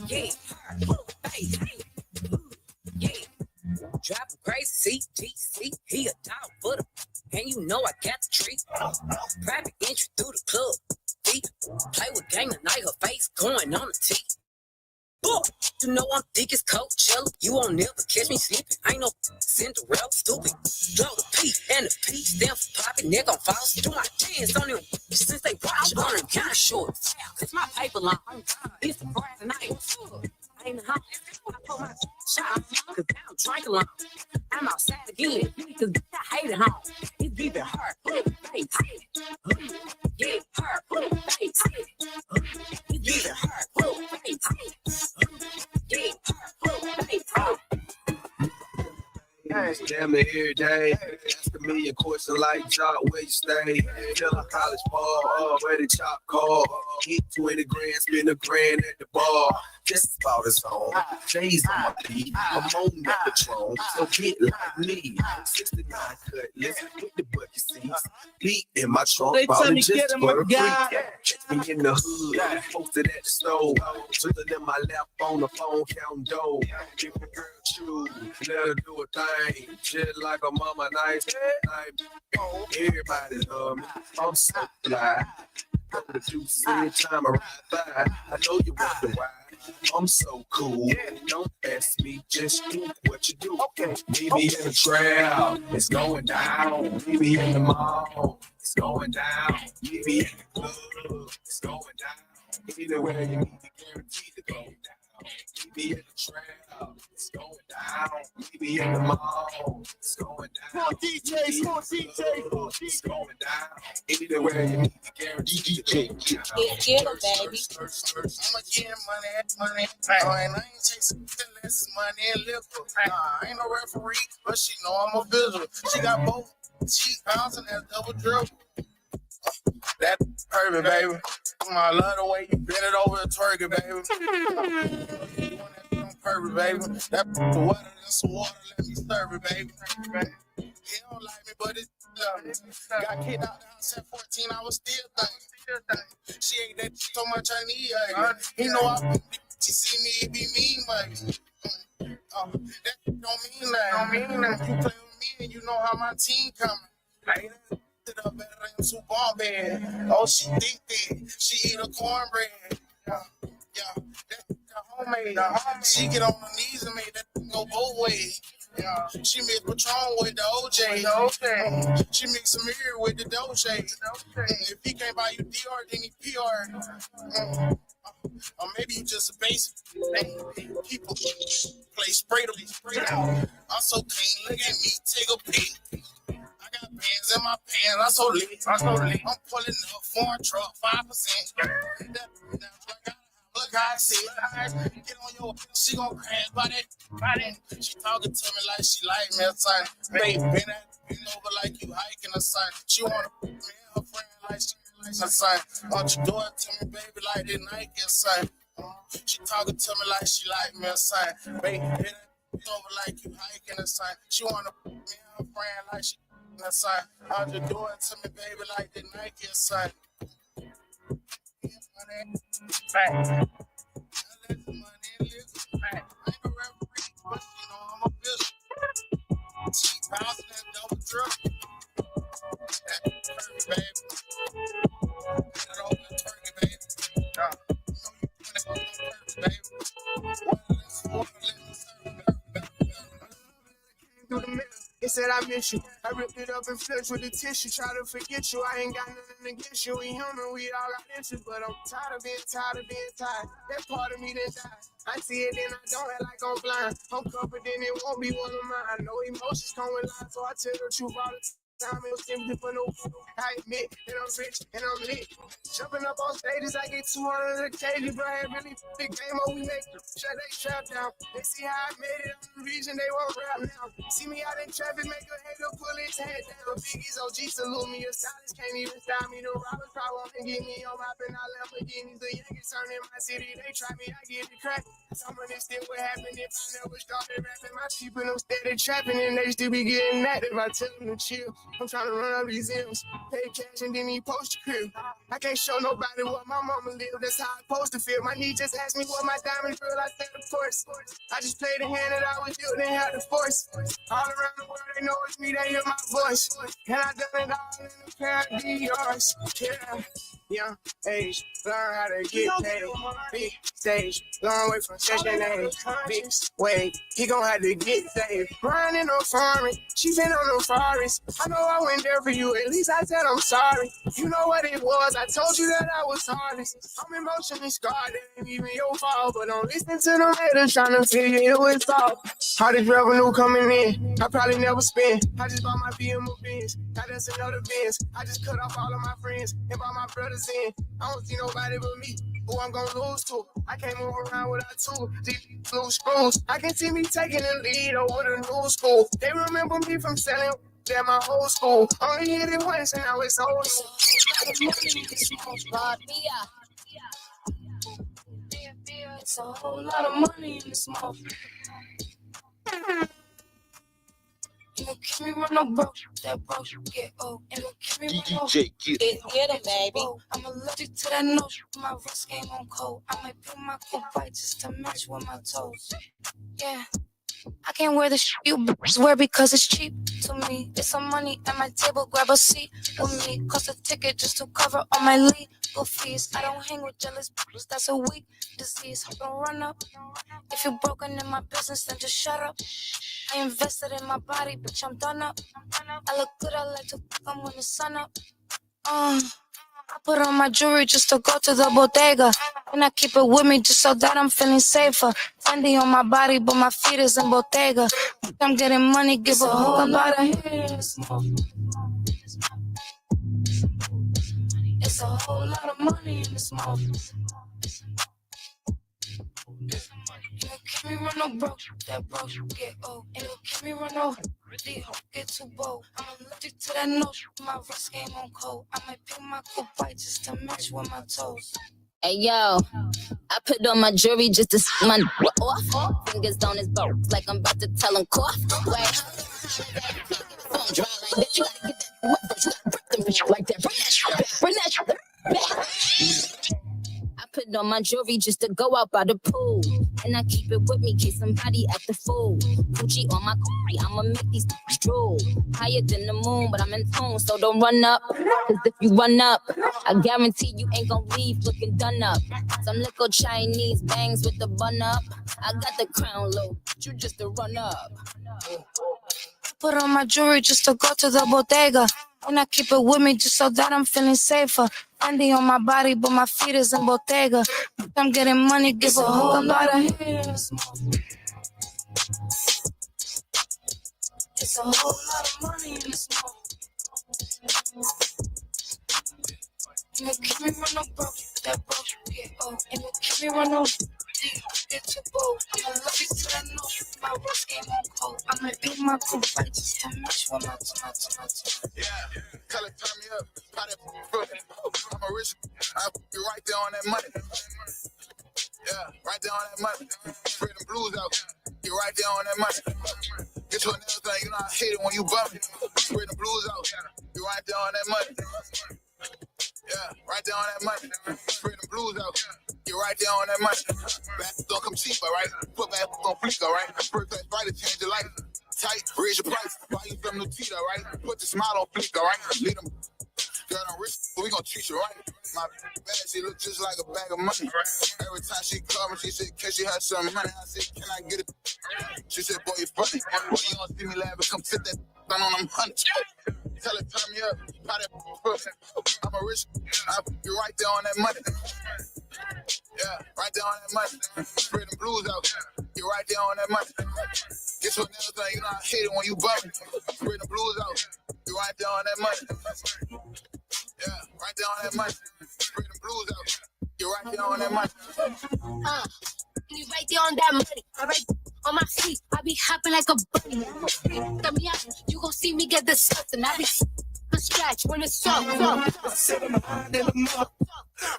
Yeah, hey, yeah. Driving crazy, CTC, he a dog for the. And you know I got the treat. Private entry through the club. Feet. Play with gang tonight, her face going on the tee. Boy, you know I'm thick as Coachella. You won't never catch me slipping. Ain't no Cinderella, stupid. Blow the P and the P stand for popping. Neck on fire. Do my dance on them since they watch. I'm running kind of short. Cause my paper long. It's the Friday night. I ain't home. I pull my shot. Cause I don't drink alone. I'm outside again. Cause I hate it home. It's even hurt. Yeah, hurt. It's even hurt. Damn it every day. Asking me a question like Jock, where you stay? Tell a college ball, where the chop call. Hit 20 grand, spend a grand at the bar. Just about as home. J's on my feet. I'm on that Patron. So get like me. 69 cutlass with the bucket seats. Beat in my trunk. They tell me just get him for a a free. guy. Catch me in the hood. Posted at the stove. Chillin' in my lap on the phone, counting dough. If the girl choose, let her do a thing. Shit like a mama, nice. Everybody love me. I'm so fly. Go to juice every time I ride by. I know you wonder why. I'm so cool. Don't ask me, just do what you do. Okay. Meet me in the trail. It's going down. Meet me in the mall. It's going down. Meet me in the club. It's going down. Either way, you need to guarantee to go down. Meet me in the trail. It's going down. Meet me in the mall. It's going down. More DJs, more DJs, more It's DJs. going down. Either way, you need to guarantee to go down. Get it, baby. I'ma get money. I ain't chasing less money and liquor. I ain't no referee, but she know I'm a visual. She got both cheek pounds and that double dribble. That perfect, baby. I love the way you bend it over the turkey, baby. You want that perfect, baby. That wetter than some water, let me serve it, baby. He don't like me, but it love me. Got kicked out the house at 14, I was still thinking. She ate that so much I need her. He know I she see me, it be mean, baby. That don't mean nothing. You play with me and you know how my team coming. It up better than two bomb bed. Oh, she think that she eat a cornbread. Yeah, that's the homemade. She get on her knees and make that go both ways. Yeah, she mix Patron with the OJ. She mix Amir with the Dolce. If he can't buy you DR, then he PR. Or maybe you just a basic. People play spray out. I'm so clean, look at me, take a peek. I got bands in my pants, I'm so lit. I'm pulling up foreign truck, 5%. Look how I see it. Get on your, she gon' crash by that. She talking to me like she like me, son. Baby, bend over like you hiking a son. She wanna me and her friend like she like her son. Won't you do it to me, baby, like this Nike, son. She talking to me like she like me, son. Baby, bend over like you hiking a son. She wanna me and her friend like she like her son. Won't you do it to me, baby, like this Nike, son. Right. I let the money live. Right. I ain't no referee, but you know I'm a bitch. Cheap house and that double truck. That turkey, baby. That over the turkey, baby. You know you want that turkey, baby. Water, let me serve Through the middle. It said I miss you. I ripped it up and flushed with the tissue. Try to forget you. I ain't got nothing against you. We human. We all got issues, but I'm tired of being tired. That part of me that died. I see it and I don't act like I'm blind. I'm covered and it won't be one of mine. I know emotions come with lies, so I tell the truth all the time. It was simply for no food. I admit that I'm rich and I'm lit. Jumping up on stages, I get 200 a kg, but I ain't really big game on we make them. Shut they trap down. They see how I made it. I'm the reason they won't rap now. See me out in traffic, make a hater pull his head down. Biggie's OG salute me. A silence can't even stop me. The robbers probably won't get me on my and I Lamborghinis. The youngest son in my city, they try me, I get the crack. Some of this still would happen if I never started rapping. My people them steady trapping and they still be getting active. I tell them to chill. I'm trying to run up these M's, pay cash and then he post your crib. I can't show nobody what my mama live, that's how I'm supposed to feel. My knee just asked me what my diamond feel, I said of course. I just played the hand that I was dealt, didn't have the force. All around the world they know it's me, they hear my voice. And I done it all in a pair of DRs. Yeah, young age, learn how to get paid. Big stage, long way from session age. Big way, he gon' have to get saved. Grinding on farming, she been on the forest. I know I went there for you, at least I said I'm sorry. You know what it was, I told you that I was honest. I'm emotionally scarred, it ain't even your fault. But don't listen to them haters trying to figure it was fault. Hardest revenue coming in, I probably never spend. I just bought my BMW Benz, now that's another Benz. I just cut off all of my friends and brought my brothers in. I don't see nobody but me, who I'm gonna lose to. I can't move around without two deep blue screws. I can see me taking the lead over the new school. They remember me from selling at my old school. Only hit it once and now it's old. It's a whole lot of money in this mouth. You don't keep me run no broke, that broke get old. You don't keep me run no DJ, Get him, baby. I'm allergic to that nose, my wrist game on cold. I might put my cool bite just to match with my toes. Yeah, I can't wear the shit you bitches wear because it's cheap to me. It's some money at my table, grab a seat with me. Cost a ticket just to cover all my legal fees. I don't hang with jealous bitches, that's a weak disease. Don't run up. If you're broken in my business, then just shut up. I invested in my body, bitch, I'm done up. I look good, I like to fuck when the sun up. I put on my jewelry just to go to the bodega. And I keep it with me just so that I'm feeling safer. Fendi on my body, but my feet is in Bottega. I'm getting money, give a whole lot of hands. It's a whole lot of money in this mouth. You don't keep me run no broke, that broke get old. You don't keep me run no really get too bold. I'm allergic to that nose, my wrist game on cold. I might pick my cool bite just to match with my toes. Hey yo, I put on my jewelry just to see my off. Fingers on his bones like I'm about to tell him cough. Wait, phone dry like that. You gotta get that wet, but you gotta break them bitch like that. Bring that shit back. I put on my jewelry just to go out by the pool. And I keep it with me in case somebody act the fool. Gucci on my Corey, I'ma make these drool. Higher than the moon, but I'm in tune, so don't run up. Cause if you run up, I guarantee you ain't gon' leave looking done up. Some little Chinese bangs with the bun up. I got the crown low, you just to run up. Put on my jewelry just to go to the bodega. And I keep it with me just so that I'm feeling safer. Fendi on my body, but my feet is in Bottega. I'm getting money, give a whole lot of hands. It's a whole lot of money in this mouth. You don't keep me run no broke, that broke get old. You don't keep me run no get too bold. I'm allergic to that nose, my wrist game on cold. I might pick my cool fight just to match with my tomato. Yeah, tell it, turn me up. How that foot? I'm a rich. I'll be right there on that money. Yeah, right there on that money. Spread them blues out. Get right there on that money. Get to another thing, you know I hate it when you bump it. Spread them blues out. Get right there on that money. Yeah, right there on that money. Spread them blues out. Get right there on that money. Back don't come cheap, alright? Put back on fleek, alright? First class fighter, change your life. Tight, raise your price. Buy you some new teeth, alright? Put the smile on fleek, alright? Lead them. Girl, I'm rich, but we gon' treat you right. My bag, she look just like a bag of money. Every time she called me, she said, can she have some money? I said, can I get it? She said, boy, you funny. Boy, you don't see me laughing, come sit that down on them honey. Tell her, turn me up, how that foot? I'm a rich, I'll be right there on that money. Yeah, right there on that money. Spread them blues out, get right there on that money. Get to another thing, you know I hate it when you bump. Spread them blues out, get right there on that money. Yeah, right there on that money. Spread them blues out, get right there on that money. You right there on that money, alright? On my feet, I be hopping like a bunny. Come me out, you gon' see me get the stuff, and I be from scratch when it's soft. I said I'm hot in the mouth.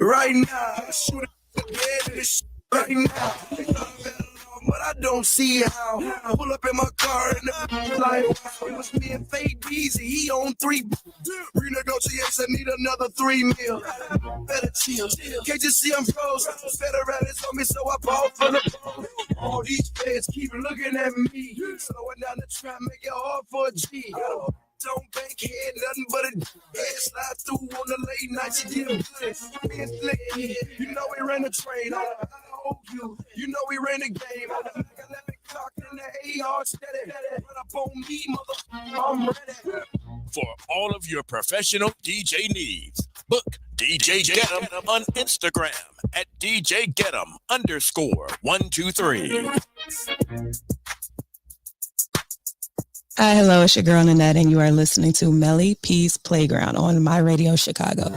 Right now, shoot it again in the shit right now. but I don't see how. Pull up in my car and the like, wow, it was me and Fade Beezy. He on 3. Renegotiation, need another 3 mil. Better chill. Can't you see I'm froze? Better rallies on me, so I bought for the pros. All these feds keep looking at me. Slowing down the trap, make it hard for a G. Don't bank head, nothing but a head slide through on the late night. She did good. Being slick, you know we ran the train. I hold you, you know we ran the game. I got 11 clock in the AR steady. Run up on me, motherfucker, I'm ready. For all of your professional DJ needs, book DJ Getum on Instagram at DJGetum_123. Hi, hello, it's your girl Nanette, and you are listening to Meli Peace Playground on My Radio Chicago.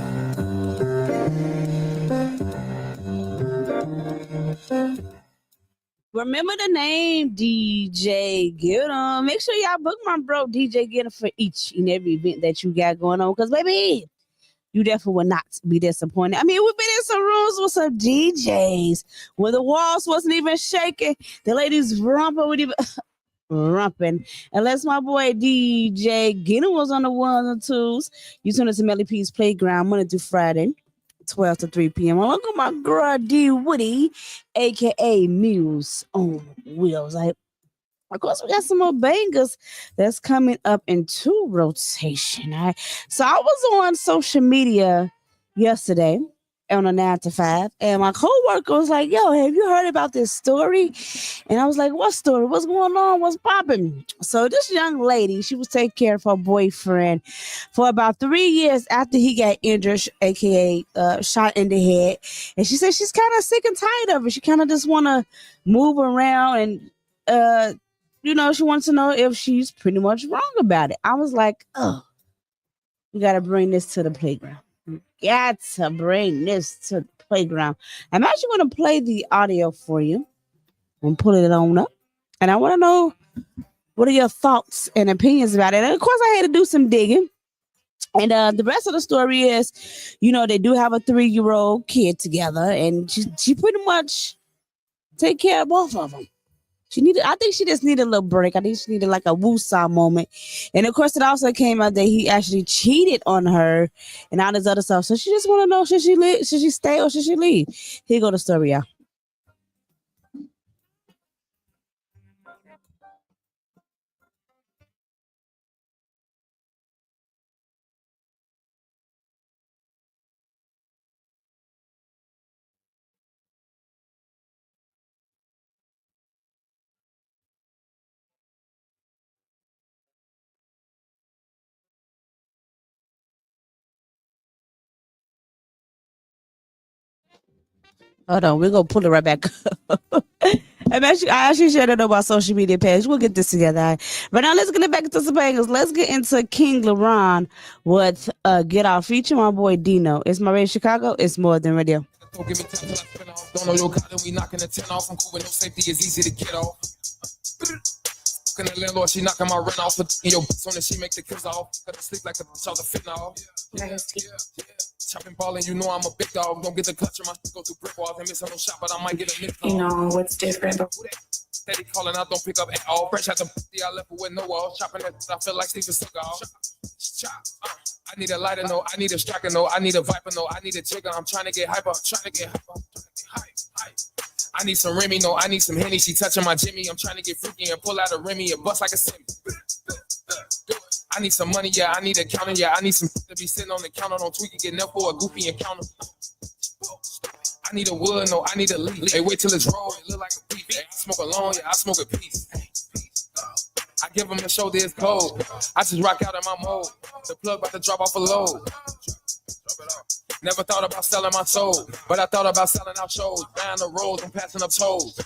Remember the name DJ Getum. Make sure y'all book my bro DJ Getum for each and every event that you got going on, because baby, you definitely will not be disappointed. I mean, we've been in some rooms with some DJs where the walls wasn't even shaking. The ladies rumping with even rumping. Unless my boy DJ Getum was on the ones and twos. You tune into Meli Peace Playground Monday through Friday, 12 to 3 p.m. Look at my girl D Woody, aka Muse on Wheels. Of course, we got some more bangers that's coming up into rotation. All right. So I was on social media yesterday on a 9 to 5, and my coworker was like, "Yo, have you heard about this story?" And I was like, "What story? What's going on? What's popping?" So this young lady, she was taking care of her boyfriend for about 3 years after he got injured, aka shot in the head. And she said she's kind of sick and tired of it. She kind of just want to move around, and she wants to know if she's pretty much wrong about it. I was like, "Oh, we got to bring this to the playground. Got to bring this to the playground." I'm actually going to play the audio for you and pull it on up. And I want to know, what are your thoughts and opinions about it? And of course, I had to do some digging. And the rest of the story is, they do have a 3-year-old kid together, and she pretty much take care of both of them. I think she just needed a little break. I think she needed like a woo-saw moment. And of course, it also came out that he actually cheated on her and all this other stuff. So she just want to know, should she stay or should she leave? Here go the story, y'all. Hold on, we're gonna pull it right back up. I actually shared it on my social media page. We'll get this together. Right? But now let's get back into some bangers. Let's get into King LeBron with Get Off, featuring my boy Dino. It's My Radio Chicago. It's more than radio. Don't give me 10 till I spin off. Don't know your car, then we knocking the 10 off. I'm cool with no safety, it's easy to get off. And the landlord, she knocking my rent off. In your soon as she make the kids off. Gotta sleep like a bitch out the fitna off. Yeah. Chopping ballin', you know I'm a big dog. Don't get the clutch, I might go through brick walls and miss on no shot, but I might get a nip. You know what's different? Steady calling out, don't pick up at all. Fresh out the I left with no walls. Chopping that, I feel like Steven Seagal. I need a lighter, no. I need a striker, no. I need a viper, no. I need a trigger. I'm trying to get hyper. I need some Remy, no. I need some Henny. She touching my Jimmy. I'm trying to get freaky and pull out a Remy and bust like a semi. I need some money, yeah. I need a counter, yeah. I need some to be sitting on the counter. Don't tweak and get enough for a goofy encounter. I need a wood, no. I need a leaf. Hey, wait till it's rolled. It look like a beef. Hey, I smoke alone, yeah. I smoke a piece. I give them a show this cold. I just rock out in my mode. The plug about to drop off a load. Never thought about selling my soul, but I thought about selling out shows. Down the road, I'm passing up tolls.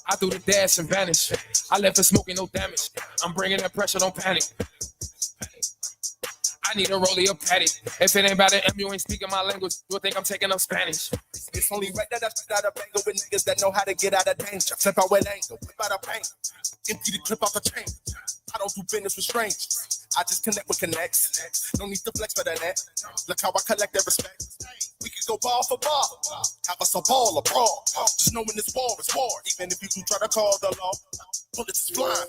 I threw the dash and vanished. I left her smoking, no damage. I'm bringing that pressure, don't panic. I need a rollie or patty. If it ain't about it, you ain't speaking my language, you'll think I'm taking up Spanish. It's only right that I spit out a banger with niggas that know how to get out of danger. Flip out with anger, whip out of pain. Empty the clip out the chain. I don't do business with strangers. I just connect with connects. No need to flex for that. Look how I collect their respect. We can go ball for ball. Have us a ball abroad. Just knowing this war is war. Even if you do try to call the law, bullets is flying.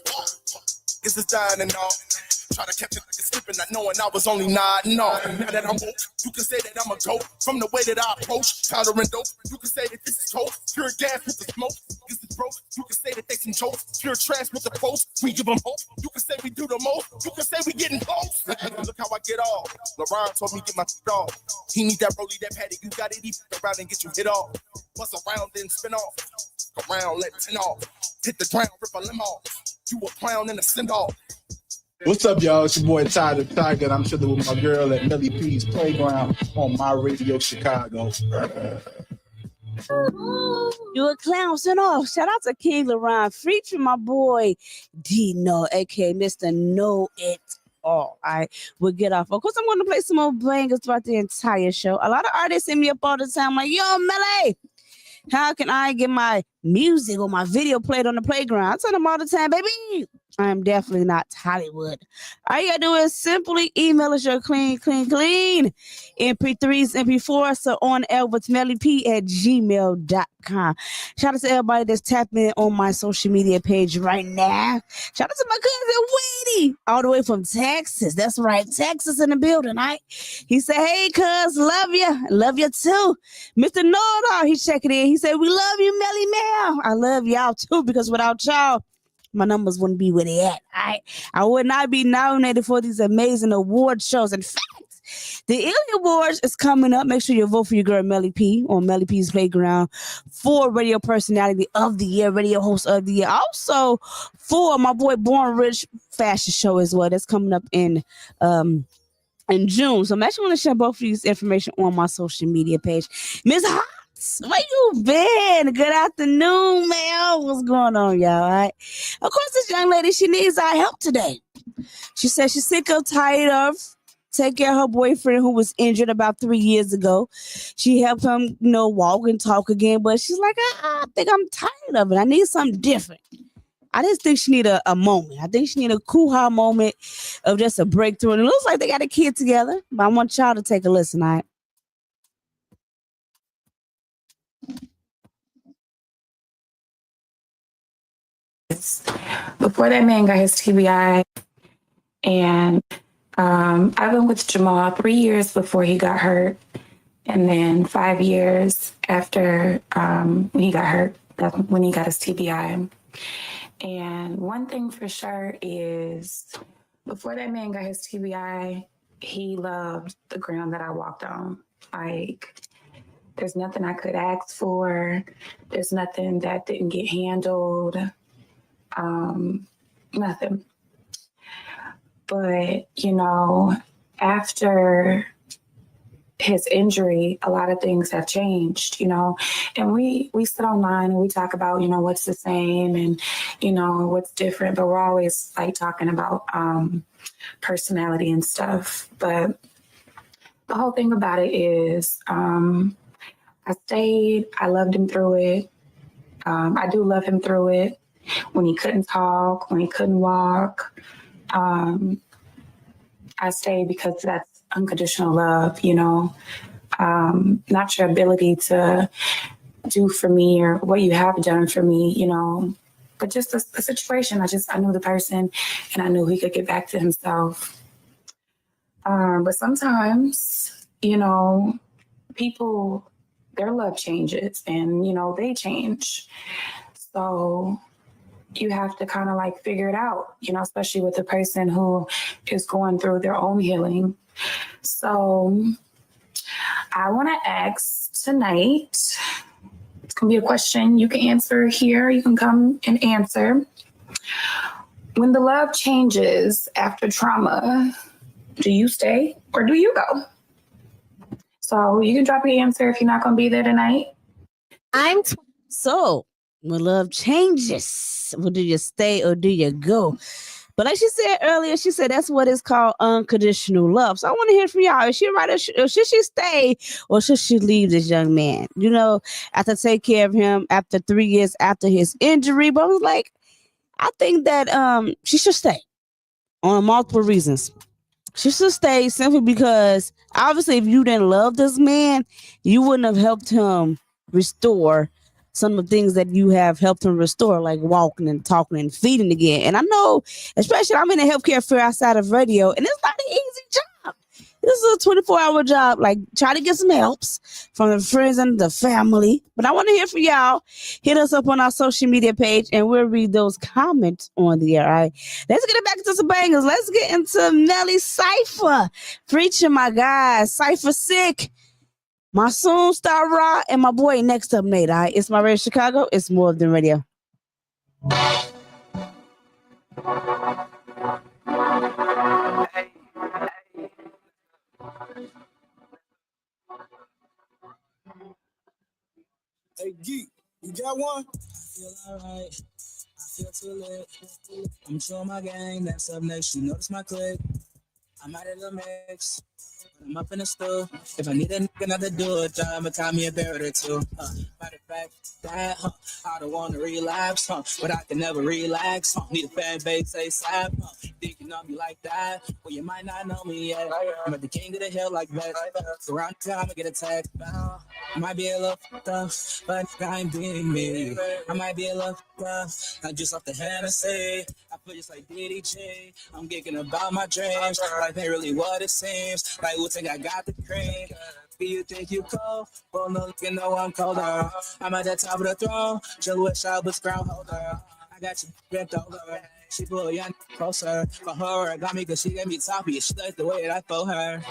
Is this dying and all? Try to catch it like it's slipping, not knowing I was only nodding off. Now that I'm woke, you can say that I'm a goat. From the way that I approach, powder and dope, you can say that this is coke. Pure gas with the smoke, is this broke? You can say that they some jokes. Pure trash with the post, we give them hope. You can say we do the most, you can say we getting close. Look how I get off. LeBron told me get my shit off. He need that rollie, that patty, you got it, he f*** around and get you hit off. Bust around, then spin off. Around, let 10 off. Hit the ground, rip a limb off. You a clown and a send off. What's up, y'all? It's your boy Ty the Tiger, and I'm chilling with my girl at Meli P's Playground on My Radio Chicago. You a clown, send off. Shout out to King Laron, featuring my boy Dino, aka Mr. Know It All. All right, we'll get off. Of course, I'm going to play some more bangers throughout the entire show. A lot of artists hit me up all the time, like, yo, Meli, how can I get my music or my video played on the playground? I tell them all the time, baby, I'm definitely not Hollywood. All you gotta do is simply email us your clean MP3s, MP4s, so on air with melip@gmail.com. Shout out to everybody that's tapping in on my social media page right now. Shout out to my cousin Weedy, all the way from Texas. That's right, Texas in the building, right? He said, hey, cuz, love you too. Mr. Know-It-All, he's checking in. He said, we love you, Meli Mel. I love y'all too, because without y'all, my numbers wouldn't be where they at. I would not be nominated for these amazing award shows. In fact, the Illy Awards is coming up. Make sure you vote for your girl Meli P on Meli P's Playground for Radio Personality of the Year, Radio Host of the Year. Also for my boy Born Rich Fashion Show as well. That's coming up in June. So I'm actually going to share both of these information on my social media page. Miss Hotz, where you been? Good afternoon, man. What's going on, y'all? All right. Of course, this young lady, she needs our help today. She says she's sick of, tired of, take care of her boyfriend who was injured about 3 years ago. She helped him, walk and talk again, but she's like, I think I'm tired of it. I need something different. I just think she need a moment. I think she need a cool moment of just a breakthrough. And it looks like they got a kid together, but I want y'all to take a listen, all right? Before that man got his TBI, and I've been with Jamal 3 years before he got hurt, and then 5 years after when he got hurt, that's when he got his TBI. And one thing for sure is, before that man got his TBI, he loved the ground that I walked on. Like, there's nothing I could ask for. There's nothing that didn't get handled. Nothing. But, after his injury, a lot of things have changed, and we sit online and we talk about, what's the same and, what's different, but we're always like talking about personality and stuff. But the whole thing about it is I stayed, I loved him through it. I do love him through it. When he couldn't talk, when he couldn't walk, I stayed because that's unconditional love, not your ability to do for me or what you have done for me, but just a situation. I knew the person and I knew he could get back to himself. But sometimes, people, their love changes and, they change. So you have to kind of like figure it out, especially with a person who is going through their own healing. So I want to ask tonight, it's going to be a question you can answer here. You can come and answer. When the love changes after trauma, do you stay or do you go? So you can drop your answer if you're not going to be there tonight. So when love changes, well, do you stay or do you go? But like she said earlier, she said that's what is called unconditional love. So I want to hear from y'all. Is she right or should she stay or should she leave this young man? After take care of him after 3 years after his injury. But I was like, I think that she should stay on multiple reasons. She should stay simply because obviously, if you didn't love this man, you wouldn't have helped him restore some of the things that you have helped him restore, like walking and talking and feeding again. And I know, especially I'm in the healthcare field outside of radio, and it's not an easy job. This is a 24-hour job. Like, try to get some helps from the friends and the family. But I want to hear from y'all. Hit us up on our social media page, and we'll read those comments on the air. All right. Let's get it back into some bangers. Let's get into Meli Cypher. Preaching, my guys. Cypher Sick. My soon star Raw, and my boy next up, Nate. All right. It's my radio Chicago. It's more than radio. Hey, Geek, you got one? I feel alright. I feel too lit. I'm showing my gang. That's up next. You notice my click. I'm out of the mix. I'm up in the stool. If I need a nigga not to do it, I'ma call me a barrel or two. Matter of fact, that, I don't wanna relapse, but I can never relax. Need a fan base, say slap. Think you know me like that? Well, you might not know me yet. I'm at the king of the hill like that. Around time, I'ma get attacked. I might be a little fucked up, but I ain't being me. I might be a little fucked up. I just off the Hennessy. I feel just like DDG. I'm geeking about my dreams. Life ain't really what it seems. Like, we'll think I got the cream. Do you think you cold? Well, no, you know I'm colder. I'm at the top of the throne. Just wish I was ground holder. I got you bent over. She pull you closer. For her, got me cause she gave me toppy. She liked the way that I felt her.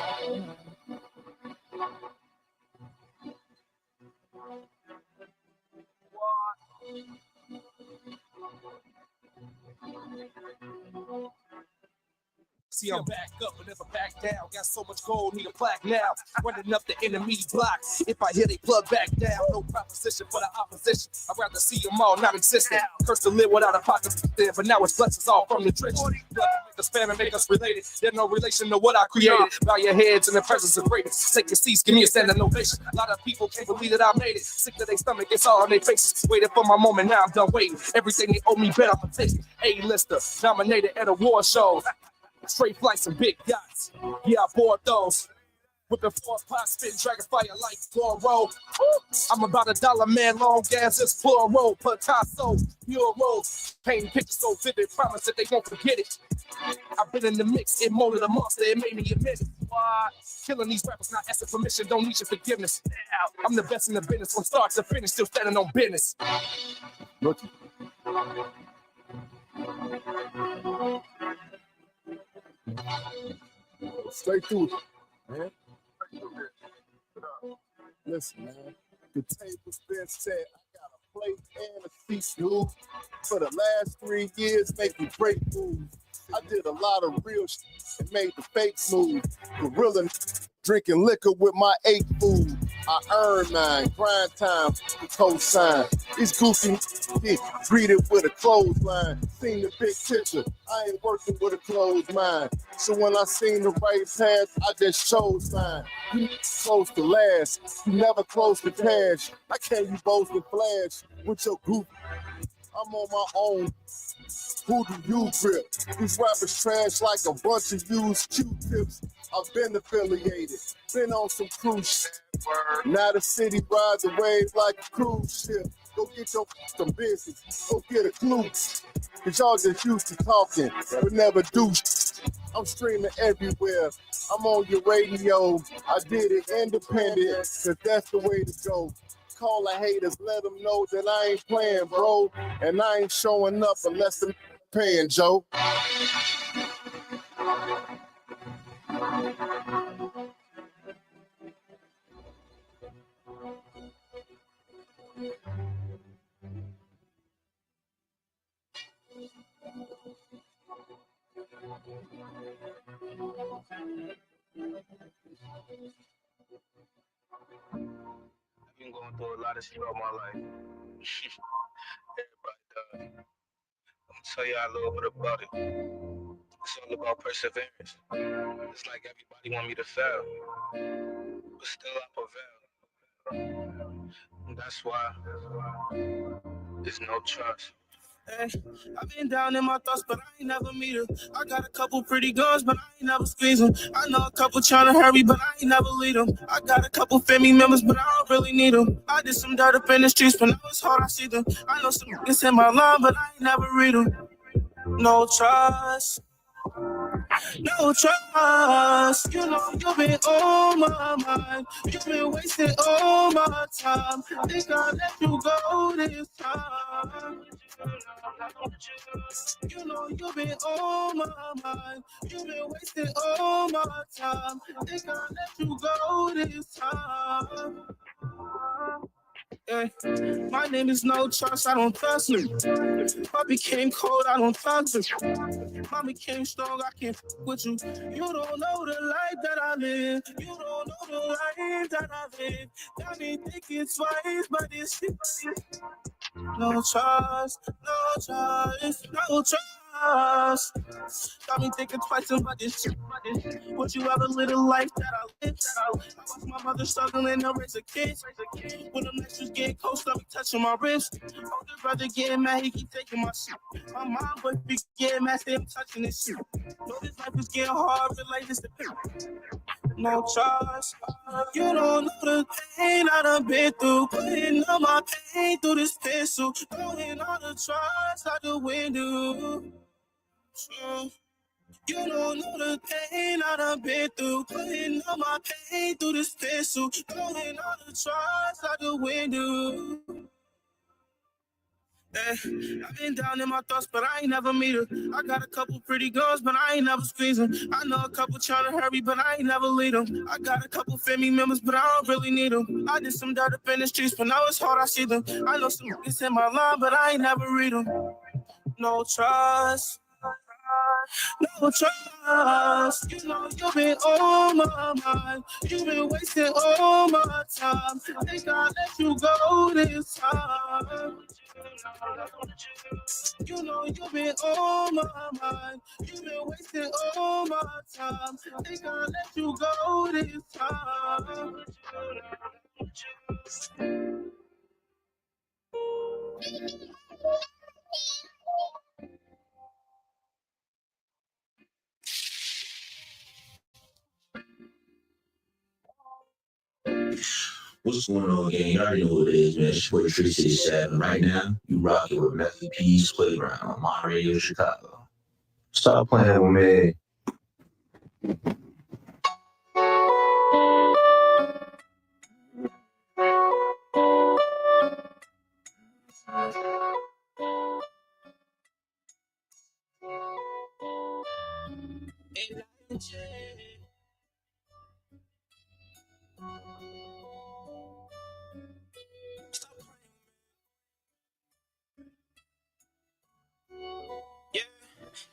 See, I'm back up, but never back down. Got so much gold, need a plaque now. Running up the enemy block. If I hit, they plug back down. No proposition for the opposition. I'd rather see them all not existent. Curse to live without a pocket, but now it's blessings all from the trenches. Blood to make us fan and make us related. There's no relation to what I created. Bow your heads in the presence of greatness. Take your seats, give me a standing ovation. A lot of people can't believe that I made it. Sick to their stomach, it's all on their faces. Waiting for my moment, now I'm done waiting. Everything they owe me, bet I'm taking. A-lister, nominated at award shows. Straight flights and big yachts. Yeah, I bought those. Whipping 4 pots, spitting dragon fire like Goro. I'm about $1 man, long gas, it's Goro. Picasso, Euros. Painting pictures so vivid, promise that they won't forget it. I've been in the mix, it molded a monster, it made me admit it. Why? Killing these rappers, not asking permission, don't need your forgiveness. I'm the best in the business, from start to finish, still standing on business. Rookie. Straight through it, man. Listen, man. The table's been set. I got a plate and a seat, dude. For the last 3 years, making great moves. I did a lot of real shit and made the fake move. Gorilla drinking liquor with my 8 food. I earn mine, grind time, the cosign. These goofy get greeted with a clothesline. Seen the big picture, I ain't working with a closed mind. So when I seen the right path, I just chose mine. You close to last, you never close to cash. I can't be boasting flash with your group. I'm on my own. Who do you grip? These rappers trash like a bunch of used Q-tips. I've been affiliated, been on some cruise shit. Now the city rides the waves like a cruise ship. Go get your some business, go get a clue. Cause y'all just used to talking, but never do. I'm streaming everywhere, I'm on your radio. I did it independent, cause that's the way to go. Call the haters, let them know that I ain't playing, bro. And I ain't showing up unless they're paying, Joe. I've been going through a lot of shit all my life. Everybody does. I'm gonna tell y'all a little bit about it. It's all about perseverance. It's like everybody want me to fail, but still I prevail. And that's why there's no trust. Hey, I've been down in my thoughts, but I ain't never meet her. I got a couple pretty girls, but I ain't never squeeze them. I know a couple tryna hurry, but I ain't never lead them. I got a couple family members, but I don't really need them. I did some dirt up in the streets, but now it's hard, I see them. I know some niggas in my line, but I ain't never read them. No trust. No trust, you know you've been on my mind. You've been wasting all my time. Think I'll let you go this time. You know you've been on my mind. You've been wasting all my time. Think I'll let you go this time. Yeah. My name is No Trust, I don't trust me. I became cold, I don't trust me. I became strong, I can't fuck with you. You don't know the life that I live. You don't know the life that I live. Got me thinking twice, but it's no trust, no trust, no trust. Got me thinking twice about this shit. Would you ever live a life that I live? I watch my mother struggling to raise a kid. When the next was getting cold, start touching my wrist. Older brother getting mad, he keep taking my shit. My mom would be getting mad, say I'm touching this shit. Know this life is getting hard, but like this the pit. No trust. You don't know the pain I done been through. Putting all my pain through this pencil. Throwing all the trust out the window. You don't know the pain I done been through. Putting all my pain through this pencil. Throwing all the trust out the window. I've been down in my thoughts, but I ain't never meet her. I got a couple pretty girls, but I ain't never squeeze them. I know a couple tryna hurry, but I ain't never lead them. I got a couple family members, but I don't really need them. I did some dirt up in the streets, but now it's hard, I see them. I know some niggas in my line, but I ain't never read them. No trust. No trust, you know you've been on my mind. You've been wasting all my time. Think I'll let you go this time. You know you've been on my mind. You've been wasting all my time. Think I'll let you go this time. What's going on, gang? You already know what it is, man. It's your boy 367. Right now, you rocking with Meli P's Playground on my radio Chicago. Stop playing with me.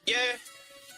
Yeah.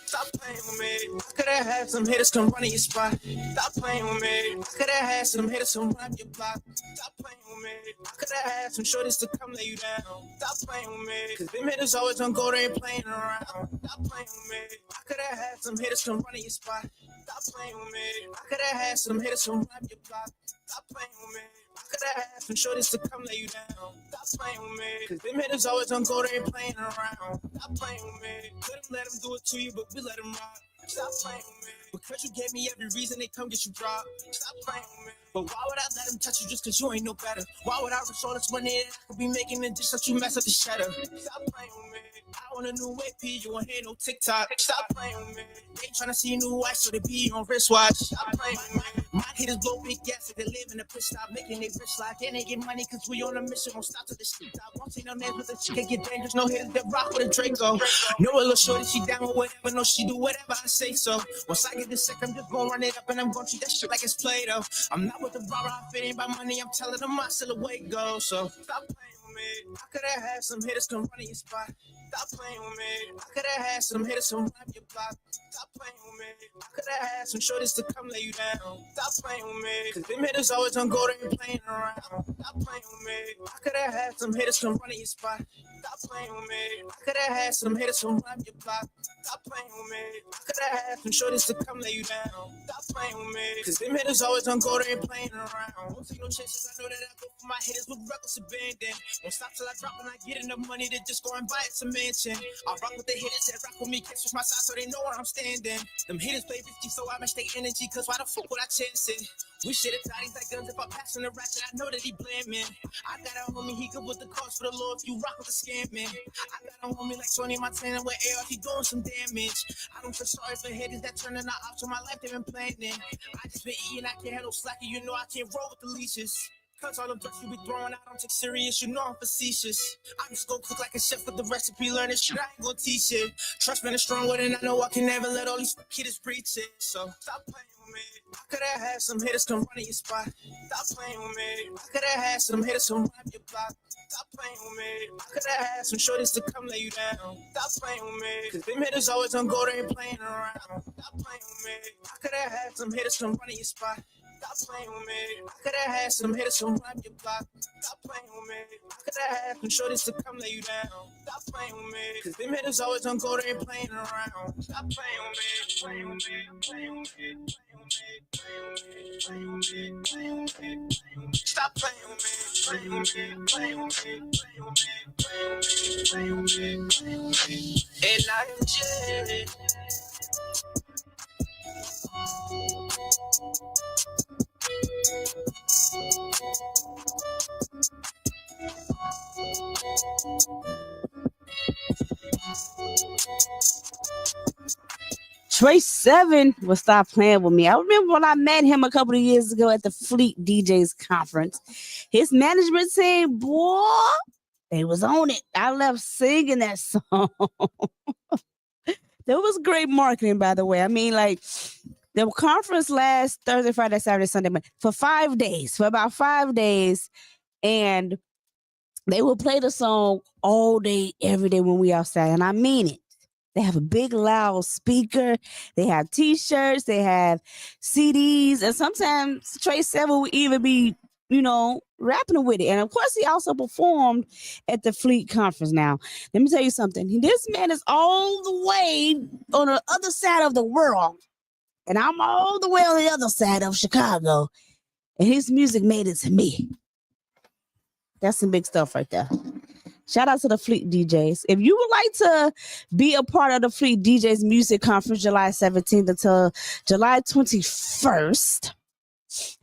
Stop playing with me. I could have had some hitters come run in your spot. Stop playing with me. I could have had some hitters come run up your block. Stop playing with me. I could have had some shorties to come lay you down. Stop playing with me. Cause them hitters always gonna go there and playing around. Stop playing with me. I could have had some hitters come run in your spot. Stop playing with me. I could have had some hitters come run up your block. Stop playing with me. I could have had some shorties to come lay you down. Stop playing with me. Cause them hitters always gonna go there and playing around. Stop playing with me. Couldn't let them do it to you, but we let them rock. Stop playing with me. Because you gave me every reason they come get you dropped. Stop playing with me. But why would I let them touch you just cause you ain't no better? Why would I resort to when I could be making a dish that you mess up the cheddar? Stop playing with me. I want a new AP, you won't hear no TikTok. Stop playing with me. They tryna see a new watch, so they be on wristwatch. Stop playing with me. My hitters blow big gas, so they live in a pit stop, making they rich like and they get money cause we on a mission. Won't stop to the street. I won't see no names with a chick get dangerous. No hitters that rock with a Draco. No a little shorty, she down with whatever. No, she do whatever I say so. Once I get this sick, I'm just gonna run it up and I'm gonna treat that shit like it's Play-Doh. I'm not with the rah rah, if it ain't about money, I'm telling them I still away go. So stop playing with me. I could have had some hitters come run in your spot. Stop playing with me. I could have had some hitters come run up your block. Stop playing with me. I could've had some shorties to come lay you down. Stop playing with me. Cause them hitters always on go, they ain't playing around. Stop playing with me. I could've had some hitters come run in your spot. Stop playing with me. I could've had some hitters come run your block. Stop playing with me. I could've had some shorties to come lay you down. Stop playing with me. Cause them hitters always on go, they ain't playing around. Won't take no chances, I know that I go for my hitters with reckless abandon. Won't stop till I drop and I get enough money to just go and buy us a mansion. I'll rock with the hitters that rock with me, can't switch my side so they know where I'm standing. Them hitters play risky, so I match their energy, cause why the fuck would I chance it? We should've tied these like guns if I pass on the ratchet, I know that he blaming. I got a homie, he good with the cause for the law if you rock with the scamming. I got a homie like Tony Montana with AR, he doing some damage. I don't feel sorry for hitters that turning out off to my life, they been planning. I just been eating, I can't handle slacking, you know I can't roll with the leashes. Cause all the drugs you be throwing out, I'm take serious, you know I'm facetious. I'm just gonna cook like a chef with the recipe, learn this shit, I ain't gonna teach it. Trust me, I'm stronger than I know I can never let all these hitters preach it. So stop playing with me. I could've had some hitters come run in your spot. Stop playing with me. I could've had some hitters come run your block. Stop playing with me. I could've had some shorties to come lay you down. Stop playing with me. Cause them hitters always on go, they ain't playing around. Stop playing with me. I could've had some hitters come run in your spot. Stop playing with me. I could've had some hitters from run your block. Stop playing with me. I could've had some shorties to come lay you down. Stop playing with me. Cause them hitters always on go, they ain't playing around. Stop playing with me. Playing with me. Playing with me. Playing with me. Playing with me. Playing with me. Stop playing with me. Playing with me. Playing with me. Playing with me. Playing with me. Playing with me. And I am Jay. Trey 7 will stop playing with me. I remember when I met him a couple of years ago at the Fleet DJs conference. His management team, boy, they was on it. I left singing that song. That was great marketing, by the way. I mean, like, the conference last Thursday, Friday, Saturday, Sunday, for 5 days, for about 5 days. And they will play the song all day, every day when we outside. And I mean it. They have a big, loud speaker. They have T-shirts. They have CDs. And sometimes Trey 7 will even be, rapping with it. And, of course, he also performed at the Fleet conference. Now, let me tell you something. This man is all the way on the other side of the world. And I'm all the way on the other side of Chicago. And his music made it to me. That's some big stuff right there. Shout out to the Fleet DJs. If you would like to be a part of the Fleet DJs Music Conference July 17th until July 21st,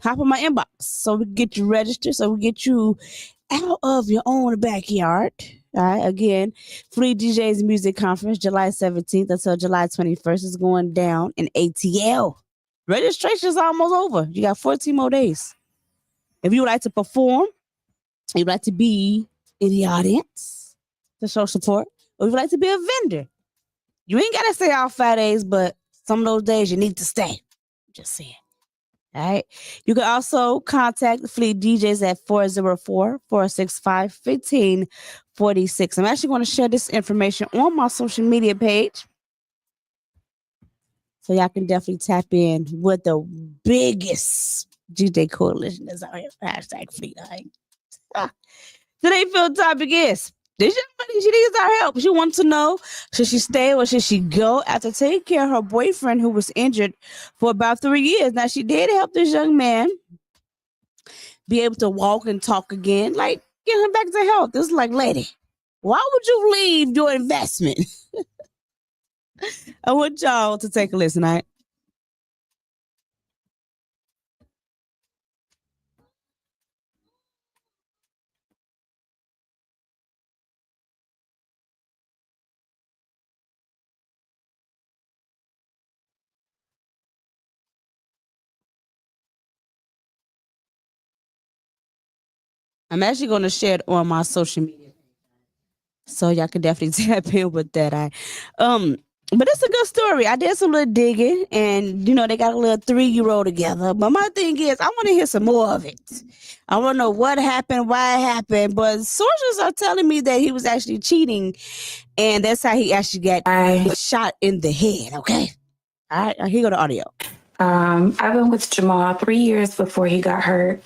hop on my inbox so we can get you registered, so we get you out of your own backyard. All right, again, Fleet DJs Music Conference July 17th until July 21st is going down in ATL. Registration is almost over. You got 14 more days. If you would like to perform, you'd like to be in the audience to show support, or if you'd like to be a vendor, you ain't got to stay all 5 days, but some of those days you need to stay. Just saying. All right. You can also contact the Fleet DJs at 404-465-1546. I'm actually going to share this information on my social media page, so y'all can definitely tap in with the biggest DJ coalition that's out here. Hashtag Fleet. All right. Today's field topic is, this young lady, she needs our help. She wants to know, should she stay or should she go after taking care of her boyfriend who was injured for about 3 years. Now, she did help this young man be able to walk and talk again, like get him back to health. This is like, lady, why would you leave your investment? I want y'all to take a listen, all right? I'm actually going to share it on my social media, so y'all can definitely tap in with that. But it's a good story. I did some little digging, and they got a little 3-year-old together. But my thing is, I want to hear some more of it. I want to know what happened, why it happened. But sources are telling me that he was actually cheating, and that's how he actually got shot in the head. Okay, all right. Here go the audio. I've been with Jamal 3 years before he got hurt,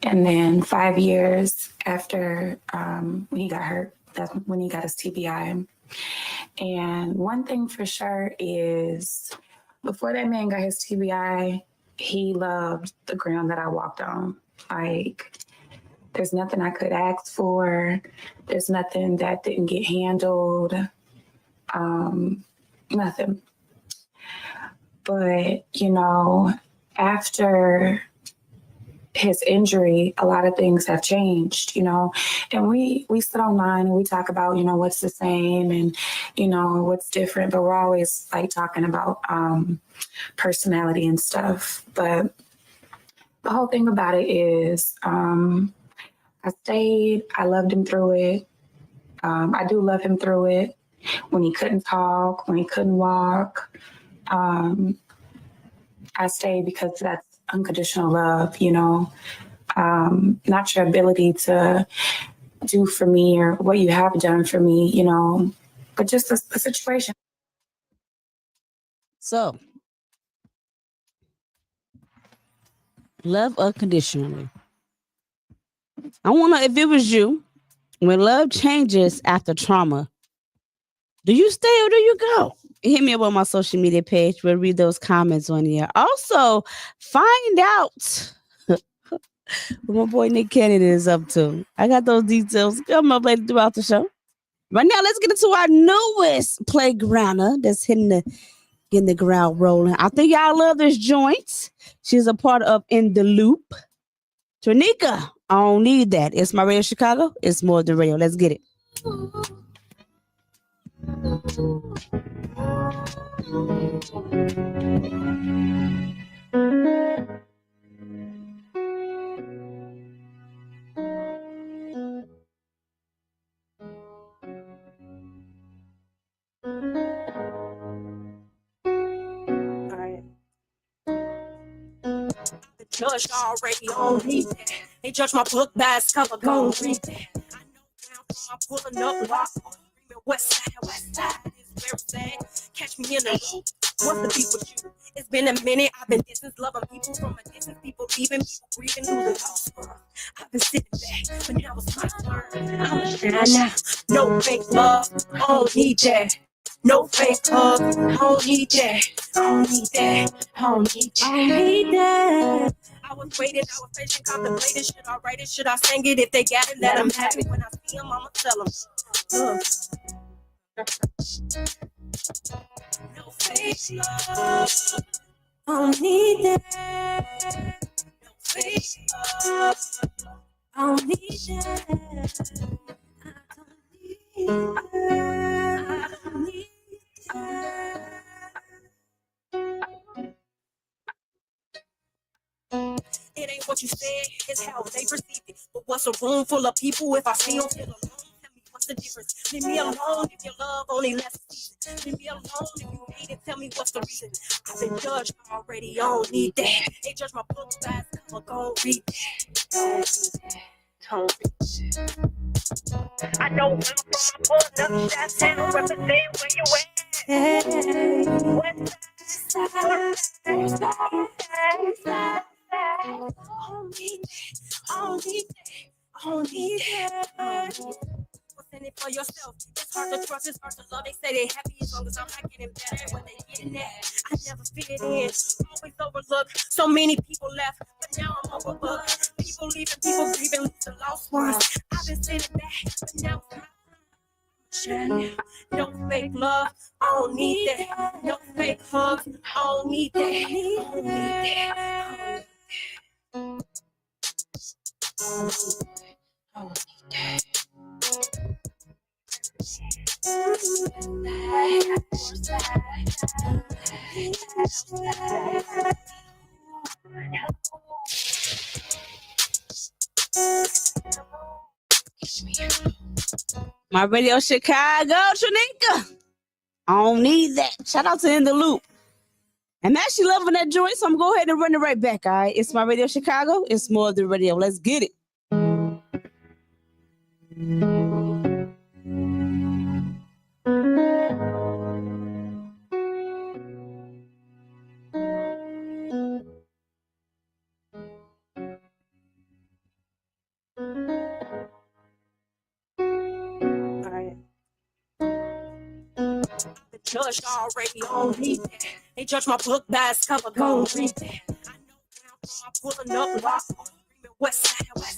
and then 5 years after when he got hurt. That's when he got his TBI. And one thing for sure is, before that man got his TBI, he loved the ground that I walked on. Like, there's nothing I could ask for. There's nothing that didn't get handled. Nothing. But, after his injury, a lot of things have changed, and we sit online and we talk about, what's the same and, what's different, but we're always like talking about personality and stuff. But the whole thing about it is I stayed, I loved him through it. I do love him through it. When he couldn't talk, when he couldn't walk, I stayed because that's unconditional love, not your ability to do for me or what you have done for me, but just a situation. So, love unconditionally. I wonder if it was you, when love changes after trauma, do you stay or do you go? Hit me up on my social media page. We'll read those comments on here. Also, find out what my boy Nick Kennedy is up to. I got those details coming up later throughout the show. Right now, let's get into our newest playgrounder that's getting the ground rolling. I think y'all love this joint. She's a part of In the Loop. Tranika, I don't need that. It's my radio Chicago. It's more than radio. Let's get it. Judge already on me. They judge my book by its cover. Go read that. I know now I'm pulling up lock. West side is where it's at. Catch me in the loop. What's the beef with you? It's been a minute. I've been distance, loving people from a distance. People leaving, people grieving, losing lost. I've been sitting back, but now it's my turn. I'm a shine now. No fake love, I don't need that. No fake hug, I don't need that. I don't need that. I don't need that. I don't need that. I was waiting, I was patient, contemplating. Should I write it? Should I sing it? If they got it, let them have it. When I see them, I'ma tell them. No fake love, I don't need that. No fake love, I don't need that. I don't need that. It ain't what you said, it's how they perceive it. But what's a room full of people if I see them feel alone? Tell me what's the difference? Leave me alone if your love only lasts a season. Leave me alone if you hate it, tell me what's the reason. I've been judged already, I don't need that. They judge my book by its cover, go read that. Don't read that. I know where I'm from, I'm pulling up that town, represent where you at. Hey, west side, west side. I don't need that. I don't need that. I don't need that. What's in it for yourself? It's hard to trust, it's hard to love. They say they happy as long as I'm not getting better at what they getting at. I never fit in, always overlooked. So many people left, but now I'm overbooked. People leaving, people grieving, losing lost ones. I've been sitting back, but now it's my turn. No fake love, I don't need that. No fake hugs, I don't need that. I don't need that. Oh, My radio Chicago, Tranika. I don't need that. Shout out to In the Loop. I'm actually loving that joint, so I'm going to go ahead and run it right back, all right? It's my Radio Chicago. It's more of the radio. Let's get it. Judged already on me. They judge my book by its cover, gon' read that. I know where I'm from, I'm pulling up lock. West side is where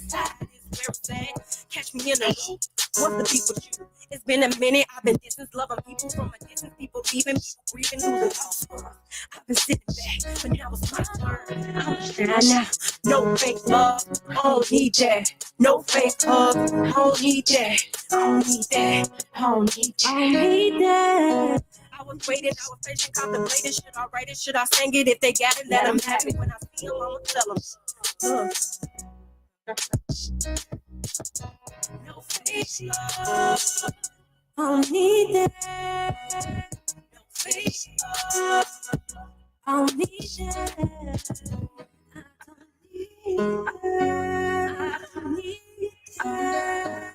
it's at. Catch me in the loop. What the people do? It's been a minute. I've been distance loving people from a distance. People leaving, people grieving, losing lost. I've been sitting back, but now it's my turn. I'm shining now. No fake love, I don't need that. No fake hug, I don't need that. I don't need that. I don't need that. I don't need that. I was waiting, I was patient, contemplating. Should I write it? Should I sing it? If they got it, let them have it. When I see them, I'ma tell them. No fake love, I don't need that. No fake love, I don't need that. I don't need that.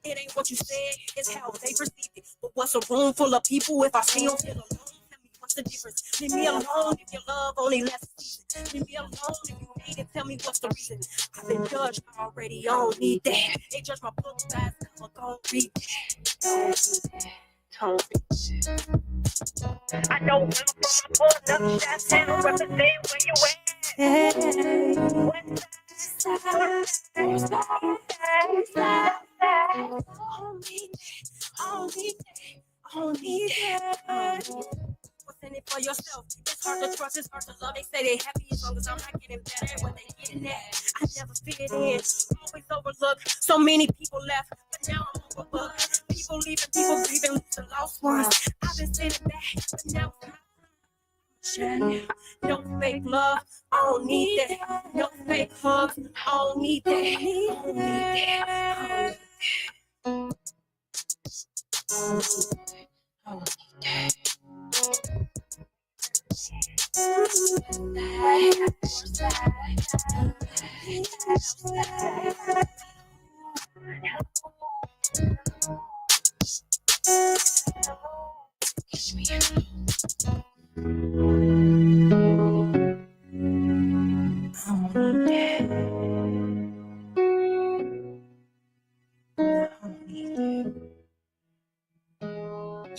It ain't what you said, it's how they perceive it. But what's a room full of people if I still feel alone? Tell me what's the difference? Leave me alone if your love only lasts a season. Leave me alone if you hate it. Tell me what's the reason? I've been judged already, I don't need that. They judge my book by its cover, gon' read that. Don't read that. I know where I'm from, I'm pulling up Chi-Town, represent where you at. Hey, west side, west side. I don't need that. I don't need that. What's in it for yourself? It's hard to trust, it's hard to love. They say they happy as long as I'm not getting better at what they getting at. I never fit in, always overlooked. So many people left, but now I'm overbooked. People leaving, people grieving, losing lost ones. I've been sitting back, but now it's my no fake love, I don't need that. No fake hugs, I don't need that. I don't need that. I don't need that.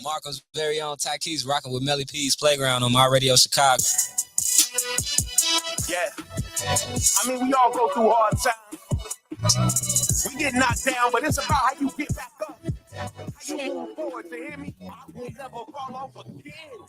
Marco's very own Ty Keys rocking with Meli P's Playground on my Radio Chicago. Yeah. I mean, we all go through hard times. We get knocked down, but it's about how you get back up. How you move forward, you hear me? I will never fall off again.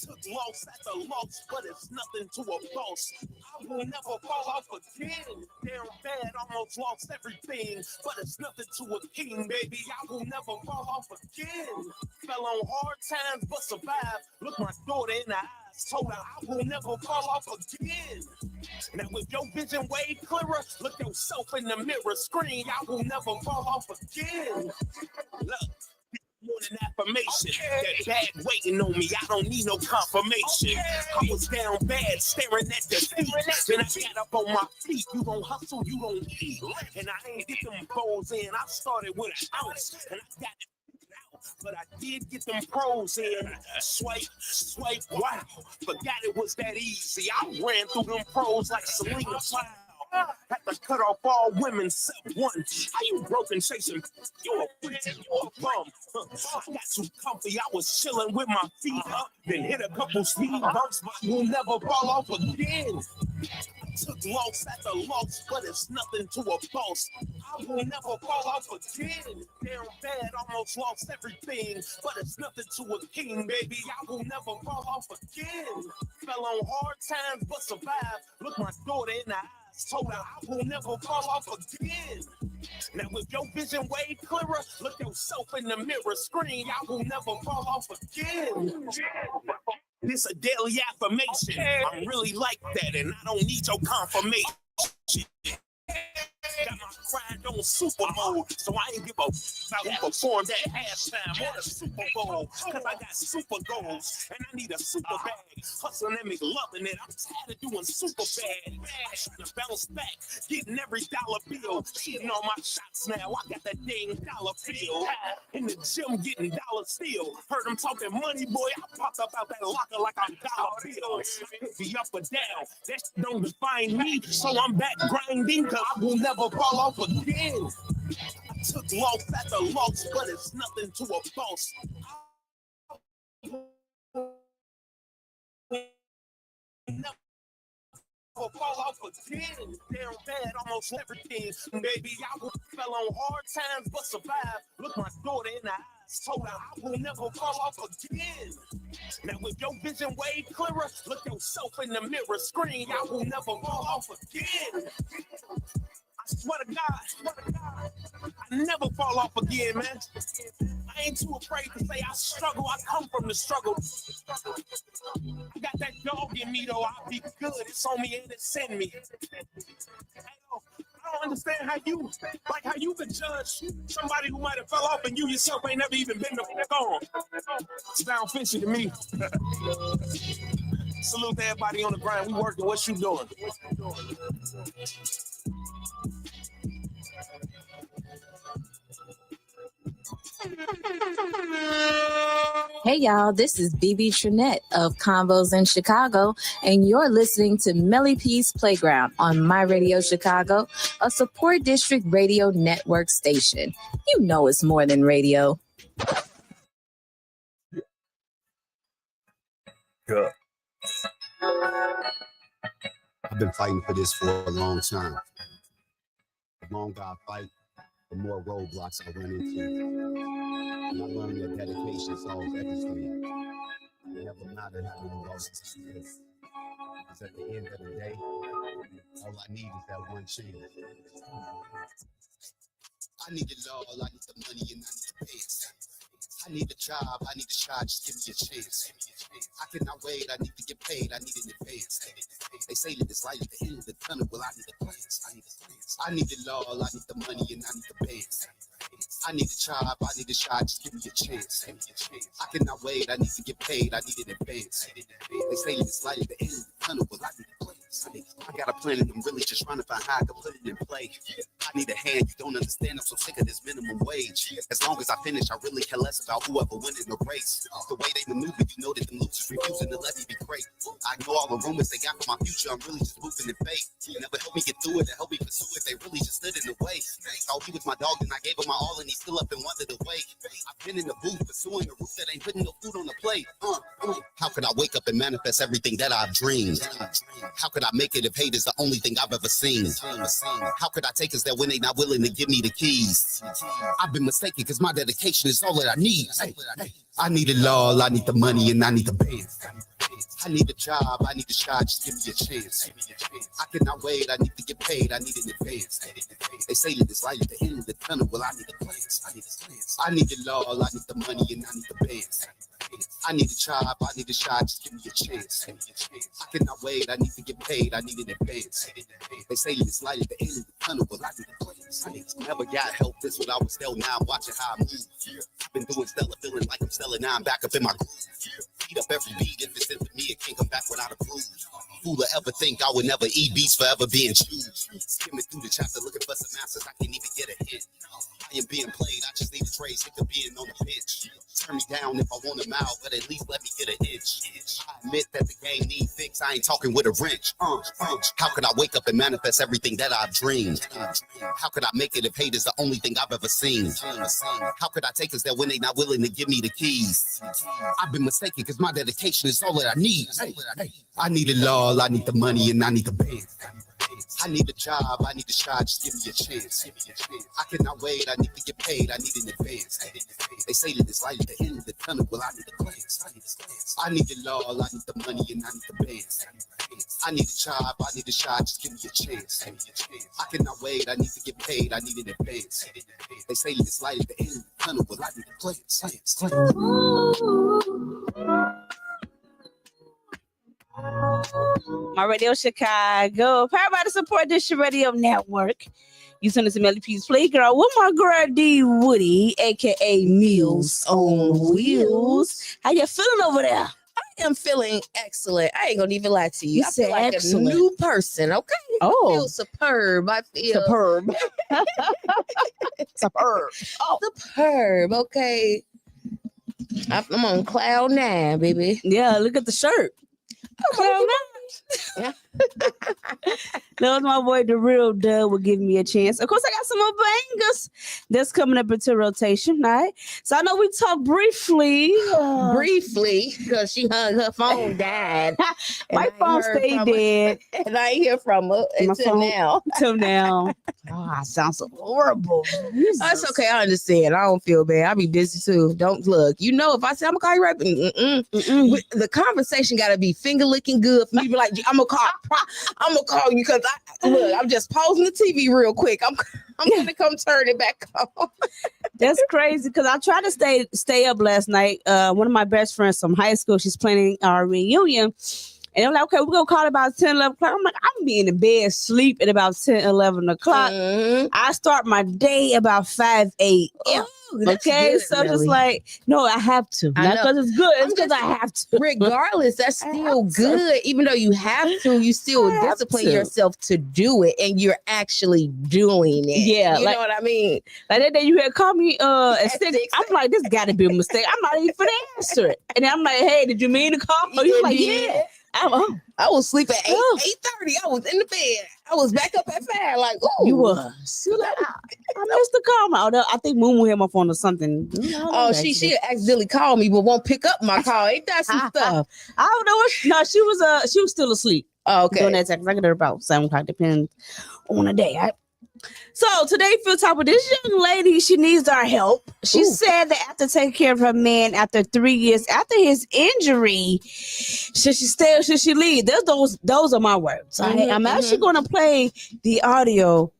Took loss after loss, but it's nothing to a boss. I will never fall off again. Down bad, almost lost everything, but it's nothing to a king, baby. I will never fall off again. Fell on hard times, but survived. Look my daughter in the eyes, told her I will never fall off again. Now with your vision way clearer, look yourself in the mirror, scream, I will never fall off again. Look. More than affirmation. That bag waiting on me, I don't need no confirmation. I was down bad, staring at the feet. Then I got up on my feet. You gon' hustle, you gon' eat. And I ain't get them goals in. I started with an ounce, and I got it out. But I did get them pros in. Swipe, wow. Forgot it was that easy. I ran through them pros like Selena Cloud. Had to cut off all women except one. How you broken chasing? You're a freak, you're a bum. I got too comfy, I was chilling with my feet up. Then hit a couple speed bumps, but you'll never fall off again. Took loss after loss, but it's nothing to a boss. I will never fall off again. Down bad, almost lost everything, but it's nothing to a king, baby. I will never fall off again. Fell on hard times, but survived. Look my daughter in the eyes, told her I will never fall off again. Now with your vision way clearer, look yourself in the mirror, scream, I will never fall off again. This a daily affirmation. I'm really like that, and I don't need your confirmation. Got my grind on super mode. So I ain't give a about who performed that halftime or the Super Bowl. Cause I got super goals and I need a super bag. Hustling and loving it. I'm tired of doing super bad. Trying to bounce back, getting every dollar bill. Shitting on my shots now. I got that dang dollar bill. In the gym getting dollar still. Heard them talking money, boy. I popped up out that locker like I'm dollar bills. I could be up or down. That don't define me. So I'm back grinding cause I will never fall off again. I took loss after loss, but it's nothing to a boss. Never fall off again. Down bad, almost everything. Baby, I fell on hard times, but survived. Look my daughter in the eyes, told her I will never fall off again. Now with your vision way clearer, look yourself in the mirror, scream, I will never fall off again. I swear to God, I never fall off again, man. I ain't too afraid to say I struggle. I come from the struggle. I got that dog in me, though. I'll be good. It's on me and it's in me. I don't understand how you could judge somebody who might have fell off and you yourself ain't never even been the fuck on. Sound fishy to me. Salute to everybody on the grind. We working. What you doing? Hey y'all, this is BB Trinette of Convos in Chicago, and you're listening to Meli P's Playground on My Radio Chicago, a support district radio network station. You know it's more than radio. Good. I've been fighting for this for a long time. The longer I fight, the more roadblocks I run into. And I learned that dedication solves everything. It never mattered how many losses I face. Because at the end of the day, all I need is that one chance. I need it all, I need the money and I need the pants. I need a job, I need a shot, just give me a chance. I cannot wait, I need to get paid, I need an advance. They say that it's light at the end of the tunnel, well I need the plans. I need it all, I need the money and I need the bands. I need a job, I need a shot, just give me a chance. I cannot wait, I need to get paid, I need an advance. They say that it's light at the end of the tunnel, well I need the plans. I got a plan and I'm really just trying to find how I can put it in play. I need a hand, you don't understand, I'm so sick of this minimum wage. As long as I finish, I really care less about whoever wins in the race. The way they maneuver, you know that the losers refusing to let me be great. I know all the rumors they got for my future, I'm really just moving in faith. Never helped me get through it, to help me pursue it, they really just stood in the way. Thought he was my dog and I gave him my all and he's still up and wandered away. I've been in the booth pursuing a route that ain't putting no food on the plate. How could I wake up and manifest everything that I've dreamed? How could I make it if hate is the only thing I've ever seen? How could I take us there when they not willing to give me the keys? I've been mistaken because my dedication is all that I need. I need it all, I need the money and I need the band. I need a job, I need a shot, just give me a chance. I cannot wait, I need to get paid, I need an advance. They say that it's light at the end of the tunnel, well I need the plans. I need it all, I need the money and I need the bands. I need a job, I need a shot, just give me a chance. I cannot wait, I need to get paid, I need an advance. They say that it's light at the end of the tunnel, well I need the plans. Never got help, this what I was still now, I'm watching how I move. I've been doing Stella, feeling like I'm Stella, now I'm back up in my groove. Beat up every beat, if it's in for me, it can't come back without a bruise. Who'd ever think I would never eat beats forever being chewed? Skimming through the chapter looking for some answers, I can't even get a hint. I am being played, I just need a trade, sick of being on the bench. Turn me down if I want a mile, but at least let me get an inch. I admit that the game need fix, I ain't talking with a wrench. How could I wake up and manifest everything that I've dreamed? How could I make it if hate is the only thing I've ever seen? How could I take us there when they not willing to give me the keys? I've been mistaken because my dedication is all that I need. I need it all, I need the money and I need the band. I need a job, I need a shot, just give me a chance. I cannot wait, I need to get paid, I need an advance. They say that it's light at the end of the tunnel, well I need the plans. I need it all, I need the money and I need the bands. I need a job, I need a shot, just give me a chance. I cannot wait, I need to get paid, I need an advance. They say that it's light at the end of the tunnel, well I need the plans. My Radio Chicago. Powered by the Support District Radio Network. You send it to Meli P's Playground with my girl D Woody, aka Meals on Wheels. How you feeling over there? I am feeling excellent. I ain't gonna even lie to you. You I feel said like excellent. a new person. Okay. Oh. I feel superb. I feel Superb. Superb. Oh, superb. Okay. I'm on cloud 9, baby. Yeah, look at the shirt. Cloud 9. That was my boy, the real Dub, will give me a chance. Of course, I got some more bangers that's coming up into rotation, right? So I know we talked briefly. Because she hung her phone died. My phone stayed dead. And I ain't hear from her until now. Till now. Oh, I sound so horrible. That's okay. I understand. I don't feel bad. I be busy too. Don't look. You know, if I say I'm gonna call you right, the conversation gotta be finger licking good for me to be like, I'm gonna call you because I'm just pausing the TV real quick. I'm gonna come turn it back on. That's crazy because I tried to stay up last night. One of my best friends from high school, she's planning our reunion. And I'm like, okay, we're going to call it about 10, 11 o'clock. I'm like, I'm going to be in the bed, sleep at about 10, 11 o'clock. Mm-hmm. I start my day about 5, 8. Okay, good, so really. just like, no, I have to. Not because it's good, it's because I have to. Regardless, that's still good. Even though you have to, you still discipline yourself to do it, and you're actually doing it. Yeah, you know what I mean? Like that day you had called me at 6. I'm like, this got to be a mistake. I'm not even for the answer it. And then I'm like, hey, did you mean to call? Oh, you like, yeah. I was asleep at 8:30. I was in the bed. I was back up at 5. Like, oh, you was. You like, I missed the call. I think Moon had my phone or something. She accidentally called me, but won't pick up my call. Ain't that some stuff? I don't know what. No, she was still asleep. Oh, okay. Doing that text. I get her about 7 o'clock, depends on the day. So today, for top of this young lady, she needs our help. She said that after taking care of her man after 3 years after his injury, should she stay or should she leave? Those are my words. I'm actually going to play the audio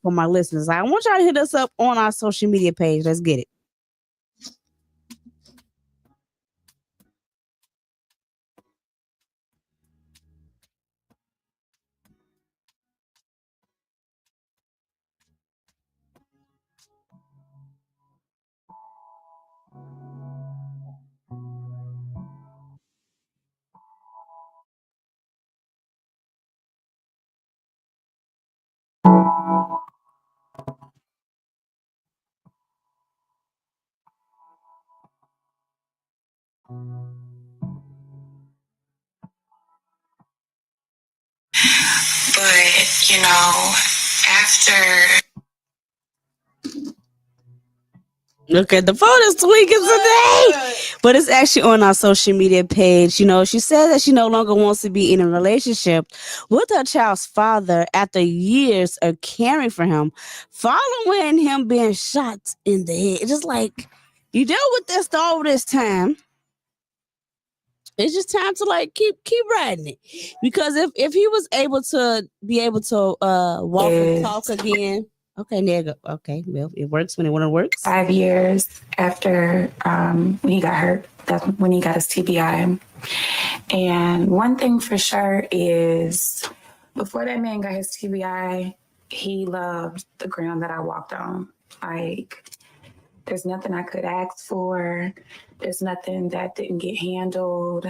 for my listeners. I want y'all to hit us up on our social media page. Let's get it. But, you know, after... Look at the photos tweaking today. But it's actually on our social media page. You know, she said that she no longer wants to be in a relationship with her child's father after years of caring for him, following him being shot in the head. It's just like, you dealt with this all this time. It's just time to like keep riding it. Because if he was able to walk and talk again. Okay, there you go. Okay, well, it works when it works. 5 years after when he got hurt, that's when he got his TBI. And one thing for sure is before that man got his TBI, he loved the ground that I walked on. Like, there's nothing I could ask for. There's nothing that didn't get handled.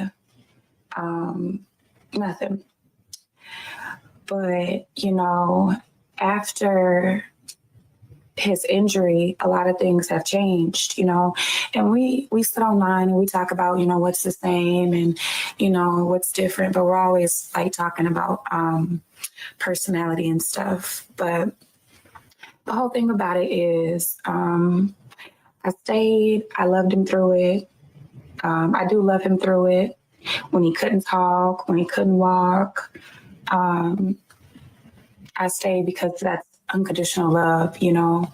Nothing. But, you know, after his injury, a lot of things have changed, you know, and we sit online and we talk about, you know, what's the same and, you know, what's different, but we're always like talking about personality and stuff. But the whole thing about it is I stayed, I loved him through it. I do love him through it. When he couldn't talk, when he couldn't walk, I stayed because that's unconditional love, you know,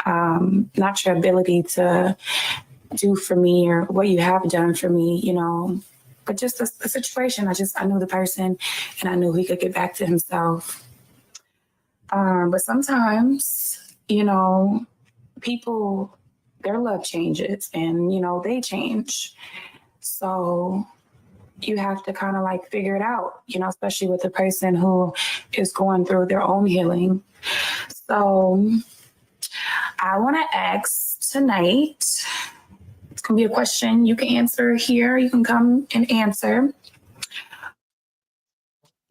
not your ability to do for me or what you have done for me, you know, but just a situation. I knew the person and I knew he could get back to himself. But sometimes, you know, people, their love changes and, you know, they change. So, you have to kind of like figure it out, especially with a person who is going through their own healing. So I want to ask tonight, it's going to be a question you can answer here. You can come and answer.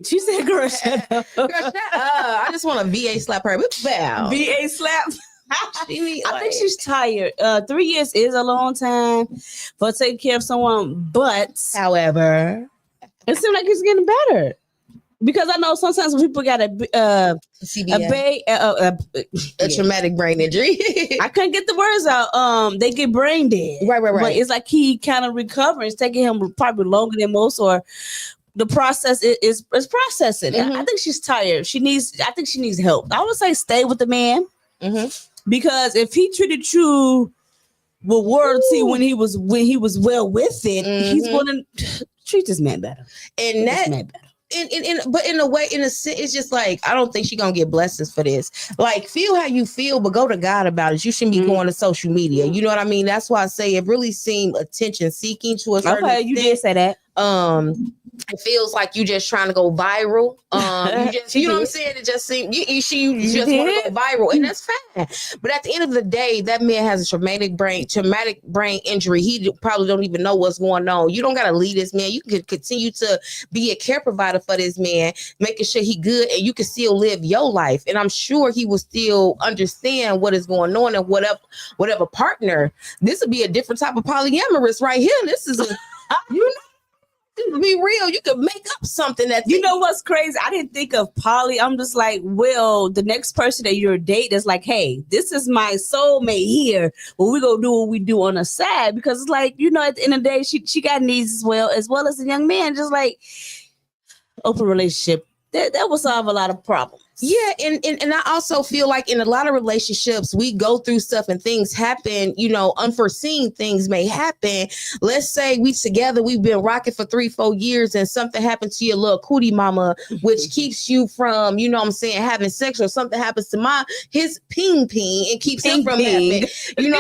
She said, girl, shut up. Girl, shut up. I just want a VA slap her. Bow. VA slap? I like, think she's tired. 3 years is a long time for taking care of someone, but however, it seems like it's getting better. Because I know sometimes when people got a traumatic brain injury. I couldn't get the words out. They get brain dead. Right. But it's like he kind of recovering. It's taking him probably longer than most, or the process is processing. Mm-hmm. I think she's tired. I think she needs help. I would say stay with the man. Mm-hmm. Because if he treated you with royalty when he was well with it, he's going to treat this man better. And but in a sense, it's just like, I don't think she's gonna get blessings for this. Like, feel how you feel, but go to God about it. You shouldn't be going to social media. You know what I mean? That's why I say it really seemed attention seeking to a certain extent. You did say that. It feels like you just trying to go viral. You know what I'm saying? It just seems you just want to go viral, and that's fine. But at the end of the day, that man has a traumatic brain injury. He probably don't even know what's going on. You don't got to lead this man. You can continue to be a care provider for this man, making sure he good, and you can still live your life. And I'm sure he will still understand what is going on, and whatever partner. This would be a different type of polyamorous right here. This is a to be real, you could make up something that what's crazy. I didn't think of poly. I'm just like, well, the next person that you're dating is like, hey, this is my soulmate here. Well, we gonna do what we do on the side, because it's like, at the end of the day, she got needs as well as a young man. Just like open relationship, that will solve a lot of problems. Yeah, and I also feel like in a lot of relationships, we go through stuff and things happen, unforeseen things may happen. Let's say we together, we've been rocking for 3-4 years, and something happens to your little cootie mama, which keeps you from, having sex, or something happens to his ping and keeps him from having, having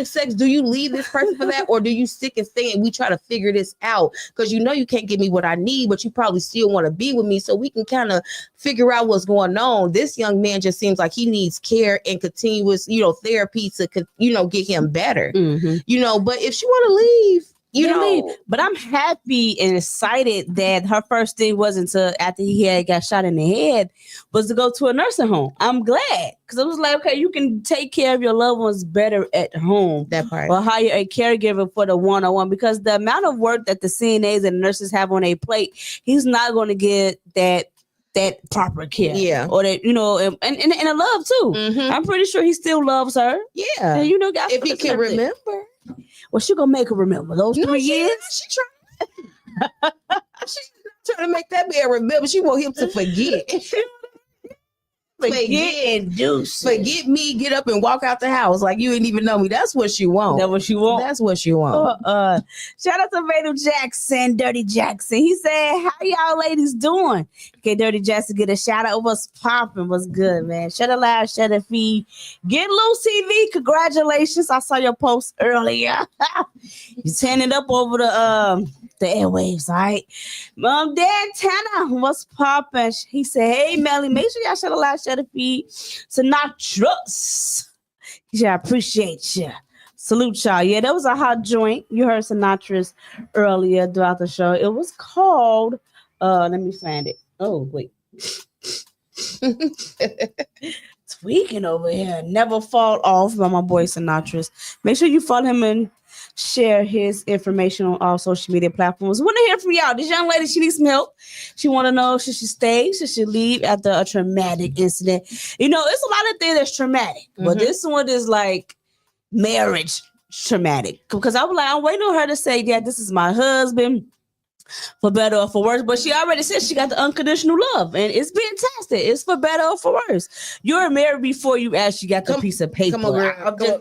sex. Do you leave this person for that, or do you stick and stay and we try to figure this out? Because you can't give me what I need, but you probably still want to be with me, so we can kind of figure out what's going on. This young man just seems like he needs care and continuous, therapy to, get him better. But if she want to leave, leave. But I'm happy and excited that her first thing wasn't after he had got shot in the head, was to go to a nursing home. I'm glad, because it was like, okay, you can take care of your loved ones better at home. That part. Or hire a caregiver for the one-on-one, because the amount of work that the CNAs and nurses have on a plate, he's not going to get that proper care. Yeah. Or that, and a love too. I'm pretty sure he still loves her. Yeah. And if he can remember. Well, she gonna make her remember those 3 years. She trying to make that man remember. She want him to forget. Forget me, get up and walk out the house like you didn't even know me. That's what you want. That's what you want. That's what you want. Shout out to Vader Jackson, Dirty Jackson. He said, how y'all ladies doing? Okay, Dirty Jackson, get a shout out. What's popping? What's good, man? Shut it loud, shut it feed. Get loose TV. Congratulations. I saw your post earlier. You turning it up over the airwaves, all right? Mom, Dad, Tanner, what's popping? He said, hey, Meli, make sure y'all shut it loud, shut it feed. Sinatra's. Yeah, I appreciate you. Salute y'all. Yeah, that was a hot joint. You heard Sinatra's earlier throughout the show. It was called, let me find it. Oh, wait. Tweaking over here. Never Fall Off by my boy Sinatra's. Make sure you follow him and share his information on all social media platforms. Want to hear from y'all. This young lady, she needs some help. She want to know, should she stay? Should she leave after a traumatic incident? It's a lot of things that's traumatic, but this one is like marriage traumatic. Because I was like, I'm waiting on her to say, yeah, this is my husband, for better or for worse. But she already said she got the unconditional love, and it's been tested. It's for better or for worse. You're married before you actually got the piece of paper. Come on, girl. Okay,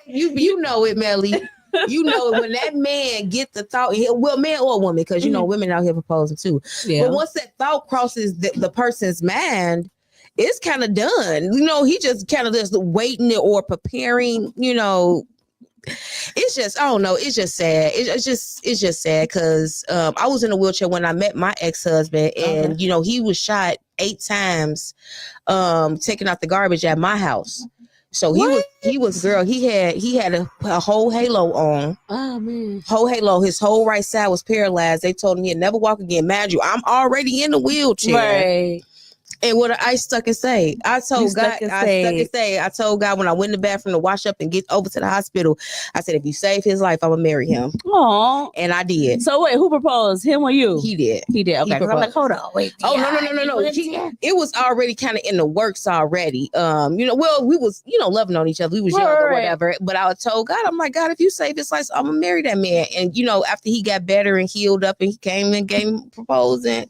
you know it, Meli. You know when that man get the thought, well, man or woman, because women out here proposing too. Yeah. But once that thought crosses the person's mind, it's kind of done. He just kind of just waiting or preparing, it's just, I don't know. It's just sad. It's just sad because I was in a wheelchair when I met my ex-husband, and you know, he was shot 8 times taking out the garbage at my house. So he was girl. He had a whole halo on. Oh man, whole halo. His whole right side was paralyzed. They told him he'd never walk again. Mind you, I'm already in the wheelchair. Right. And what I stuck and say, I told God when I went in the bathroom to wash up and get over to the hospital, I said, if you save his life, I'm gonna marry him. Aww. And I did. So wait, who proposed? Him or you? He did. He did. Okay. I'm like, hold on, wait. Oh no. It was already kind of in the works already. You know, well, we was, you know, loving on each other. We was young or whatever. But I told God, I'm like, God, if you save his life, I'm gonna marry that man. And you know, after he got better and healed up, and he came and gave him proposing,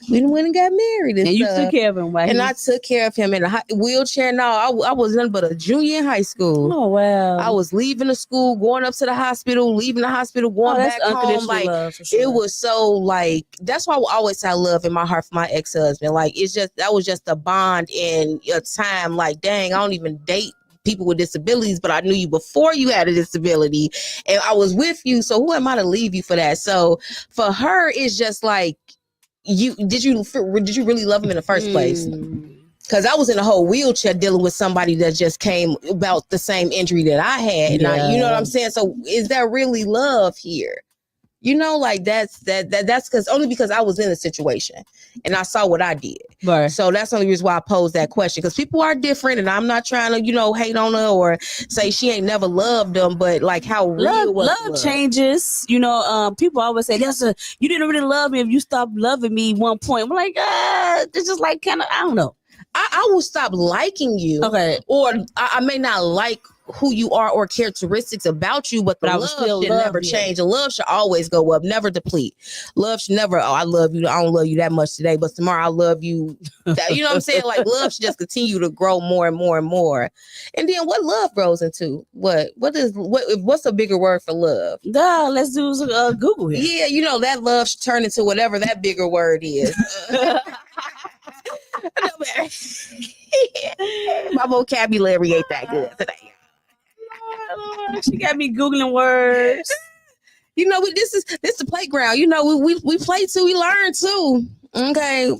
we went and got married. And you took care of him, right? And I took care of him in a wheelchair. No, I was nothing but a junior in high school. Oh wow! I was leaving the school, going up to the hospital, leaving the hospital, going back home. Like it was so like that's why I always had love in my heart for my ex-husband. Like it's just that was just a bond in a time. Like dang, I don't even date people with disabilities, but I knew you before you had a disability, and I was with you. So who am I to leave you for that? So for her, it's just like. Did you really love him in the first place? Because I was in a whole wheelchair dealing with somebody that just came about the same injury that I had, and you know what I'm saying. So is there really love here? You know, like that's because only because I was in the situation and I saw what I did. Right. So that's the only reason why I posed that question, because people are different, and I'm not trying to, you know, hate on her or say she ain't never loved them, but like how real was love changes. You know, people always say you didn't really love me if you stopped loving me at one point. I'm like, it's just like kind of, I don't know. I will stop liking you. Okay. Or I may not like who you are or characteristics about you, but the love should never change. The love should always go up, never deplete. Love should never, I love you, I don't love you that much today, but tomorrow I love you. You know what I'm saying? Like love should just continue to grow more and more and more. And then what love grows into? What's a bigger word for love? Let's do Google here. Yeah, you know that love should turn into whatever that bigger word is. My vocabulary ain't that good today. She got me Googling words. You know, this is the playground. You know, we play too, we learn too. Okay.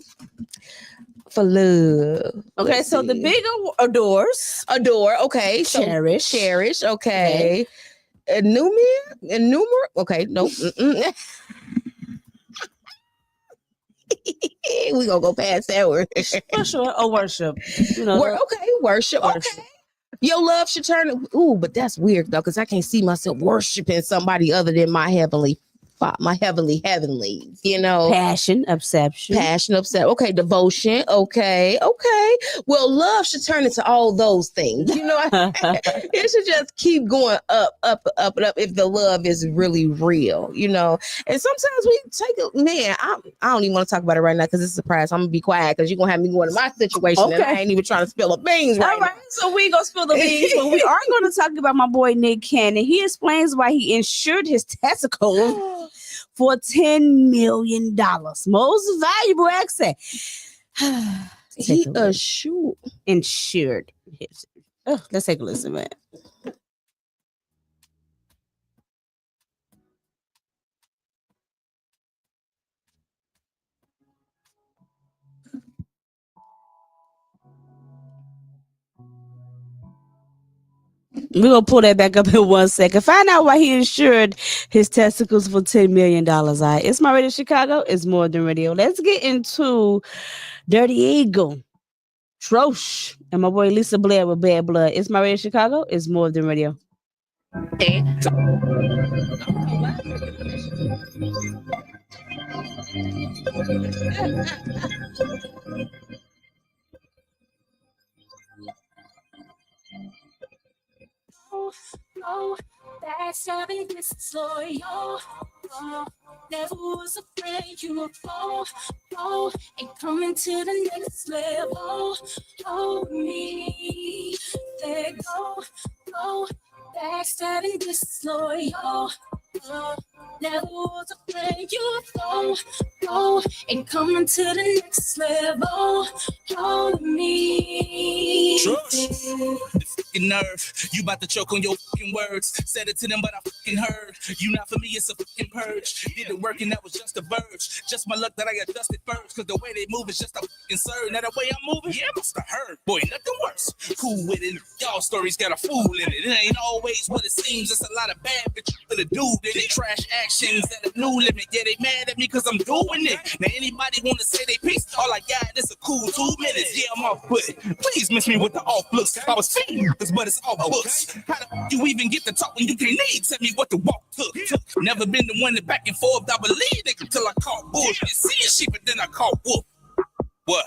For love. Okay, so the bigger adores. Adore, okay. Cherish. So, cherish, okay. Enumerate? Okay, nope. We gonna go past that word. For sure. Or worship. You know, worship. Okay. Your love should turn. Ooh, but that's weird though, because I can't see myself worshiping somebody other than my heavenlies. You know, passion, obsession. Okay, devotion. Okay. Well, love should turn into all those things. You know, it should just keep going up and up if the love is really real. You know, and sometimes we take it. Man, I don't even want to talk about it right now because it's a surprise. I'm gonna be quiet because you're gonna have me going to my situation, and I ain't even trying to spill the beans right now. All right, so we ain't gonna spill the beans, but we are going to talk about my boy Nick Cannon. He explains why he insured his testicles for $10 million. Most valuable asset. He insured his. Oh, let's take a listen, man. We're going to pull that back up in 1 second. Find out why he insured his testicles for $10 million. It's My Radio Chicago. It's More Than Radio. Let's get into Dirty Eagle, Trosh, and my boy Lisa Blair with Bad Blood. It's My Radio Chicago. It's More Than Radio. Hey. No, backstabbing, this is loyal. Never was a friend, you were bold, and coming to the next level. Hold me, there go, backstabbing, this is loyal. Never was a friend, you were bold, and coming to the next level. Hold me. Trust. fucking nerve. You about to choke on your fucking words. Said it to them, but I fucking heard. You not for me, it's a fucking purge. Did the work and that was just a verge. Just my luck that I got dusted first. Cause the way they move is just a fucking surge. Now the way I'm moving, yeah, must have heard. Boy, nothing worse. Cool with it. Y'all stories got a fool in it. It ain't always what it seems. It's a lot of bad bitches with a dude in it. Trash actions at a new limit. Yeah, they mad at me cause I'm doing it. Now anybody wanna say they peace? All I got is a cool 2 minutes. Yeah, I'm off foot. Please miss me with the off looks. I was feeding this, but it's all books. How the you even get to talk when you can't need? Tell me what the walk took. Never been the one that back and forth. I believe it until I caught bullshit. Seeing shit, but then I caught wolf. What?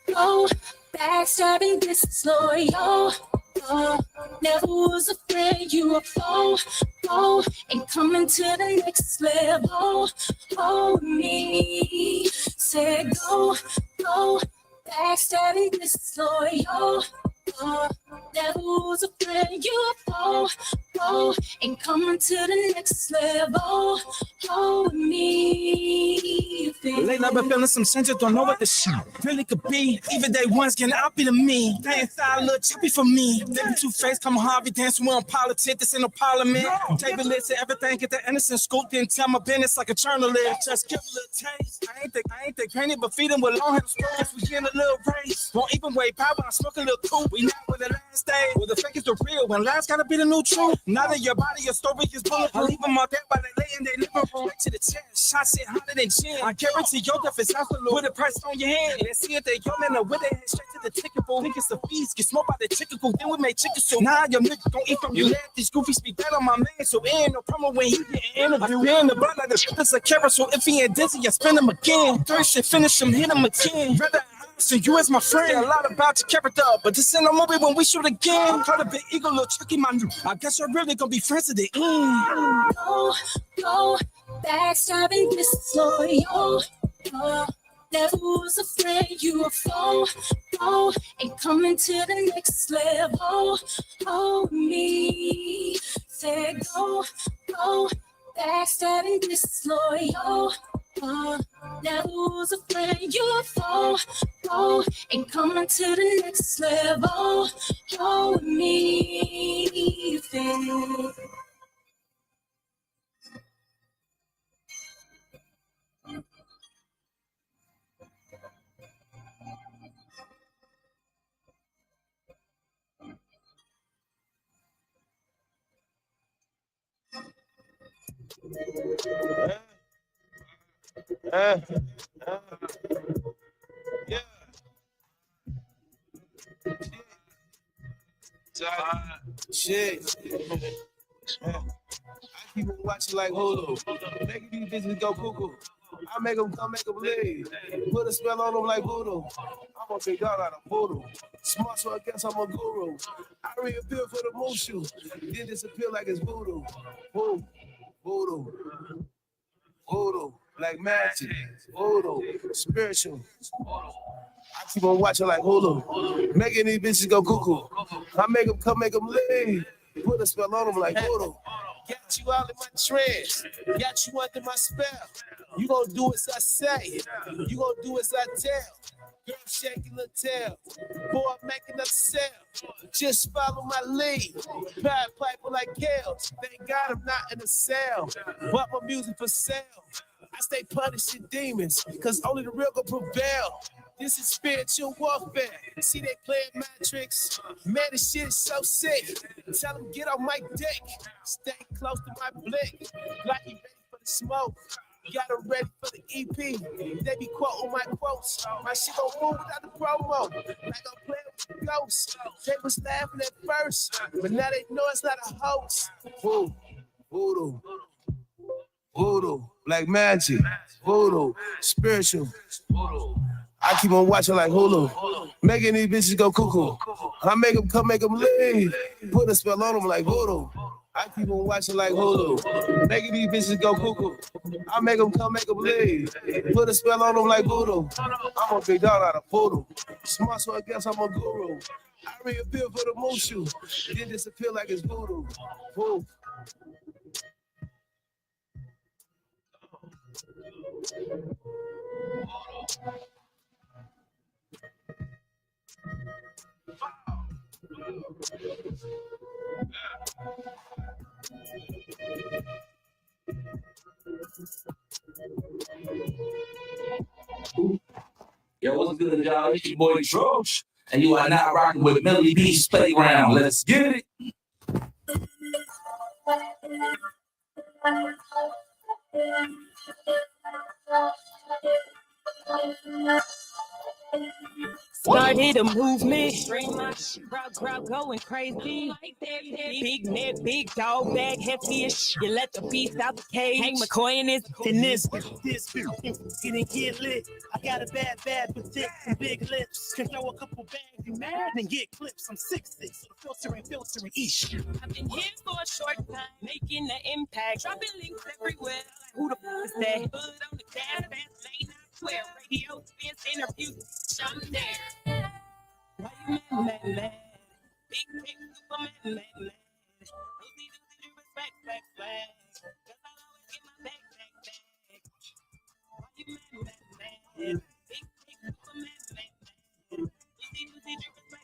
Go, backstabbing, disloyal. Never was a friend, you a foe. And coming to the next level. Oh, me. Said go, backstabbing, disloyal. Never was a friend, you a foe. And coming to the next level. Oh, me. Lately I've been feeling some changes, don't know what the shit really could be. Even day one's getting out be to me. They inside a little chippy for me. They be two-faced, come Harvey dancing, we on politics, this ain't no parliament. Table list and everything, get the innocent scoop, then tell my business like a journalist. Just give a little taste. I ain't think painted, but feed them with long hair strokes. We get a little race. Won't even wait power, I smoke a little coupe. We not with the last day. Well, the fake is the real, when last gotta be the new truth. Now that your body, your story is bulletproof. I leave them out there by they lay in their living room. Right to the chest, shots hit harder than gin. I guarantee your death is absolute. Put a price on your hand. Let's see if they young and with their head straight to the ticket bowl. Think it's a feast, get smoked by the chicken coop. Then we make chicken soup. Nah, your nigga gon' eat from you. Let these goofies be dead on my man. So ain't no problem when he get interviewed. I in the blood like the shit is a carrot. So if he ain't dizzy, I spin him again. Third shit, finish him, hit him again. Rather so you as my friend, yeah, a lot about your character, but this ain't a movie when we shoot again. Call a big eagle, little Chucky, my new. I guess you're really gonna be friends at the end. Go, backstabbing, disloyal. Never was a friend, you a foe. And coming to the next level. Oh, me. Said go, backstabbing, disloyal. Never was a friend, you a foe. And coming to the next level. Oh, me. Yeah. Shit. I keep on watching like Hulu. Making these bitches go cuckoo. I make them come, make them leave. Put a spell on them like voodoo. I'm a big dog out of voodoo. Smart, so I guess I'm a guru. I reappear for the Mushu. Then disappear like it's voodoo. Voodoo. Voodoo. Like magic. Voodoo. Spiritual. I keep on watching like Hulu. Making these bitches go cuckoo. I make them come, make them leave. Put a spell on them like voodoo. Got you out in my trance. Got you under my spell. You gon' do as I say. You gon' do as I tell. Girl shaking the tail. Boy, I'm making up sell. Just follow my lead. Pad piper like Kale. Thank God I'm not in a cell. Bought my music for sale. I stay punishing demons, cause only the real gon' prevail. This is spiritual warfare. See they playing my tricks. Man, this shit is so sick. Tell them get on my dick. Stay close to my blick. Like you ready for the smoke. Got them ready for the EP. They be quoting my quotes. My shit gon' move without the promo. Like I'm playing with the ghosts. They was laughing at first, but now they know it's not a hoax. Voodoo. Voodoo. Like magic. Voodoo. Spiritual. I keep on watching like Hulu. Making these bitches go cuckoo. I make them come, make them leave. Put a spell on them like voodoo. I keep on watching like Hulu. Making these bitches go cuckoo. I make them come, make them leave. Put a spell on them like voodoo. I'm a big dog out of voodoo. Smart, so I guess I'm a guru. I reappear for the Mushu. Then disappear like it's voodoo. Voodoo. Yo, what's good, y'all? It's your boy Trosh, and you are now rocking with Meli P's Playground. Let's get it. Started a movement, crowd going crazy. Big net, big dog bag, hefty as shit. You let the beast out the cage. Hank McCoy in this Getting get lit. I got a bad with thick and big lips. Can throw a couple bags, you mad and get clips. I'm 6'6", so the filtering, eesh. I've been here for a short time, making an impact. Dropping links everywhere. Who the fuck is that? Bud on the gas, fast late night, swear. Radio, spins, interviews, I'm there. Why you mad? Big Superman, mad. Doozy, respect, back. Cause I always get my back. Why you mad? Big Superman, mad. Doozy, respect,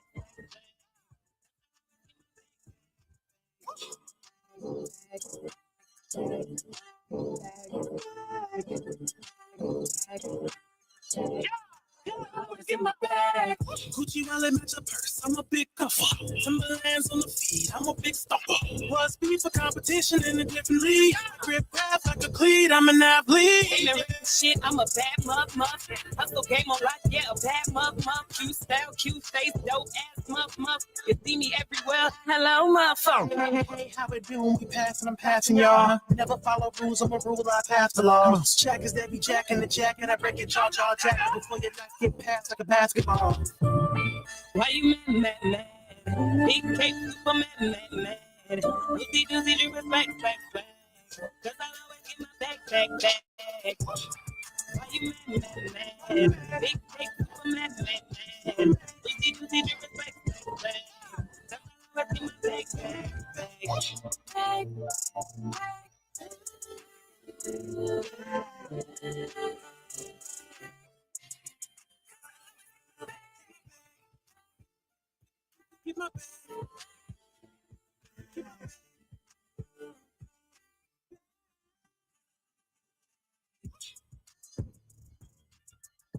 Get my bag. Gucci wallet match a purse. I'm a big guffer. Timberlands on the feet. I'm a big stomper. Was beat for competition in a different league. Grip path like a cleat. I'm an athlete. Ain't no shit, I'm a bad muff. Hustle game on lock, yeah, a bad muff. Cute style, cute face, dope ass muff. You see me everywhere. Hello, motherfucker. Hey, how it doing? We passing, I'm passing y'all. Never follow rules, I'm a rule, I pass the law. Jackers that be jacking the jacket, I break it, jaw jack before your knife get passed like a basketball. Why you mad? Big cake, Superman, mad. Doozy, respect, back. Cause I always get my back. Why you mad? Big cake, Superman, mad. Doozy, respect, back. Cause I always get my back. Get my bag.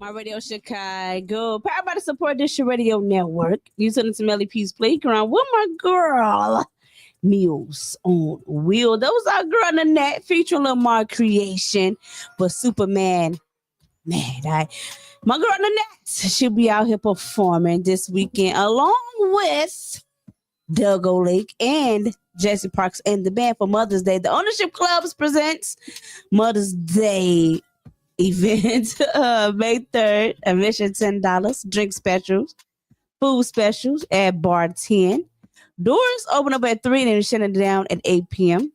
My Radio Chicago, powered by the Support District Radio Network. You listening to Meli P's Playground with my girl, Meals on Wheel. Those are girl in the net featuring Lamar Creation, but Superman, man, my girl in the net, she'll be out here performing this weekend along with Doug Lake and Jesse Parks and the band for Mother's Day. The Ownership Clubs presents Mother's Day event May 3rd. Admission $10. Drink specials, food specials at bar 10. Doors open up at 3 and then shut it down at 8 p.m.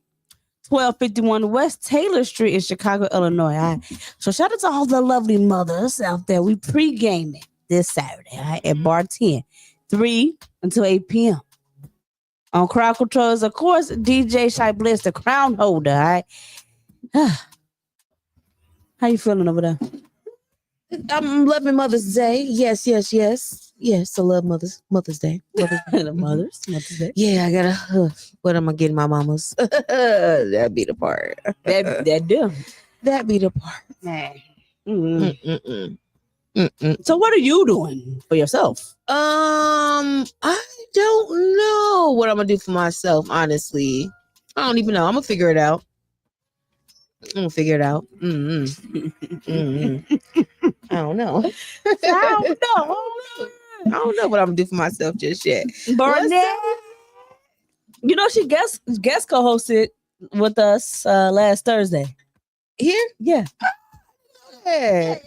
1251 West Taylor Street in Chicago, Illinois. All right. So shout out to all the lovely mothers out there. We pre-gaming this Saturday, all right, at bar 10, 3 until 8 p.m. On crowd controls, of course, DJ Shy Bliss, the crown holder. All right. How you feeling over there? I'm loving Mother's Day. Yes. I love Mother's Day. Mother's Day. Yeah, I gotta. What am I getting my mamas? That be the part. That be the part. Man. So what are you doing for yourself? I don't know what I'm gonna do for myself. Honestly, I don't even know. I'm gonna figure it out. I don't know. I don't know what I'm gonna do for myself just yet. Barnett, you know she guest co-hosted with us last Thursday. Here? Yeah. Yeah.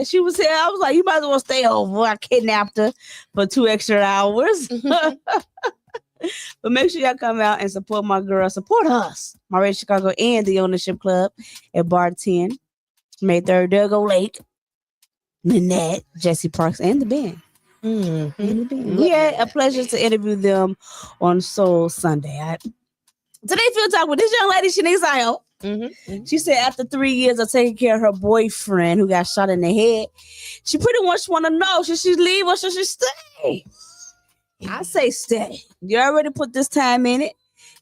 She was here. I was like, you might as well stay over. I kidnapped her for 2 extra hours. But make sure y'all come out and support my girl. Support us, my Radio Chicago and the Ownership Club at bar 10. May 3rd, Doug Lake, Nanette, Jesse Parks, and the band. We had a pleasure to interview them on Soul Sunday. Today, Field Talk with this young lady, Shanice Ayo. She said after 3 years of taking care of her boyfriend who got shot in the head, she pretty much want to know, should she leave or should she stay? I say stay. You already put this time in it.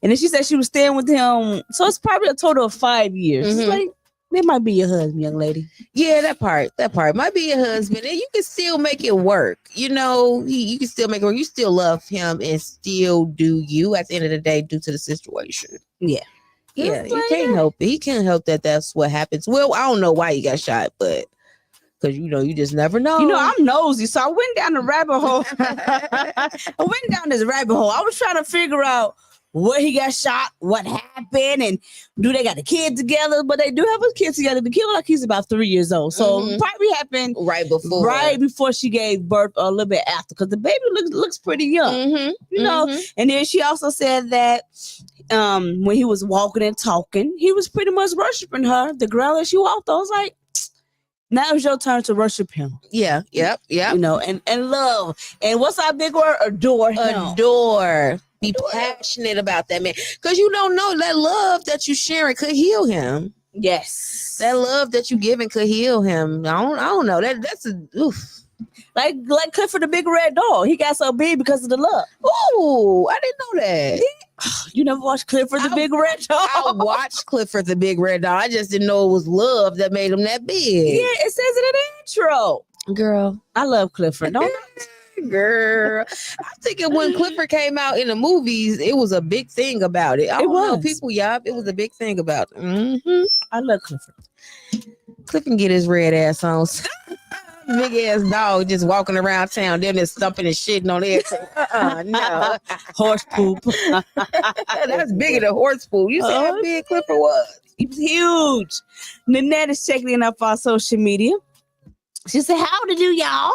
And then she said she was staying with him. So it's probably a total of 5 years. It's like, that might be your husband, young lady. Yeah, that part might be your husband, and you can still make it work. You know, you can still make it work. You still love him and still do you at the end of the day due to the situation. Yeah. Yeah, you can't help it. He can't help that that's what happens. Well, I don't know why he got shot, but because, you know, you just never know. You know, I'm nosy, so I went down the rabbit hole. I went down this rabbit hole. I was trying to figure out where he got shot, what happened, and do they got a kid together? But they do have a kid together. The kid like he's about 3 years old, so probably happened right before she gave birth, or a little bit after, because the baby looks pretty young, you know. And then she also said that when he was walking and talking, he was pretty much worshiping her, the girl that she walked on. I was like, now it's your turn to worship him. Yeah, yep. You know, and love. And what's our big word? Adore him. Adore. Be passionate about that man. Because you don't know, that love that you sharing could heal him. Yes. That love that you giving could heal him. I don't know. That's a oof. Like Clifford the Big Red Dog. He got so big because of the love. Oh, I didn't know that. You never watched Clifford the Big Red Dog? I watched Clifford the Big Red Dog. I just didn't know it was love that made him that big. Yeah, it says it in the intro. Girl, I love Clifford. Don't Girl, I think when Clifford came out in the movies, it was a big thing about it. I don't know, people, it was a big thing about it. I love Clifford. Clifford get his red ass on. Big ass dog just walking around town, then just stumping and shitting on everything. No. Horse poop. That's bigger than horse poop. You see how big Clifford was? He was huge. Nanette is checking in off our social media. She said, howdy do y'all.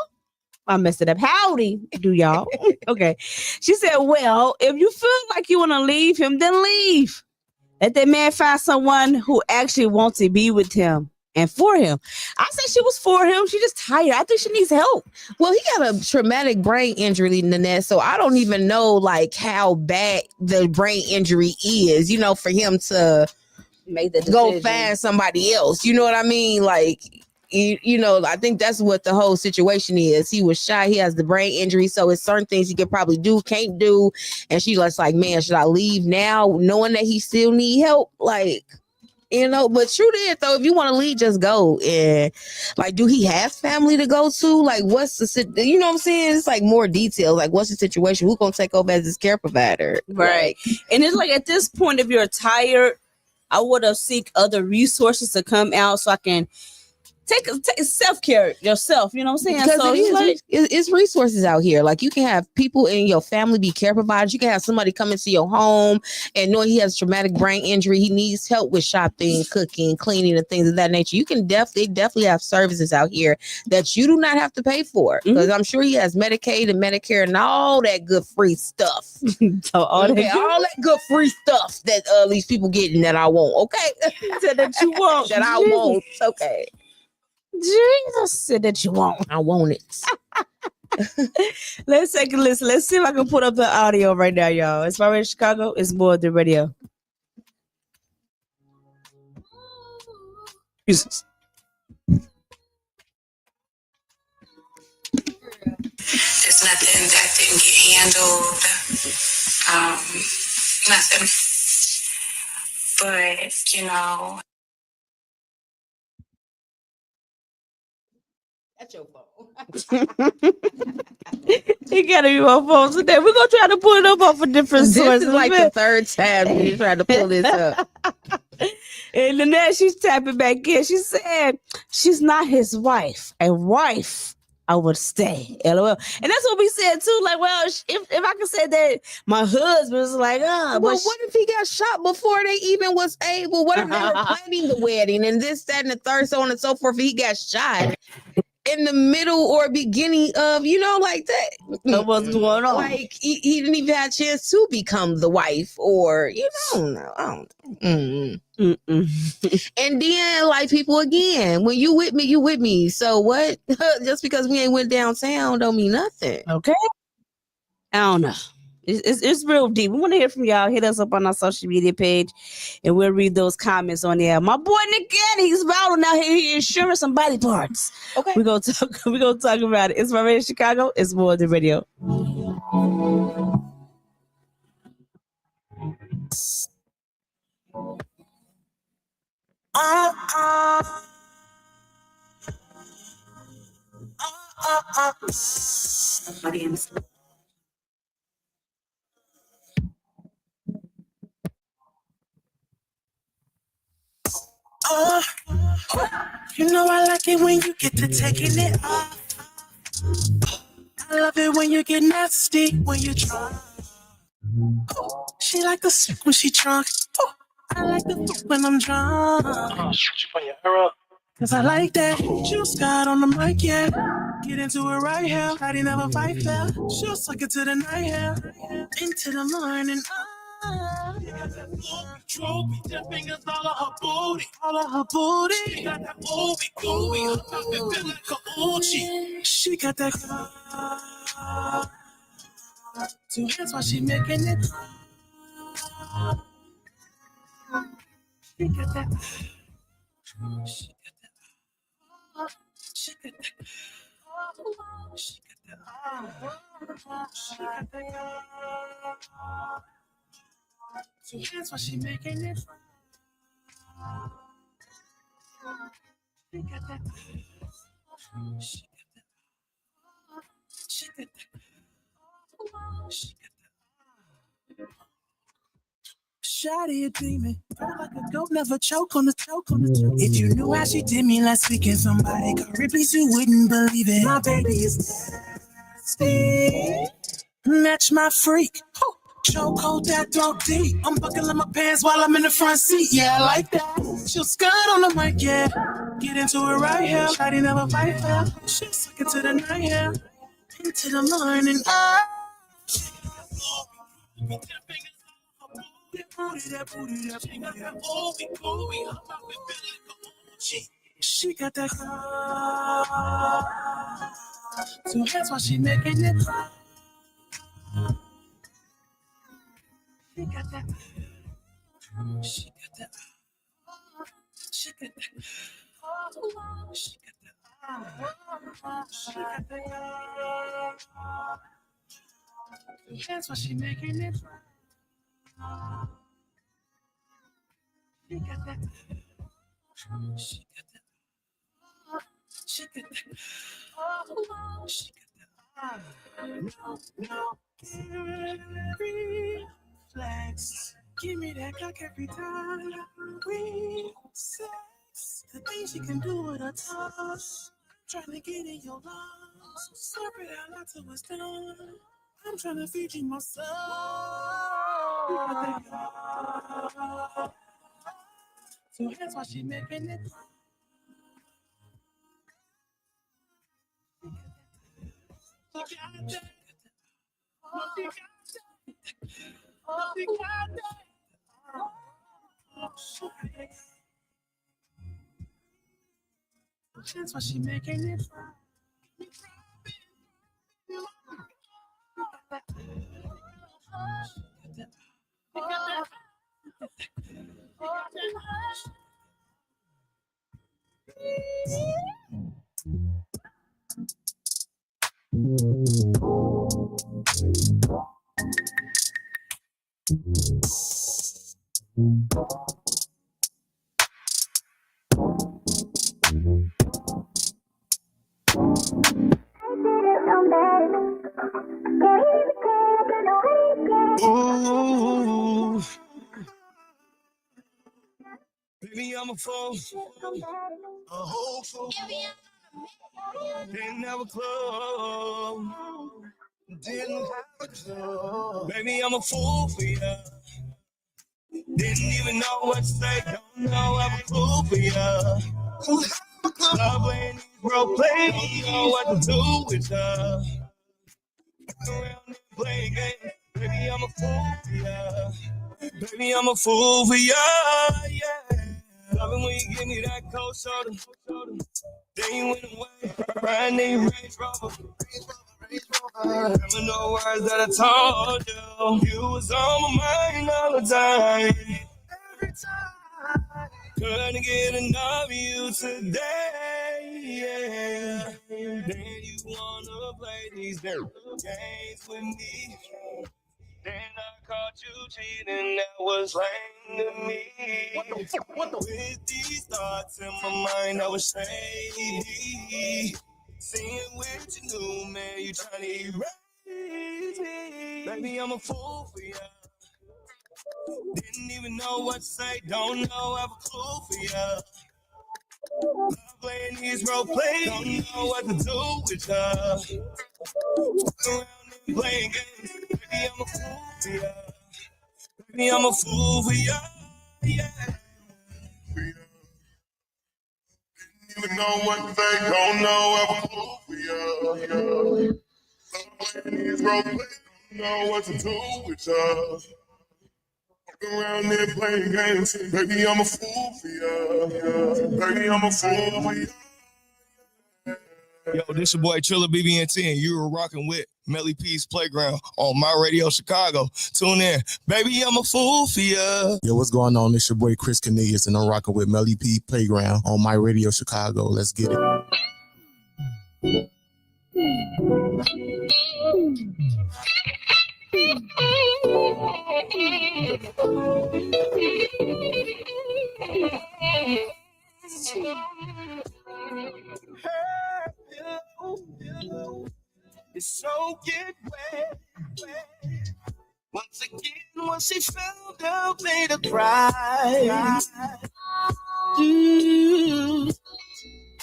I messed it up. Howdy do y'all. Okay. She said, well, if you feel like you want to leave him, then leave. Let that man find someone who actually wants to be with him and for him. I said she was for him. She just tired. I think she needs help. Well, he got a traumatic brain injury, Nanette, so I don't even know like how bad the brain injury is, you know, for him to make the go find somebody else. You know what I mean? Like, you know, I think that's what the whole situation is. He was shot. He has the brain injury, so it's certain things he could probably do, can't do. And she was like, man, should I leave now knowing that he still need help? Like, you know, but true to it though, if you want to leave, just go. And like, do he have family to go to? Like, what's the, you know what I'm saying? It's like more details. Like, what's the situation? Who's gonna take over as his care provider? Right. And it's like, at this point, if you're tired, I would have seek other resources to come out so I can take self-care yourself, you know what I'm saying? Because so it's resources out here. Like, you can have people in your family be care providers. You can have somebody come into your home and knowing he has traumatic brain injury, he needs help with shopping, cooking, cleaning, and things of that nature. You can definitely have services out here that you do not have to pay for. Because I'm sure he has Medicaid and Medicare and all that good free stuff. So all that good free stuff that these people getting that I want. Okay, that you want, that I want. Okay. Jesus said that you won't. I want it. Let's take a listen. Let's see if I can put up the audio right now, y'all. It's My Radio Chicago. It's more than radio. Jesus. There's nothing that didn't get handled. Nothing. But, you know. That's your phone. He gotta be my phone today. We're gonna try to pull it up off of different sources. This is like the third time you tried to pull this up. And Lynette, she's tapping back in. She said she's not his wife. A wife, I would stay. LOL. And that's what we said too. Like, well, if I could say that my husband was like, well, what if he got shot before they even was able? What if they were planning the wedding and this, that, and the third, so on and so forth? He got shot in the middle or beginning of, you know, like that. What's going on? Like, he didn't even have a chance to become the wife, or, you know, I don't know. And then, like, people again, when you with me, you with me. So what? Just because we ain't went downtown don't mean nothing. Okay. I don't know. It's real deep. We want to hear from y'all. Hit us up on our social media page, and we'll read those comments on there. My boy Nick Gandy, he's battling out here. He's insuring some body parts. Okay, we're gonna talk about it. It's My Radio Chicago. It's more than radio. You know I like it when you get to taking it off. I love it when you get nasty, when you drunk. She like the sick when she drunk. I like the fuck when I'm drunk. Shoot you put your hair up. Cause I like that. Juice got on the mic, yeah. Get into it right here. I didn't never fight fair. She'll suck it to the night, yeah. Into the morning. Trophy, that fingers all of her booty. All of her booty. She got that ooey. Her mouth been feeling like a Uchi. She got that. Two hands while she making it. She got that. She got that. She got that. She got that. Two hands while she making it. She got that. She got that. She got that. She got that. Shawty a dreaming, felt like a goat, never choke on the choke. If you knew how she did me last weekend, somebody got Ripley's, you wouldn't believe it. My baby is nasty. Match my freak. Choke hold that throat deep. I'm buckling my pants while I'm in the front seat. Yeah, I like that. She'll skirt on the mic, yeah. Get into it right here. Shawty never fight fair. She'll suck it to the night, yeah. Into the morning. She got that. Two hands while she making it. She got that. She got that. She got that. She got that. She got that. Two hands while she making it. She got that. She got that. She got that. She got that. No, reflex. Give me that cock every time we sex. The things she can do with her tongue. Trying to get in your lungs. Serve it out until it's done. I'm trying to feed you my soul. You got that. Two hands while she making it. That's why she making it. Ooh, baby, I'm a fool, a whole fool. Didn't have a clue, didn't have a clue. Baby, I'm a fool for you. Didn't even know what to say, don't know I'm a fool for you. Love playing these role plays, don't know what to do with her. Around and playing games, baby, I'm a fool for you. Baby, I'm a fool for you, yeah. Love it when you give me that cold shoulder. Then you went away, riding in your Range Rover. Remember no words that I told you. You was on my mind all the time. Every time Couldn't get enough of you today. Yeah. Then you wanna play these games with me. Then I caught you cheating, that was lame to me. What the? With these thoughts in my mind, I was shady. Seeing what you knew, man, you trying to erase me. Baby, I'm a fool for you. Didn't even know what to say, don't know, have a clue for you. Playing these role plays, don't know what to do with her. Around and playing games, baby, I'm a fool for you. Baby, I'm a fool for you. Yeah. Didn't even know what to say, don't know, have a clue for you. Playing these role plays, don't know what to do with her. Around there playing games, baby, I'm a fool for you. Baby, I'm a fool for you. Yo, this your boy Trilla BB&T, and you were rocking with Meli P's Playground on My Radio Chicago. Tune in. Baby, I'm a fool for you. Yo, what's going on? It's your boy Chris Cornelius, and I'm rocking with Meli P Playground on My Radio Chicago. Let's get it. It's so get wet. Once again, when she found out, made her cry.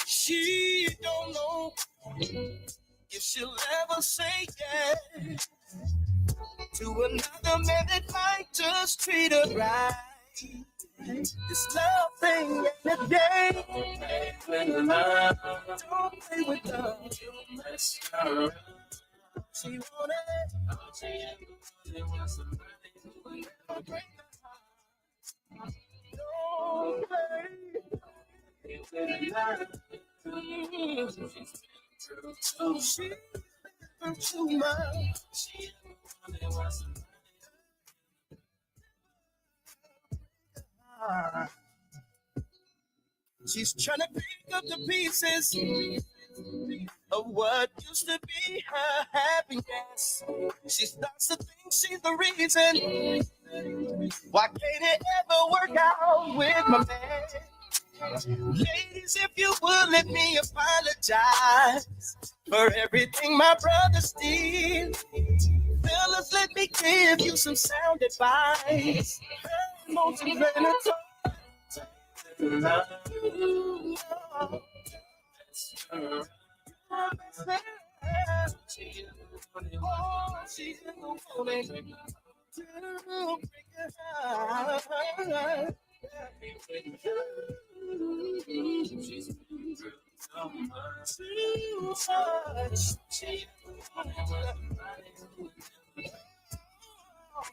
She don't know if she'll ever say yes to another man that might just treat her right. This love thing ain't a game. Don't play with love. She want it. Don't play. She's too much. She's trying to pick up the pieces of what used to be her happiness. She starts to think she's the reason why can't it ever work out with my man. Ladies, if you would let me apologize for everything my brothers did. Fellas, let me give you some sound advice. Her emotions and her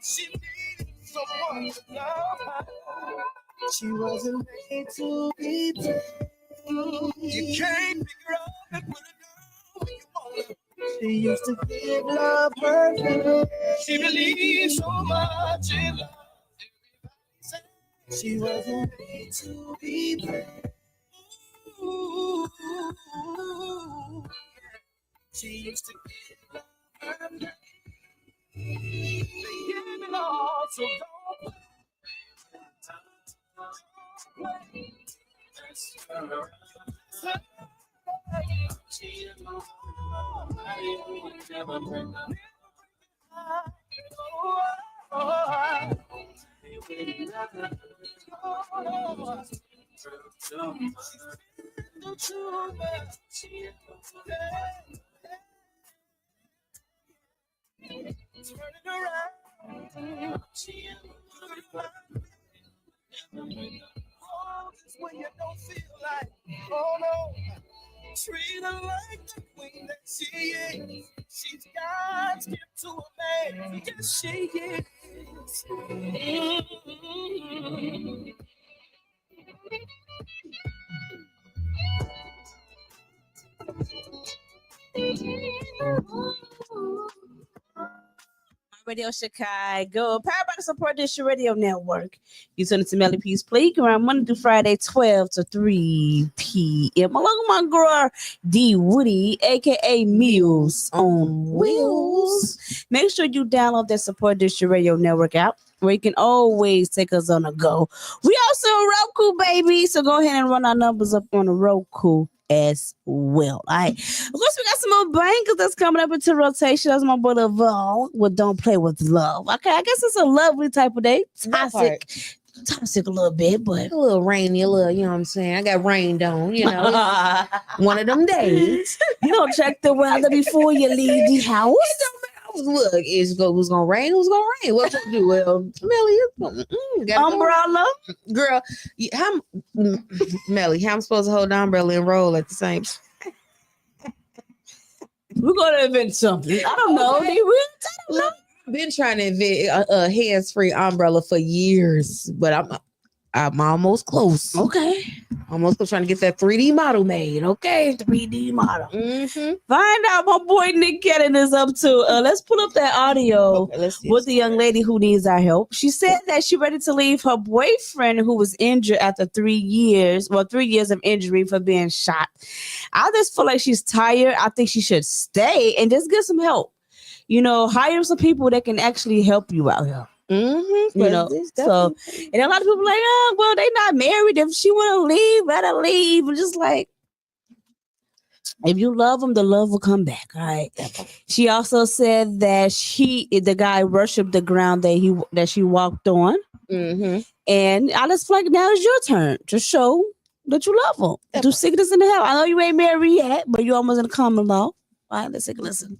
she needed someone to love her. She wasn't made to be played. You can't figure out that when a girl when you want her. She used to give love her. She believed so much in love. She wasn't made to be played. She used to give love her. They give it all, so don't play. Turning around. Oh, just when you don't feel like, oh no, treat her like the queen that she is. She's God's gift to a man. Yes, she is. Radio Chicago, powered by the Support District Radio Network. You tune into Meli P's Playground Monday through Friday, 12 to 3 p.m. Along with my girl, D Woody, aka Meals on Wheels. Make sure you download that Support District Radio Network app, where you can always take us on the go. We also on Roku, baby. So go ahead and run our numbers up on the Roku as well. All right. Of course, we got some more bangers that's coming up into rotation. That's my boy Laval with Don't Play With Love. Okay, I guess it's a lovely type of day. Toxic a little bit, but a little rainy, a little, you know what I'm saying? I got rained on, you know. One of them days. You don't check the weather before you leave the house. Look, it was gonna rain. It was gonna rain. What you do? Well, Melly, umbrella, girl. How, Melly? How I'm supposed to hold the umbrella and roll at the same time? We're gonna invent something. I don't know. Okay. I've been trying to invent a hands-free umbrella for years, but I'm almost close. Okay. Almost trying to get that 3D model made. Okay. 3D model. Find out what boy Nick Cannon is up to. Let's pull up that audio with the young lady who needs our help. She said that she's ready to leave her boyfriend who was injured after 3 years of injury for being shot. I just feel like she's tired. I think she should stay and just get some help. You know, hire some people that can actually help you out here. You know, so and a lot of people like, oh, well, they not married. If she want to leave, let her leave. And just like, if you love them, the love will come back. All right. She also said that the guy worshipped the ground that she walked on. And I just feel like now is your turn to show that you love them. Do sickness in the hell. I know you ain't married yet, but you almost in the common law. All right, let's take a listen.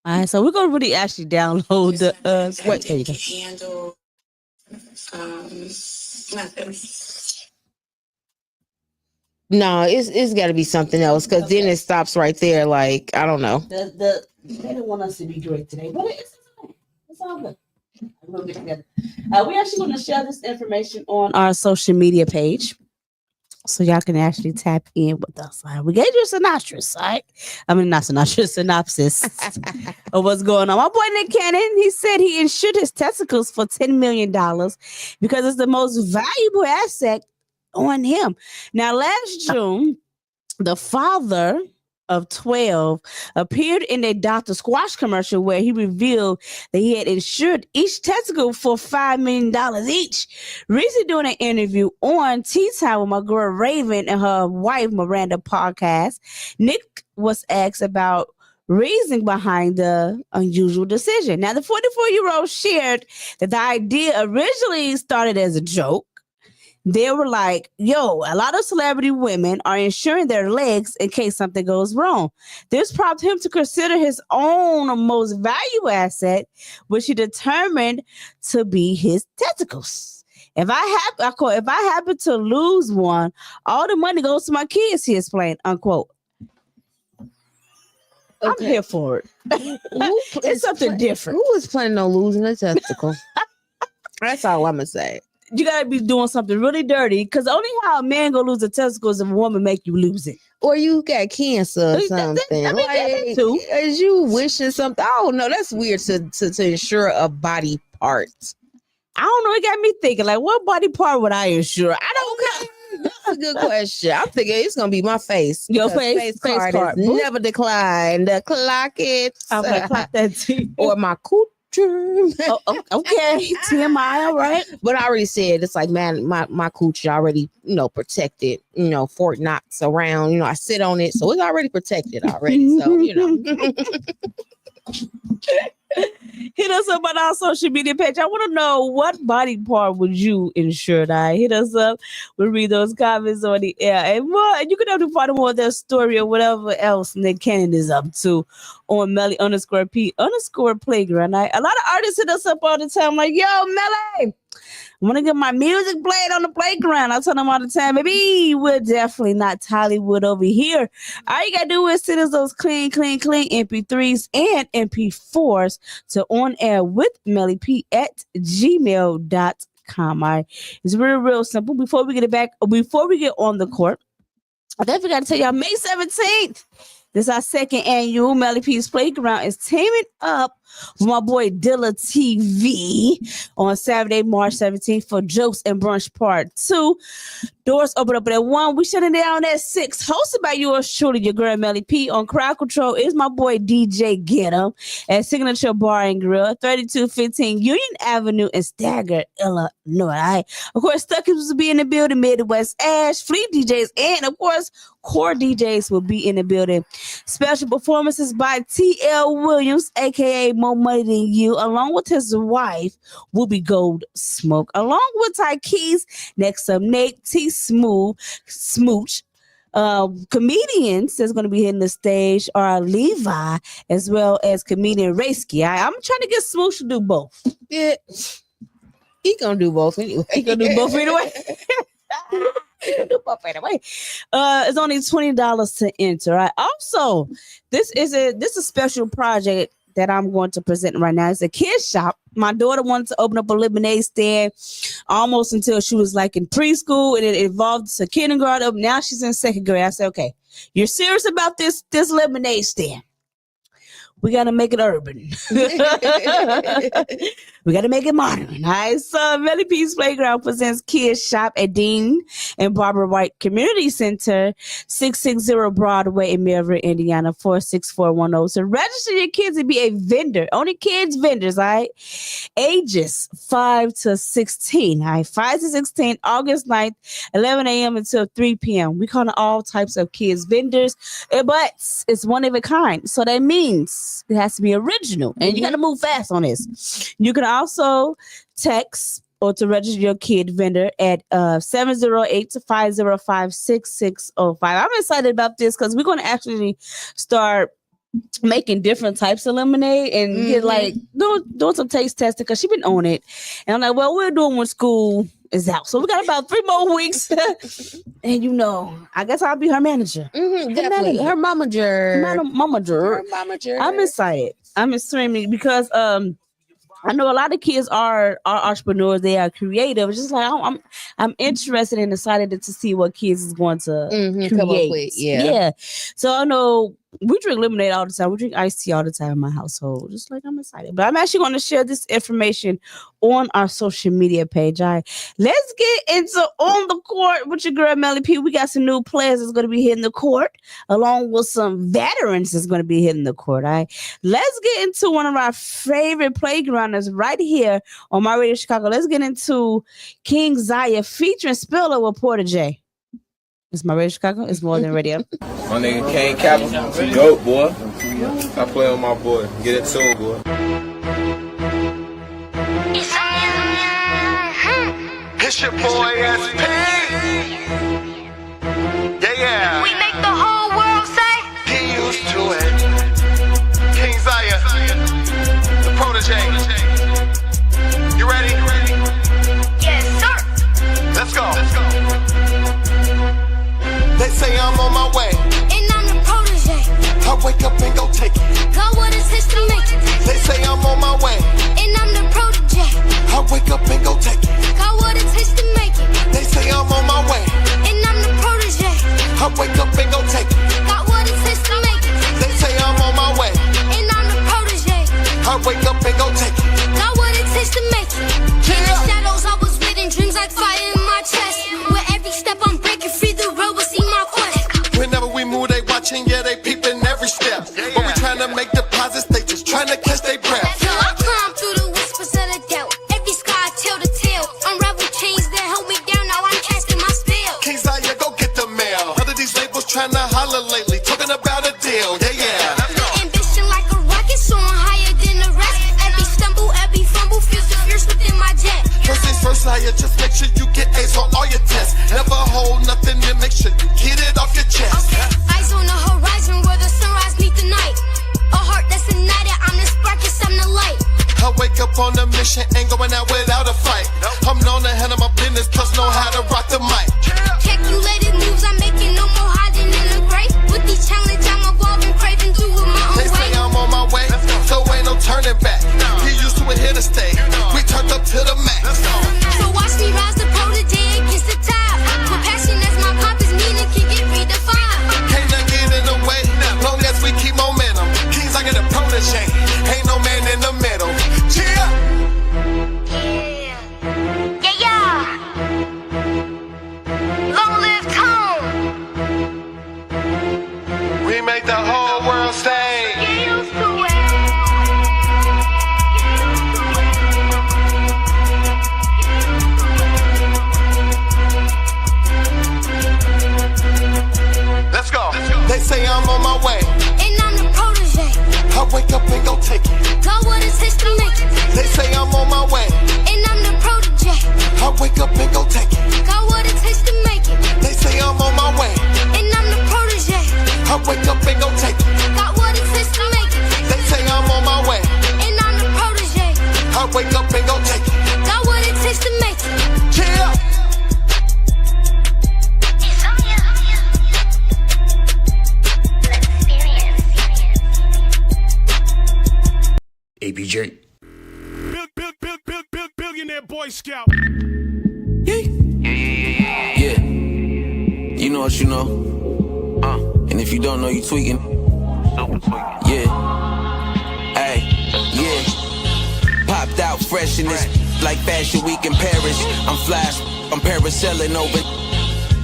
All right, so we're gonna really actually download the wait, there you go. Handle nothing. No, it's got to be something else because then it stops right there. Like I don't know. They didn't want us to be great today, but it's all good. We'll get together. We're actually going to share this information on our social media page, so y'all can actually tap in with us. Right? We gave you a synopsis, right? I mean, not synopsis of what's going on. My boy Nick Cannon, he said he insured his testicles for $10 million because it's the most valuable asset on him. Now, last June, the father of 12 appeared in a Dr. Squash commercial where he revealed that he had insured each testicle for $5 million each. Recently doing an interview on Tea Time with my girl Raven and her wife Miranda podcast, Nick was asked about reasoning behind the unusual decision. Now, the 44-year-old shared that the idea originally started as a joke. They were like, yo, a lot of celebrity women are insuring their legs in case something goes wrong. This prompted him to consider his own most valuable asset, which he determined to be his testicles. If I happen to lose one, all the money goes to my kids, he explained, unquote. I'm here for it. It's something different. Who is planning on losing a testicle? That's all I'm going to say. You gotta be doing something really dirty because only how a man gonna lose a testicle is if a woman make you lose it, or you got cancer or something. Is you wishing something? I don't know. That's weird to insure a body part. I don't know. It got me thinking, like, what body part would I insure? I don't know. That's a good question. I'm thinking it's gonna be my face. Your face card never declined. Clock it. I'm gonna clock that too. Or my cooch. Okay, TMI, all right. But I already said it's like, man, my coochie already, protected, Fort Knox around, I sit on it, so it's already protected already. So, Hit us up on our social media page. I want to know, what body part would you insure? Hit us up. We'll read those comments on the air. And more, you can have to find more of their story or whatever else Nick Cannon is up to on Meli_P_Playground. A lot of artists hit us up all the time like, yo, Meli, I want to get my music played on the playground. I tell them all the time, baby, we're definitely not Tollywood over here. All you got to do is send us those clean MP3s and MP4s to onairwithmellyp at gmail.com. All right. It's real simple. Before we get on the court, I definitely got to tell y'all, May 17th, this is our second annual Meli P's Playground is teaming up with my boy Dilla TV on Saturday, March 17th for Jokes and Brunch Part 2. Doors open up at 1. We shutting down at 6. Hosted by yours truly, your girl Meli P. On crowd control is my boy DJ Get 'em at Signature Bar and Grill, 3215 Union Avenue in Stagger, Illinois. Right? Of course, Stuckers will be in the building, Midwest Ash, Fleet DJs, and of course, Core DJs will be in the building. Special performances by T.L. Williams, aka More Money Than You, along with his wife, Whoopi Gold Smoke, along with Ty Keys. Next up, Nate T. Smooch. Comedians that's going to be hitting the stage are Levi, as well as comedian Raysky. I'm trying to get Smooch to do both. Yeah, he gonna do both anyway. He gonna do both anyway. It's only $20 to enter. Right? Also, this is a special project that I'm going to present right now. It's a kids shop. My daughter wanted to open up a lemonade stand almost until she was like in preschool, and it evolved to kindergarten. Now she's in second grade. I said, okay, you're serious about this lemonade stand? We got to make it urban. We got to make it modern. All right. So Meli P's Playground presents Kids Shop at Dean and Barbara White Community Center, 660 Broadway in Melville, Indiana, 46410. So register your kids to be a vendor. Only kids vendors, all right? Ages 5 to 16. All right. 5 to 16, August 9th, 11 a.m. until 3 p.m. We call all types of kids vendors, but it's one of a kind. So that means it has to be original, and you got to move fast on this. You can also text or to register your kid vendor at 708-505-6605. I'm excited about this because we're going to actually start making different types of lemonade and get like doing some taste testing because she's been on it. And I'm like, well, we'll do it when school is out. So we got about 3 more weeks. And I guess I'll be her manager. Definitely. Her momager. I'm excited. I'm extremely because I know a lot of kids are entrepreneurs. They are creative. It's just like I'm interested and excited to see what kids is going to create. Come up with. Yeah. So I know we drink lemonade all the time. We drink iced tea all the time in my household. Just like I'm excited. But I'm actually going to share this information on our social media page. All right. Let's get into On the Court with your girl Meli P. We got some new players that's going to be hitting the court, along with some veterans that's going to be hitting the court. All right. Let's get into one of our favorite playgrounders right here on My Radio Chicago. Let's get into King Zaya featuring Spiller with Porter J. It's My Radio Chicago. It's more than radio. My nigga Kane Capital, GOAT, boy. I play on my boy. Get it too, boy. It's your boy SP. Yeah. We make the whole world say, get used to it. King Zaya, the protege. You ready? Yes, sir. Let's go. They say I'm on my way, And I'm the protege. I wake up and go take it. God, what is his to make it? They say I'm on my way, And I'm the protege. I wake up and go take it. God, what it takes to make it? They say I'm on my way, And I'm the protege. I wake up and go take it. God, what it takes to make it? They say I'm on my way, And I'm the protege. I wake up and go take it. God, what it takes to make it? In the shadows, I was reading dreams like fire in my chest. With every step I'm breaking free, the road will see my quest. Whenever we move, they watching, yeah, they peeping every step. But we trying to make deposits, they just trying to catch their breath. So I climb through the whispers of the doubt. Every sky tell the tale. Unravel chains that hold me down. Now I'm casting my spell. King Zaya, go get the mail. Other these labels trying to holler lately, talking about a deal. Yeah. Ambition like a rocket, soaring higher than the rest. Every stumble, every fumble, feels the fierce within my jet. First things first, Zaya, just make sure you get A's on all your tests. Never hold nothing in, make sure you get it off your chest. Eyes on the horizon where the sunrise meet the night. A heart that's ignited, I'm the spark, yes, I'm the light. I wake up on a mission, ain't going out without a fight. I'm wanna handle my business, plus know how to rock the mic. Calculated moves, I'm making no more hiding in the grave. With these challenge, I'm evolving, craving, do it my own They way. say I'm on my way, so ain't no turning back. He used to it, here to stay. We turned up to the max. So watch me rise the protege against the tide. With passion as my compass, meaning can get redefined. Can't nothing get in the way, long as we keep momentum. Kings, I get a protege, ain't no man in the middle. Cheer! Long live tone. We make the whole world stay. Get used to it. Let's go. They say I'm on my way, And I'm the protege. I wake up and go take it. Go what it takes to make it. They say I'm on my way, And I'm the protege. I wake up and go take it. Got what it takes to make it. They say I'm on my way, And I'm the protege. I wake up and go take it. Got what it takes to make it. They say I'm on my way, And I'm the protege. I wake up and go take it. Got what it takes to make it. Cheer! ABJ. Billionaire Boy Scout. Yeah. You know what you know. And if you don't know, you tweaking. Yeah. Hey, yeah. Popped out fresh in this like Fashion Week in Paris. I'm flash, I'm parasailing over.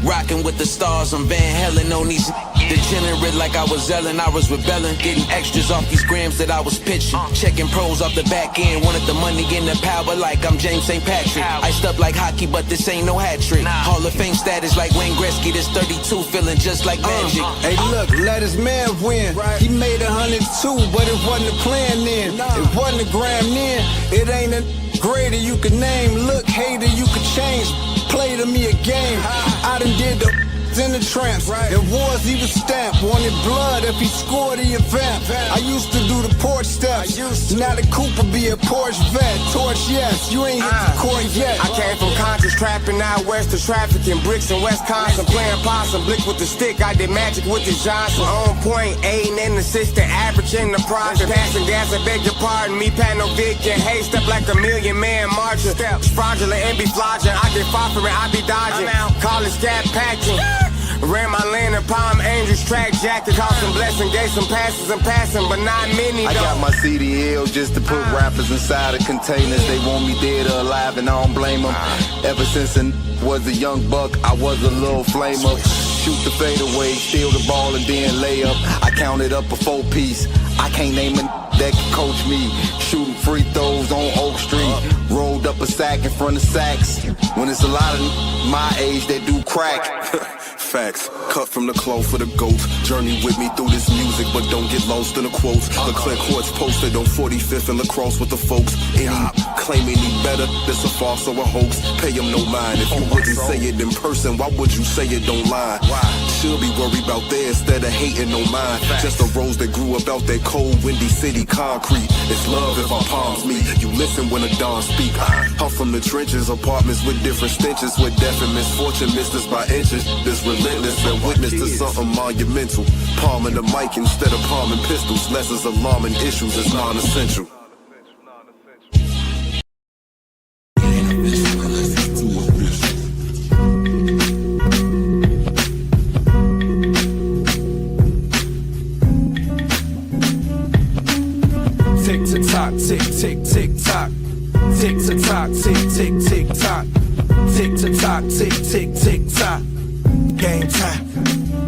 Rocking with the stars, I'm Van Halen on these. Degenerate like I was Ellen, I was rebelling. Getting extras off these grams that I was pitching. Checking pros off the back end. Wanted the money and the power like I'm James St. Patrick. Iced up like hockey, but this ain't no hat trick. Hall of Fame status like Wayne Gretzky. This 32 feeling just like magic. Hey, look, let his man win. He made 102, but it wasn't a plan then. It wasn't a gram then. It ain't a greater you could name. Look, hater, you could change. Play to me a game. I done did the in the tramps. In wars he was stamped. Wanted blood if he scored the event. I used to do the porch steps. Now the Cooper be a Porsche vet. Torch, yes. You ain't hit the court yet. I came from conscious trapping out west to trafficking bricks in Wisconsin. Playing possum, blick with the stick. I did magic with the Johnson. On point, aiding and assistant, averaging the profit. Passing gas, I beg your pardon. Me, pat no Vision. Hey, step like a million-man marcher. Steps fraudulent and be flogging. I get far from it, I be dodging. Call it scat patching. Ran my lane in Palm Angels, track jacket, caught some blessing, gave some passes and passing, but not many though. I got my CDL just to put rappers inside of containers. They want me dead or alive and I don't blame them. Ever since I was a young buck, I was a little flame up. Shoot the fadeaway, steal the ball and then lay up. I counted up a 4-piece. I can't name a that can coach me. Shooting free throws on Oak Street. Rolled up a sack in front of Saks. When it's a lot of my age that do crack. Facts, cut from the cloth for the goats. Journey with me through this music, but don't get lost in the quotes. The clear courts posted on 45th and Lacrosse with the folks. Any claiming he better, this a farce or a hoax. Pay him no mind. If you wouldn't say it in person, why would you say it don't lie? Should be worried about there instead of hating on mine. Just a rose that grew up out that cold, windy city concrete. It's love if our palms meet. You listen when a dawn speak. I'm from the trenches, apartments with different stenches, with death and misfortune missed us by inches. This relentless, been witness to something monumental. Palming the mic instead of palming pistols. Less is alarming issues, it's non-essential. Tick to tock, tick tick tick tock. Tick to tock, tick tick tick tock. Tick to tock, tick tick tick tock. Game time,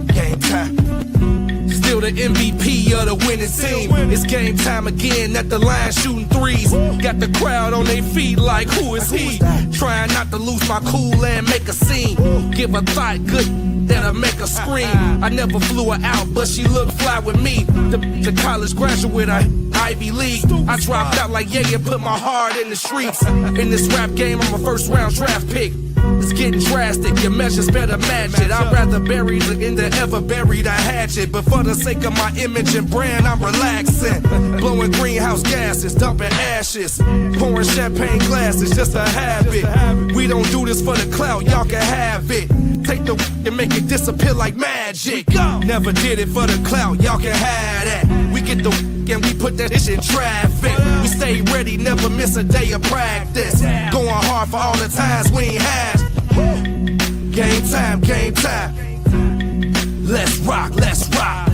game time. Still the MVP of the winning team. It's game time again at the line shooting threes. Got the crowd on their feet like who is he? Trying not to lose my cool and make a scene. Give a thought good that'll make her scream. I never flew her out, but she looked fly with me. The college graduate, I Ivy League. I dropped out like yeah, put my heart in the streets. In this rap game, I'm a first round draft pick. It's getting drastic, your measures better match it. I'd rather bury than to ever bury the hatchet. But for the sake of my image and brand, I'm relaxing. Blowing greenhouse gases, dumping ashes. Pouring champagne glasses, just a habit. We don't do this for the clout, y'all can have it. Take the and make it disappear like magic. Never did it for the clout, y'all can have that. We get the and we put that shit in traffic. We stay ready, never miss a day of practice. Going hard for all the times we ain't had. Game time, game time. Let's rock, let's rock.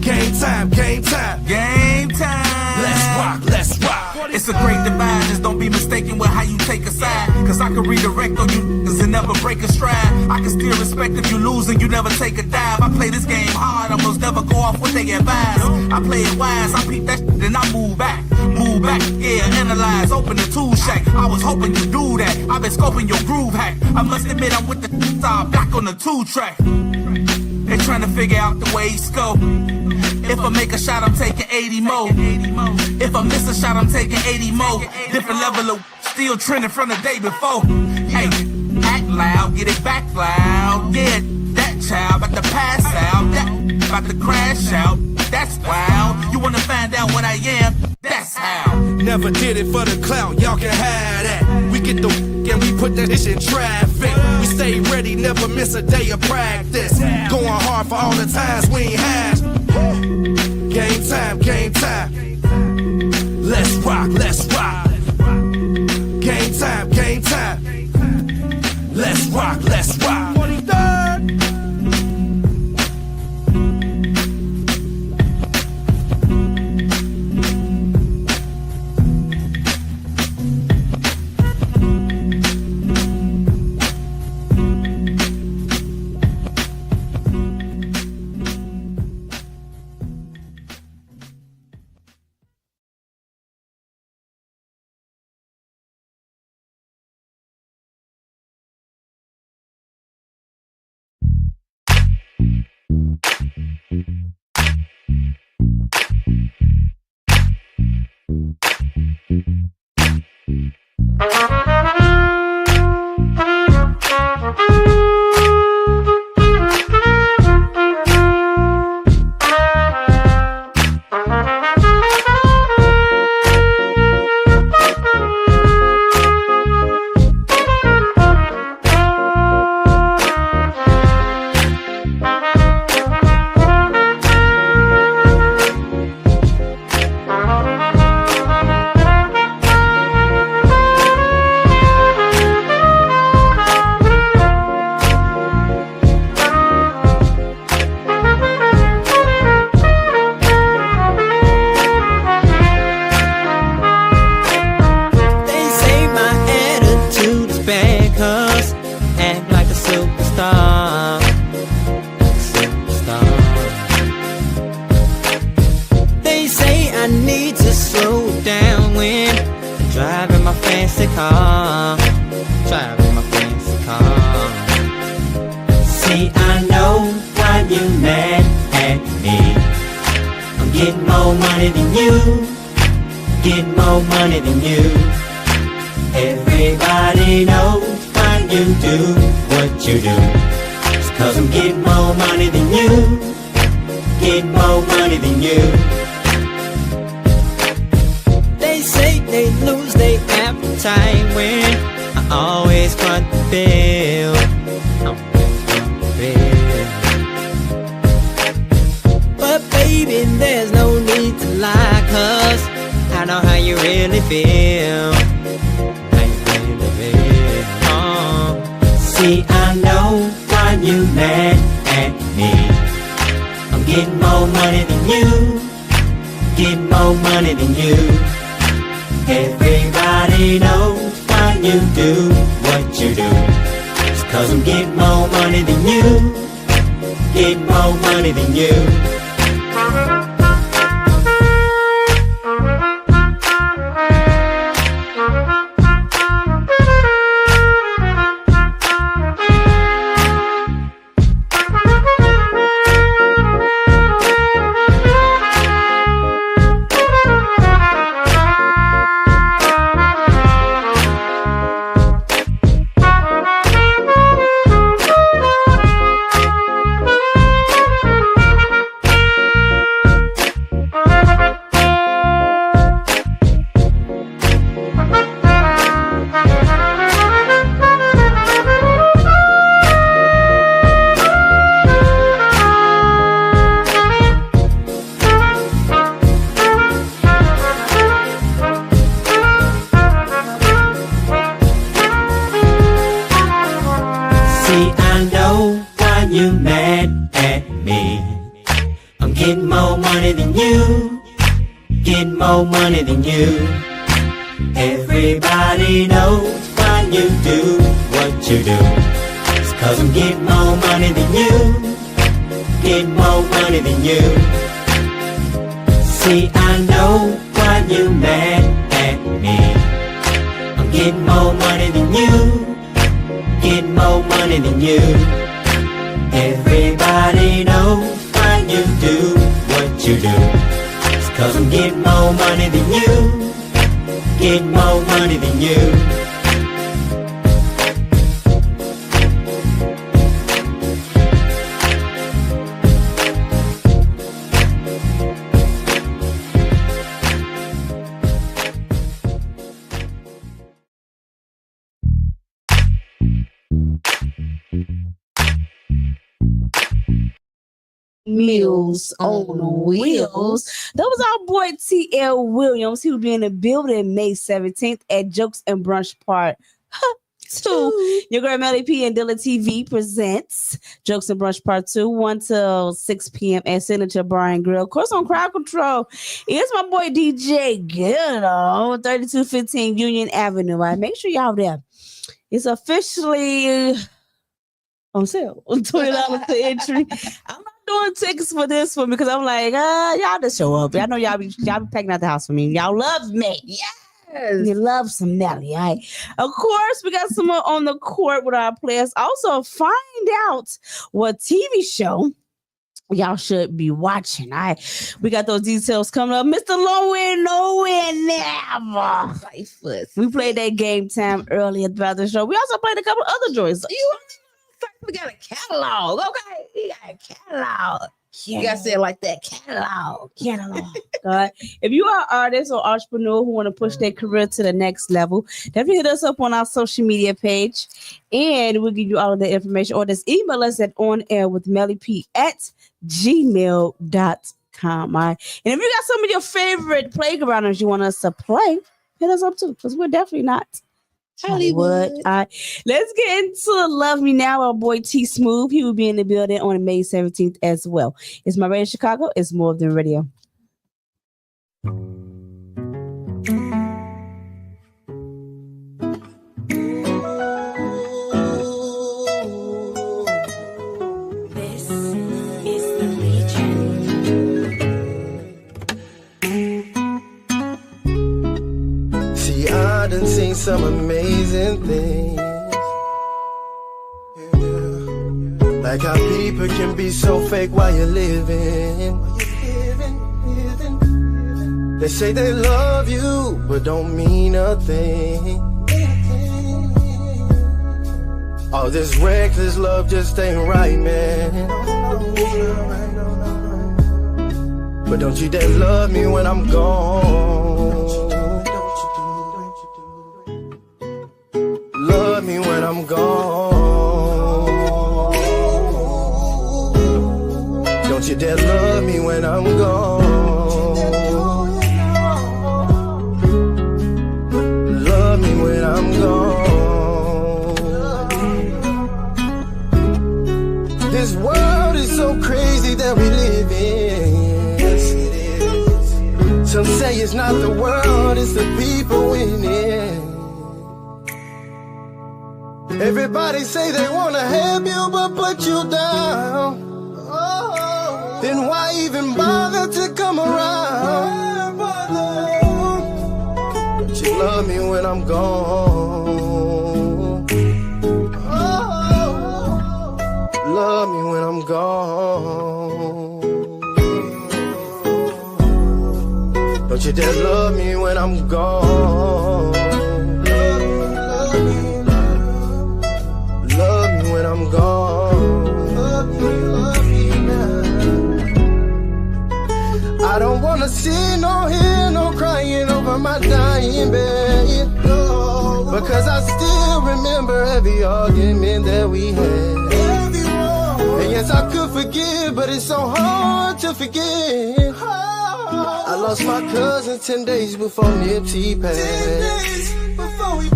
Game time, game time. Game time. Let's rock, let's rock. It's a great divide, just don't be mistaken with how you take a side. Cause I can redirect on you niggas and never break a stride. I can still respect if you lose and you never take a dive. I play this game hard, almost never go off what they advise. I play it wise, I peep that shit, then I move back. Move back, yeah, analyze, open the tool shack. I was hoping you do that, I've been scoping your groove hack. I must admit I'm with the star back on the 2-track. They trying to figure out the ways go. If I make a shot, I'm taking 80 more. If I miss a shot, I'm taking 80 more. Different level of still trending from the day before. Hey, act loud, get it back loud. Yeah, that child about to pass out. That about to crash out. That's wild. You wanna find out what I am? That's how. Never did it for the clout, y'all can have that. We get the and we put that shit in traffic. We stay ready, never miss a day of practice. Going hard for all the times we ain't had. Game time, game time. Let's rock, let's rock. Game time, game time. Let's rock, let's rock. 23rd. more money than you. Everybody knows why you do what you do. It's 'cause I'm getting more money than you. Getting more money than you. See, I know why you mad at me. I'm getting more money than you. Getting more money than you. Everybody knows why you do what you do. It's 'cause I'm getting more money than you. Getting more money than you. Meals on Wheels. That was our boy T.L. Williams. He will be in the building May 17th at Jokes and Brunch Part 2. Your girl Meli P and Dilla TV presents Jokes and Brunch Part 2, 1 till 6 p.m. at Signature Bar and Grill. Of course, on Crowd Control. It's my boy DJ Ghetto, 3215 Union Avenue. Right? Make sure y'all there. It's officially on sale. $20 per entry. I'm not doing tickets for this one because I'm like, y'all just show up. I know y'all be packing out the house for me. Y'all love me. Yes. You love some Meli. All right. Of course, we got someone on the court with our players. Also, find out what TV show y'all should be watching. All right. We got those details coming up. Mr. Low End, Nowhere, Never. We played that Game Time earlier throughout the show. We also played a couple other joints. We got a catalog, okay? We got a catalog. You gotta say it like that. Catalog. All right. If you are an artist or entrepreneur who want to push their career to the next level, definitely hit us up on our social media page and we'll give you all of the information, or just email us at onairwithmelip@gmail.com. All right. And if you got some of your favorite playgrounders you want us to play, hit us up too, because we're definitely not Hollywood. All right. Let's get into Love Me Now. Our boy T Smooth. He will be in the building on May 17th as well. It's my radio Chicago. It's more than radio. This is the Legion. See, I done seen some amazing things. Like how people can be so fake while you're living. They say they love you, but don't mean a thing. All this reckless love just ain't right, man. But don't you dare love me when I'm gone. Love me when I'm gone. Don't you dare love me when I'm gone. Love me when I'm gone. This world is so crazy that we live in. Yes, it is. Some say it's not the world, it's the people winning. Everybody say they wanna help you but put you down. Then why even bother to come around? But you love me when I'm gone. Love me when I'm gone. Don't you dare love me when I'm gone. Love me when I'm gone. Love me now. I don't wanna see no hear no crying over my dying bed. Because I still remember every argument that we had. And yes, I could forgive, but it's so hard to forget. I lost my cousin 10 days before Nipsey passed.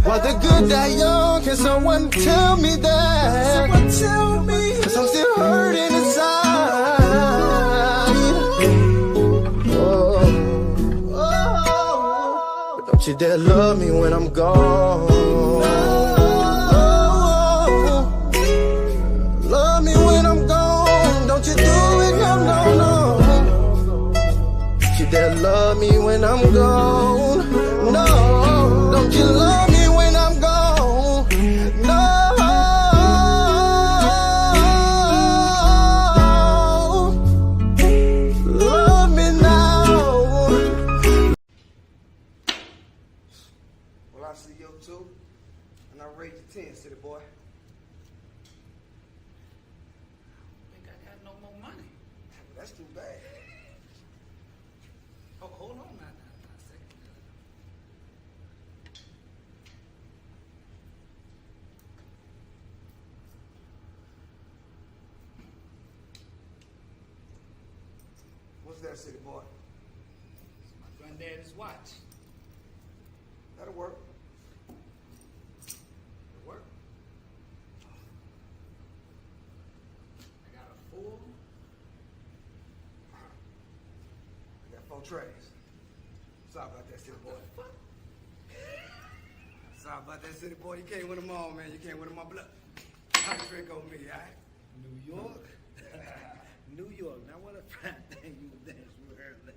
While the good die young, can someone tell me that? Cause I'm still hurting inside. Oh. Don't you dare love me when I'm gone. Love me when I'm gone. Don't you do it, no, no, no. Don't you dare love me when I'm gone. No, don't you love me when I'm gone. No. Love me now. Well, I see you too, and I rate you 10, city boy. think I got no more money. That's too bad. Oh, hold on now, a second. What's that, city boy? It's my granddaddy's watch. That'll work. It work. I got a full. I got 4 trays. Sorry about that, city boy. Sorry about that, city boy. You can't win them all, man. You can't win them all. Blood. I'll drink on me, all right? New York. New York. Now what a fine thing you dance with early.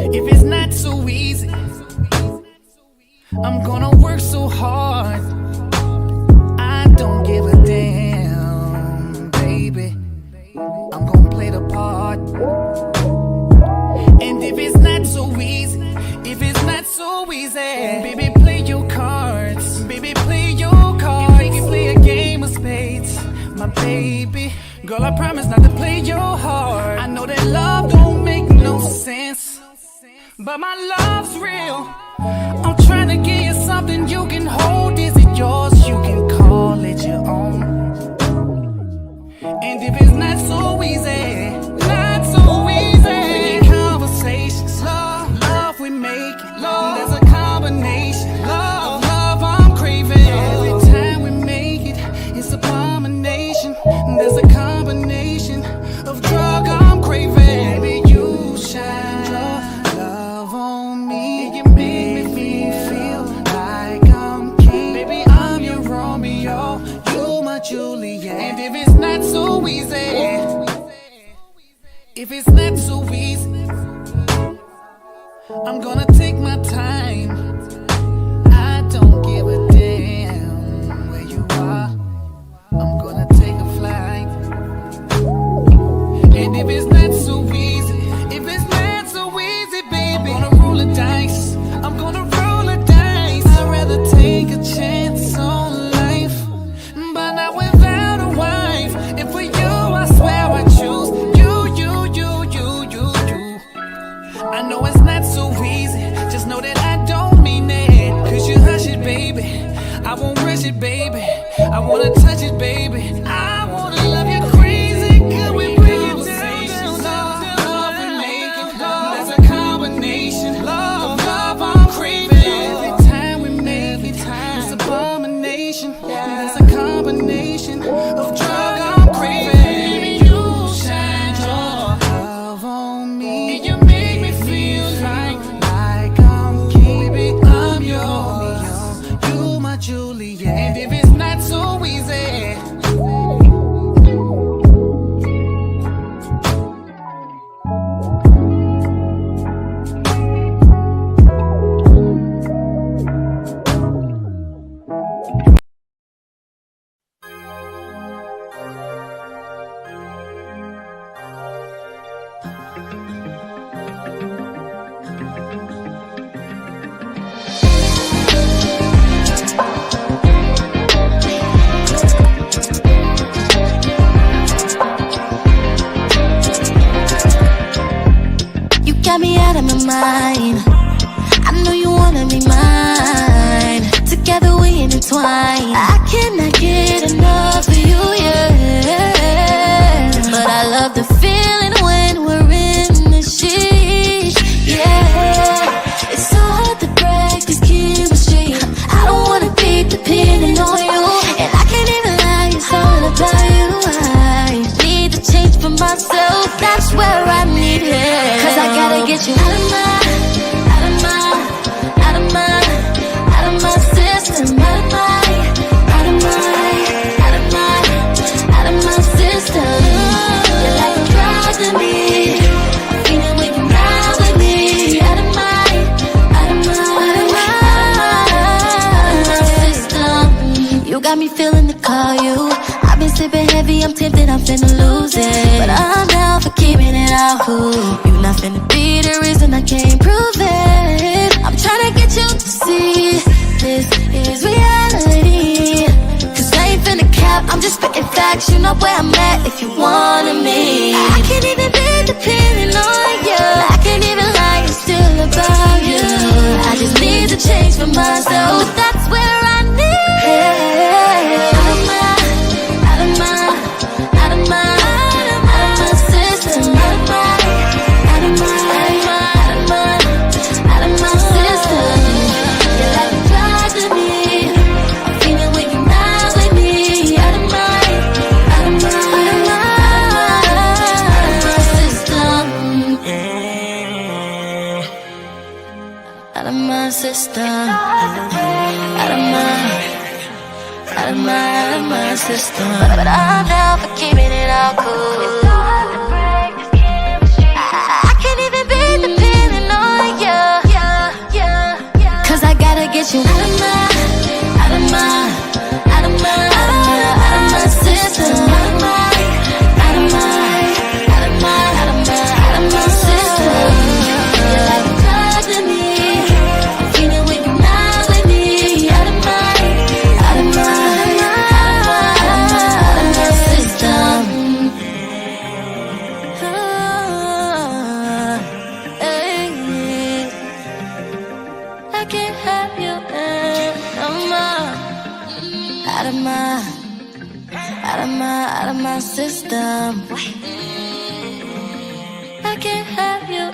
If it's not so easy, I'm gonna work so hard. I don't give a damn, baby. I'm gonna play the part. And if it's not so easy, baby, play your cards. Baby, play your cards. If we can play a game of spades, my baby. Girl, I promise not to play your heart. I know that love don't make no sense, but my love's real. I'm trying to give you something you can hold. Is it yours? You can call it your own. And if it's not so easy, making conversations, love we make it. There's a combination, love I'm craving. Every time we make it, it's abomination. There's a combination of drug I'm craving. Baby, you shine your love on me. You make me feel like I'm king. Baby, I'm your Romeo, you my Juliet. And if it's not so easy, I'm gonna take my time. I don't give a damn where you are. I'm gonna take a flight. And if it's not so easy, baby, I'm gonna roll the dice. I'd rather take a chance on life, but not without a wife. And for you, I swear I choose you. I know it's not so easy. love the feeling when we're in the sheets. Yeah, it's so hard to break this chemistry. I don't wanna be dependent on you, and I can't even lie, it's all about you. I need to change for myself, that's where I need help. 'Cause I gotta get you out of my system, out of my system. You're like a drug to me, feeling when you're not with me. Out of my system. You got me feeling to call you. I've been sipping heavy, I'm tempted, I'm finna lose it, but I'm down for keeping it out. You not finna be the reason I can't prove it. I'm trying to get you to see this is reality. 'Cause I ain't finna cap, I'm just spitting facts. You know where I'm at if you wanted me. I can't even be dependent on you. I can't even lie, it's still about you. I just need to change for myself, but that's where I need help. Out of my system. Out of my system. You're like a drug to me. I'm feeling when you're not with me. Out of my system. Out of my system. Out of my system. But I'm down for keeping it all cool. I can't even be dependent on you. 'Cause I gotta get you out of my system. Out of my system. You're like a drug to me. I'm feeling when you're not with me. Out of my system. I can't have you no more. Out of my system. I can't have you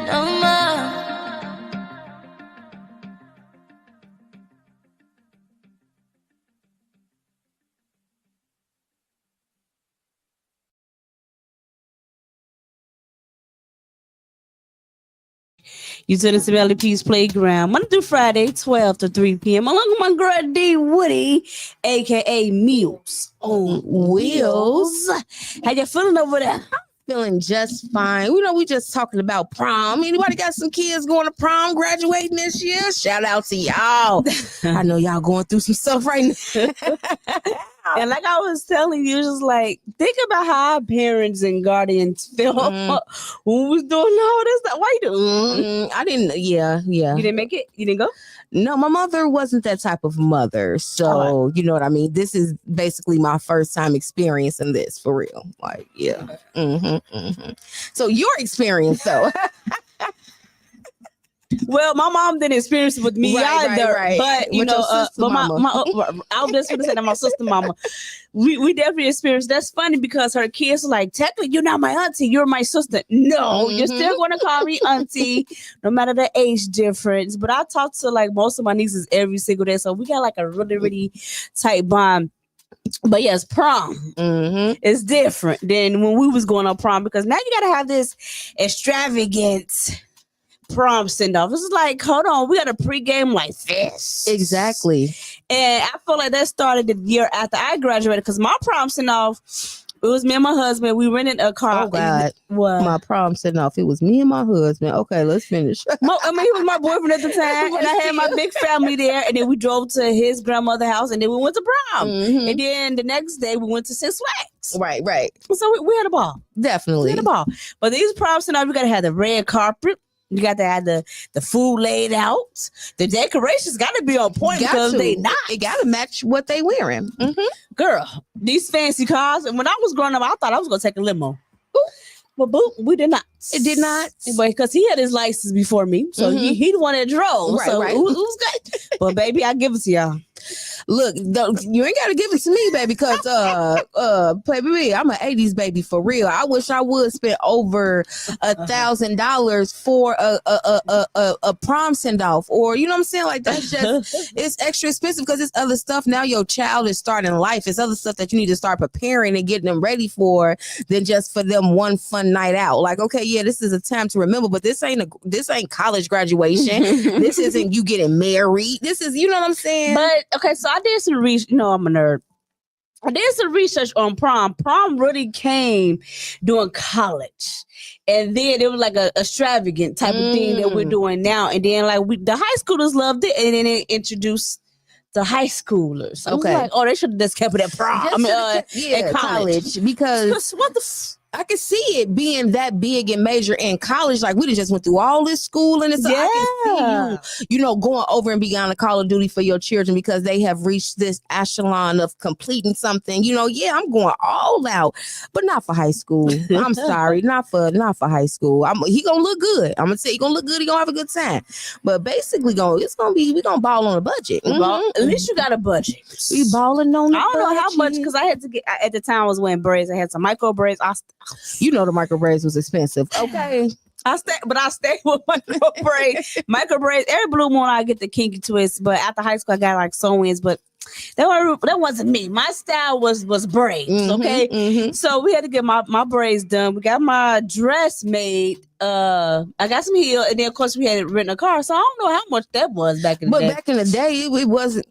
no more. You to the Meli P's Playground, Monday through Friday, 12 to 3 p.m. Along with my girl D Woody, aka Meals on Wheels. How you feeling over there? Feeling just fine. You know, we just talking about prom. Anybody got some kids going to prom, graduating this year? Shout out to y'all. I know y'all going through some stuff right now. And like I was telling you, just like think about how our parents and guardians feel when we was doing all this stuff. Why you doing? I didn't. Yeah. You didn't make it? You didn't go? No, my mother wasn't that type of mother. So, you know what I mean? This is basically my first time experiencing this for real. Like, yeah. So your experience though. Well, my mom didn't experience it with me either, right. but you With know, your sister but mama. I was just gonna say that my sister mama, we definitely experienced. That's funny because her kids are like, technically, you're not my auntie, you're my sister. No, you're still gonna call me auntie, no matter the age difference. But I talk to like most of my nieces every single day, so we got like a really, really tight bond. But yes, prom is different than when we was going on prom because now you gotta have this extravagant prom send-off. This is like, hold on, we got a pregame like this. Exactly. And I feel like that started the year after I graduated because my prom send-off, it was me and my husband. We rented a car. Oh, God. What? My prom send off. It was me and my husband. Okay, let's finish. He was my boyfriend at the time, and I had my big family there. And then we drove to his grandmother's house, and then we went to prom. And then the next day, we went to Six Flags. Right. So we had a ball. Definitely. We had a ball. But these prom send-off, you got to have the red carpet. You got to have the food laid out. The decorations got to be on point because they not. It got to match what they wearing. Girl, these fancy cars. And when I was growing up, I thought I was going to take a limo. But we did not. It did not. Because he had his license before me. So he the one that drove. Right. It was good. But baby, I give it to y'all. Look, you ain't gotta give it to me, baby, because baby, I'm an 80s baby for real. I wish I would spend over $1,000 for a prom send off, or you know what I'm saying? Like that's just it's extra expensive because it's other stuff. Now your child is starting life. It's other stuff that you need to start preparing and getting them ready for than just for them one fun night out. Like, okay, yeah, this is a time to remember, but this ain't college graduation. This isn't you getting married. This is, you know what I'm saying? But okay, so I did some research. You know, I'm a nerd. I did some research on prom. Prom really came during college, and then it was like a extravagant type of thing that we're doing now. And then like the high schoolers loved it, and then it introduced the high schoolers. I was like, oh, they should have just kept it at prom. At college because what the. I can see it being that big and major in college. Like we just went through all this school and it's I can see you know, going over and beyond the Call of Duty for your children because they have reached this echelon of completing something. You know, yeah, I'm going all out, but not for high school. I'm sorry, not for high school. He gonna look good. I'm gonna say he gonna look good. He gonna have a good time. But basically, we gonna ball on a budget. At least you got a budget. We balling on. I don't know how much because I had to get at the time I was wearing braids. I had some micro braids. You know the micro braids was expensive. Okay. I stayed with micro braids. Micro braids. Every blue moon I get the kinky twist, but after high school I got like sew-ins, but that wasn't me. My style was braids. Okay. So we had to get my braids done. We got my dress made. I got some heel, and then of course we had rented a car. So I don't know how much that was back in the day. But back in the day, it wasn't.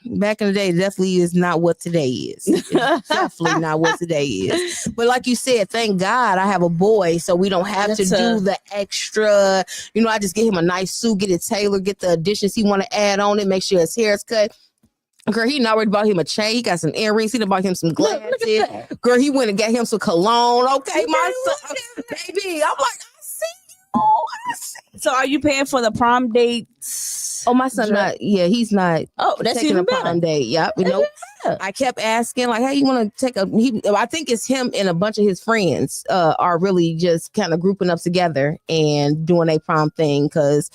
Back in the day, definitely is not what today is. It's definitely not what today is. But like you said, thank God I have a boy, so we don't have to do the extra. You know, I just get him a nice suit, get it tailored, get the additions he want to add on it, make sure his hair is cut. Girl, he already bought him a chain. He got some earrings. He done bought him some glasses. Girl, he went and got him some cologne. Okay, my son, baby. I'm like, I see you. I see. So are you paying for the prom dates? Oh, my son, he's not. Oh, that's taking even a prom better. date. Yep. You know, I kept asking, like, hey, you want to take I think it's him and a bunch of his friends are really just kind of grouping up together and doing a prom thing because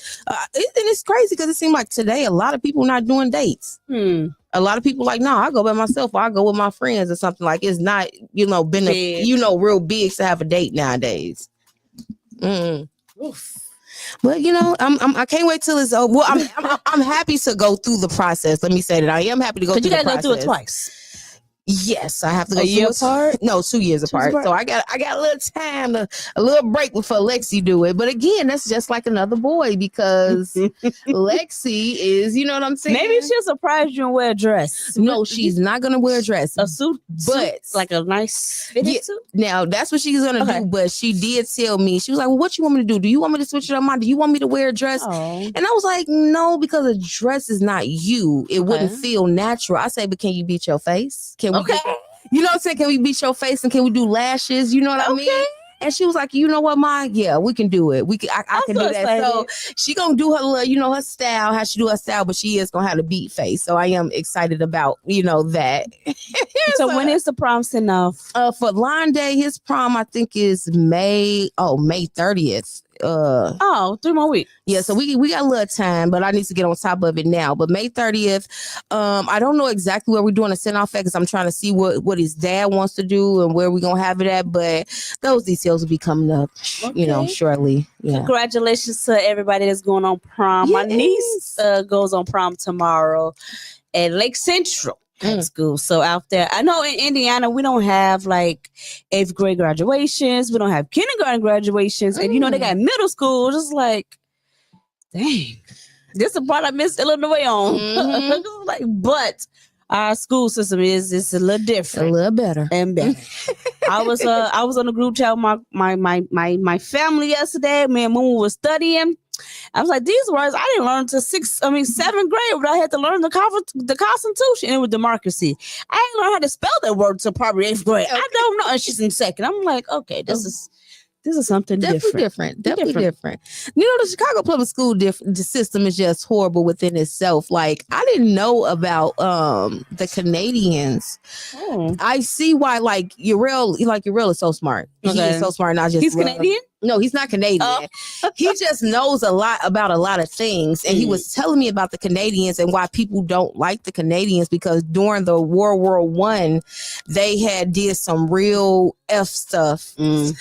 it's crazy because it seems like today a lot of people not doing dates. A lot of people like, no, I go by myself or I go with my friends or something. Like it's not, been real big to have a date nowadays. But I can't wait till it's over. Well, I'm happy to go through the process. Let me say that I am happy to go through the process. You gotta go through it twice. Yes, I have to go a year apart. No, 2 years apart. So I got a little time, a little break before Lexi do it. But again, that's just like another boy because Lexi is, you know what I'm saying? Maybe she'll surprise you and wear a dress. No, she's not gonna wear a dress, a suit, but like a nice fitted suit. Now that's what she's gonna do. But she did tell me, she was like, "Well, what you want me to do? Do you want me to switch it up? Do you want me to wear a dress?" And I was like, "No, because a dress is not you. It wouldn't feel natural." I say, "But can you beat your face? Can we?" You know what I'm saying? Can we beat your face and can we do lashes? You know what I mean? And she was like, you know what, Ma? Yeah, we can do it. I can do that. Excited. So she gonna do her little, her style, how she do her style, but she is gonna have a beat face. So I am excited about, that. So when is the prom send off? For Line Day, his prom I think is May 30th. 3 more weeks. Yeah, so we got a little time, but I need to get on top of it now. But May 30th, I don't know exactly where we're doing a send-off at because I'm trying to see what his dad wants to do and where we're gonna have it at. But those details will be coming up, shortly. Yeah. Congratulations to everybody that's going on prom. Yes. My niece goes on prom tomorrow at Lake Central High School. So out there, I know in Indiana we don't have like 8th grade graduations, we don't have kindergarten graduations, and they got middle school. Just like, dang, this is a part I missed Illinois on. But our school system is a little different, a little better and better. I was on the group chat with my family yesterday. Me and Moon was studying. I was like, these words I didn't learn until 7th grade, but I had to learn the Constitution. It was democracy. I didn't learn how to spell that word until probably 8th grade. I don't know. And she's in 2nd. I'm like, okay, this is something different. Definitely different. The Chicago public school the system is just horrible within itself. Like I didn't know about the Canadians. I see why Uriel is so smart. He is so smart, and I just He's Canadian? No, he's not Canadian. He just knows a lot about a lot of things. And he was telling me about the Canadians and why people don't like the Canadians, because during the World War I, they had did some real F stuff to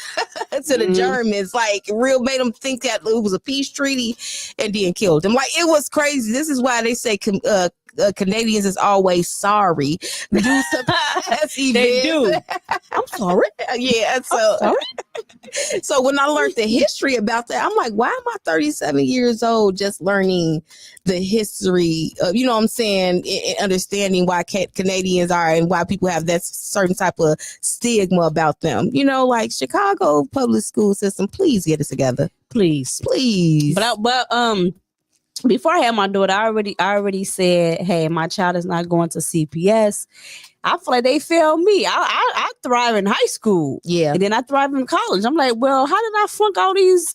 the Germans. Like, real made them think that it was a peace treaty and then killed them. Like, it was crazy. This is why they say Canadians is always sorry. Do some past events. They do. I'm sorry. Yeah. So when I learned the history about that, I'm like, why am I 37 years old just learning the history of, you know what I'm saying, and understanding why Canadians are and why people have that certain type of stigma about them. You know, like Chicago public school system, please get it together. Please. But before I had my daughter, I already said, hey, my child is not going to CPS. I feel like they failed me. I thrive in high school. Yeah. And then I thrive in college. I'm like, well, how did I flunk all these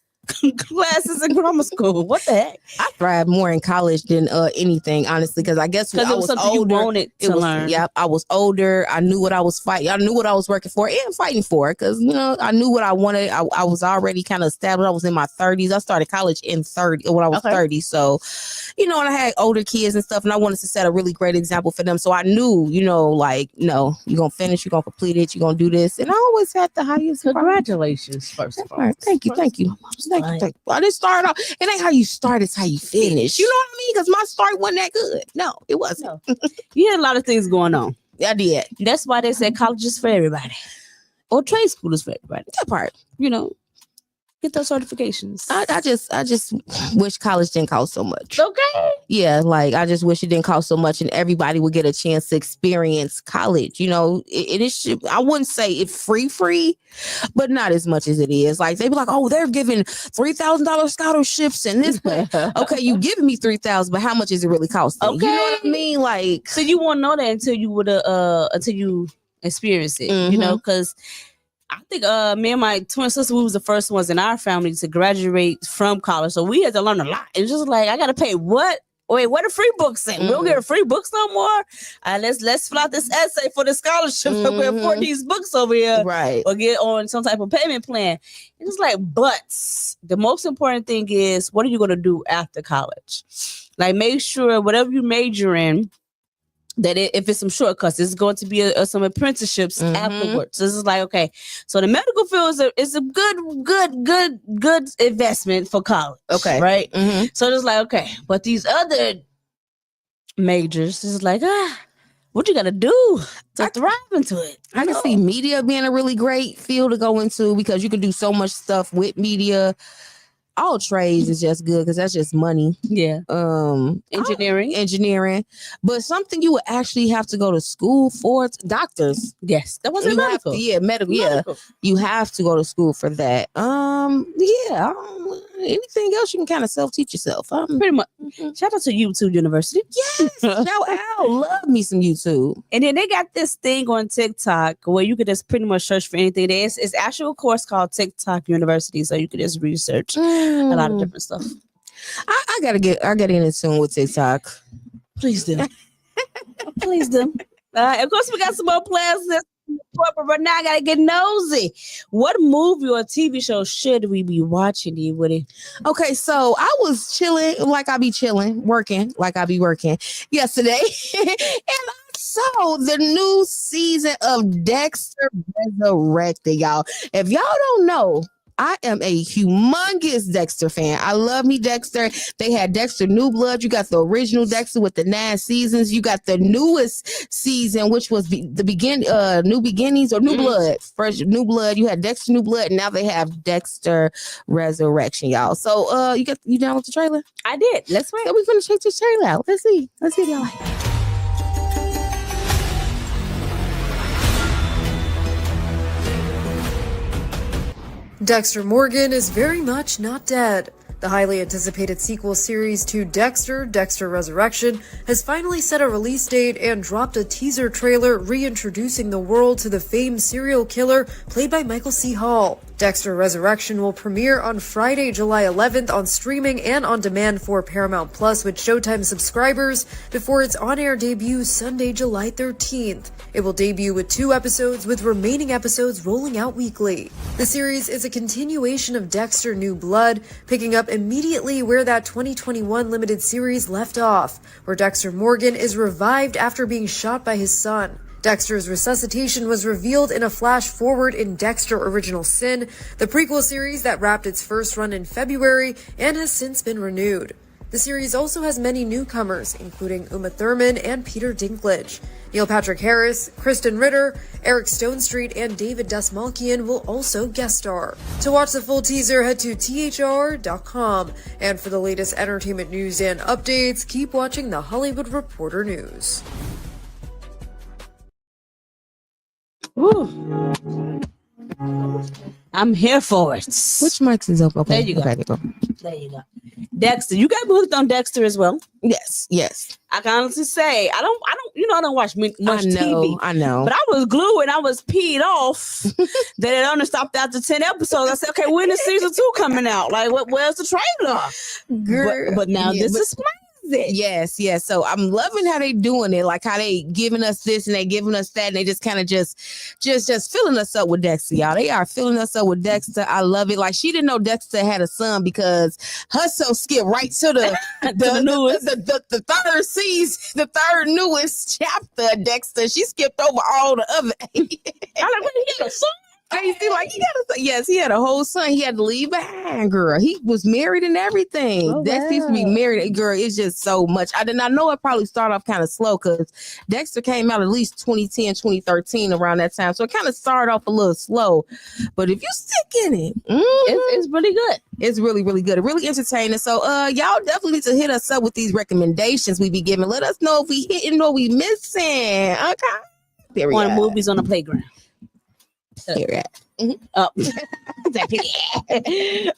classes in grammar school? What the heck? I thrived more in college than anything, honestly, because I guess because it was something older, you wanted to learn. Yeah, I was older. I knew what I was fighting. I knew what I was working for and fighting for, because, you know, I knew what I wanted. I was already kind of established. I was in my 30s. I started college when I was 30. So, you know, and I had older kids and stuff, and I wanted to set a really great example for them. So I knew, you know, like, no, you're going to finish, you're going to complete it, you're going to do this. And I always had the highest. Congratulations, first of all. Thank you. Thank you. I didn't start off. It ain't how you start, it's how you finish. You know what I mean? Because my start wasn't that good. No, it wasn't. You had a lot of things going on. I did. That's why they said college is for everybody. Or trade school is for everybody. That part. You know, get those certifications. I just wish college didn't cost so much. Okay. Yeah, like, I just wish it didn't cost so much and everybody would get a chance to experience college. You know, it is, I wouldn't say it's free, but not as much as it is. Like, they be like, oh, they're giving $3,000 scholarships and this, but okay, you giving me $3,000, but how much is it really costing? Okay. You know what I mean? Like, so you won't know that until you experience it, you know, because I think me and my twin sister, we was the first ones in our family to graduate from college. So we had to learn a lot. It's just like, I got to pay what? Wait, where the free books at? We don't get free books no more. Let's fill out this essay for the scholarship. We afford these books over here. Right. Or get on some type of payment plan. It's just like, but the most important thing is, what are you going to do after college? Like, make sure whatever you major in, that if it's some shortcuts, it's going to be some apprenticeships afterwards. So this is like, okay, so the medical field is a good investment for college. Okay. Right? So it's like, okay, but these other majors is like, what you got to do to thrive into it? I can see media being a really great field to go into, because you can do so much stuff with media. All trades is just good because that's just money. Yeah. Engineering. But something you would actually have to go to school for, doctors. Yes. That wasn't medical. Medical. Yeah. You have to go to school for that. Anything else you can kind of self-teach yourself. Pretty much. Shout out to YouTube University. Yes. Shout out. Love me some YouTube. And then they got this thing on TikTok where you could just pretty much search for anything. It's actual course called TikTok University, so you could just research a lot of different stuff. I gotta get in tune with TikTok. Please do. Please do. Of course, we got some more plans but now I gotta get nosy. What movie or TV show should we be watching, Woody? Okay, so I was chilling like I be chilling, working like I be working yesterday, and I saw the new season of Dexter Resurrected, y'all. If y'all don't know, I am a humongous Dexter fan. I love me Dexter. They had Dexter New Blood. You got the original Dexter with the 9 seasons. You got the newest season, which was New Beginnings or New Blood. First New Blood. You had Dexter New Blood, and now they have Dexter Resurrection, y'all. So you down with the trailer? I did. Let's wait. So we're gonna check this trailer out. Let's see if y'all like it. Dexter Morgan is very much not dead. The highly anticipated sequel series to Dexter, Dexter Resurrection, has finally set a release date and dropped a teaser trailer reintroducing the world to the famed serial killer played by Michael C. Hall. Dexter Resurrection will premiere on Friday, July 11th on streaming and on demand for Paramount Plus with Showtime subscribers before its on-air debut Sunday, July 13th. It will debut with 2 episodes, with remaining episodes rolling out weekly. The series is a continuation of Dexter New Blood, picking up immediately where that 2021 limited series left off, where Dexter Morgan is revived after being shot by his son. Dexter's resuscitation was revealed in a flash forward in Dexter Original Sin, the prequel series that wrapped its first run in February and has since been renewed. The series also has many newcomers, including Uma Thurman and Peter Dinklage. Neil Patrick Harris, Kristen Ritter, Eric Stonestreet, and David Dastmalchian will also guest star. To watch the full teaser, head to thr.com. And for the latest entertainment news and updates, keep watching The Hollywood Reporter News. Ooh. I'm here for it. Which mic is up? Okay. There you go. Okay, go. There you go. Dexter, you got me hooked on Dexter as well. Yes. I can honestly say I don't watch much TV. I know. But I was glued and I was peed off that it only stopped after 10 episodes. I said, okay, when is season 2 coming out? Like, where's the trailer? Girl. But now this is it. Yes. So I'm loving how they doing it, like how they giving us this and they giving us that, and they just kind of just filling us up with Dexter, y'all. They are filling us up with Dexter. I love it. Like, she didn't know Dexter had a son because her son skipped right to the newest, the third season, the third newest chapter of Dexter. She skipped over all the other. I'm like, what, he had a son? Crazy, like he had a whole son. He had to leave behind, girl. He was married and everything. Oh, Dexter used to be married, girl. It's just so much. I know it probably started off kind of slow because Dexter came out at least 2010, 2013 around that time. So it kind of started off a little slow. But if you stick in it, it's really good. It's really, really good. Really entertaining. So y'all definitely need to hit us up with these recommendations we be giving. Let us know if we hitting or we missing. Okay. Period. On movies on the playground. Period. Exactly.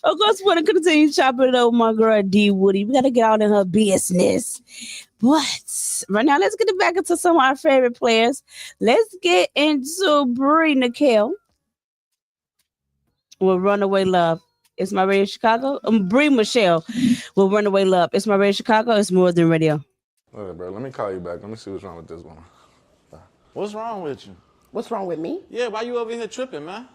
Of course, we want to continue chopping it up with my girl D Woody. We got to get out in her business. But right now, let's get it back into some of our favorite players. Let's get into Brie Nicole with Runaway Love. It's My Radio Chicago. Brie Michelle with Runaway Love. It's My Radio Chicago. It's More Than Radio. Look, bro, let me call you back. Let me see what's wrong with this one. What's wrong with you? What's wrong with me? Yeah, why you over here tripping, man?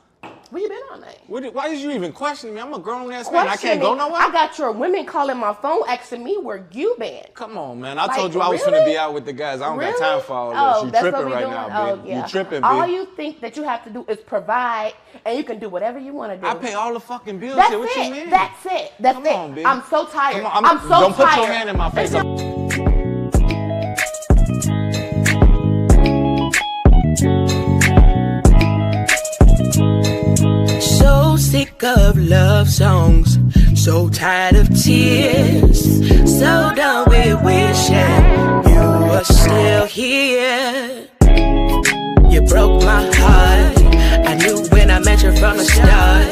Where you been all night? Why did you even question me? I'm a grown-ass man. I can't go nowhere? I got your women calling my phone asking me where you been. Come on, man. I told you I was finna be out with the guys. I don't got time for all this. You tripping right now, babe. Yeah. You tripping, All babe. you think that you have to do is provide, and you can do whatever you want to do. I pay all the fucking bills That's here. What it. you mean? That's it. That's Come it. on, babe. I'm so tired. Come on, I'm so don't tired. put your hand in my face. So sick of love songs, so tired of tears, so done with wishing you were still here. You broke my heart. I knew when I met you from the start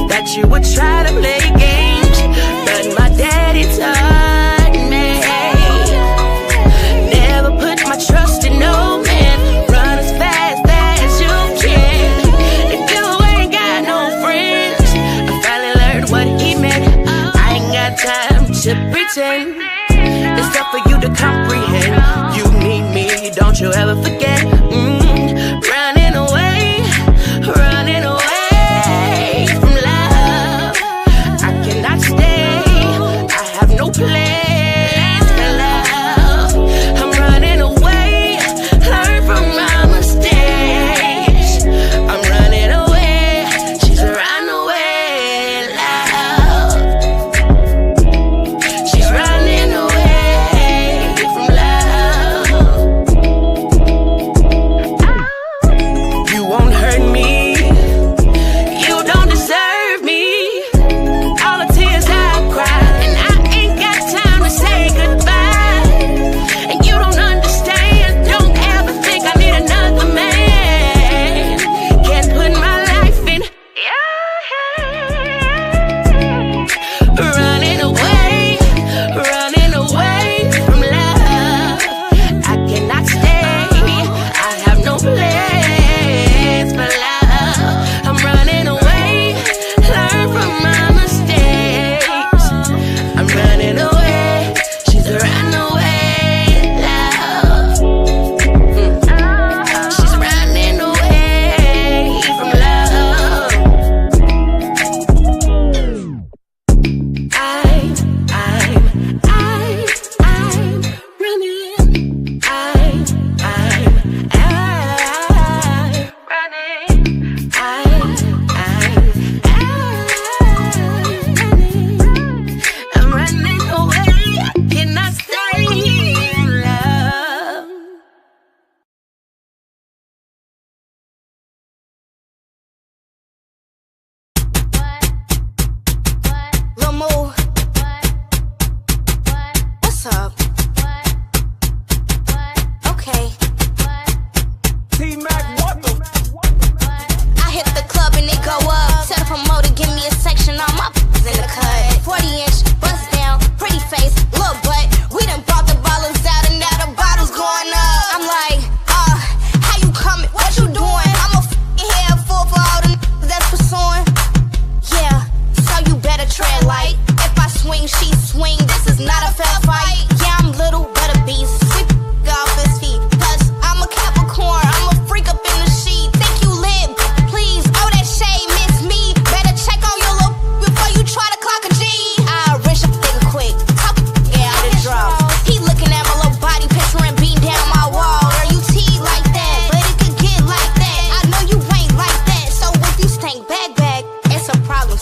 that you would try to play games, but my daddy taught me never put my trust in no man. Run as fast as you can. If you ain't got no friends, I finally learned what he meant. I ain't got time to pretend. It's tough for you to comprehend. You need me, don't you ever forget. Running away from love. I cannot stay. I have no plans for love. I'm running away. Learn from my mistakes. I'm running away. She's a runaway love. She's running away from love.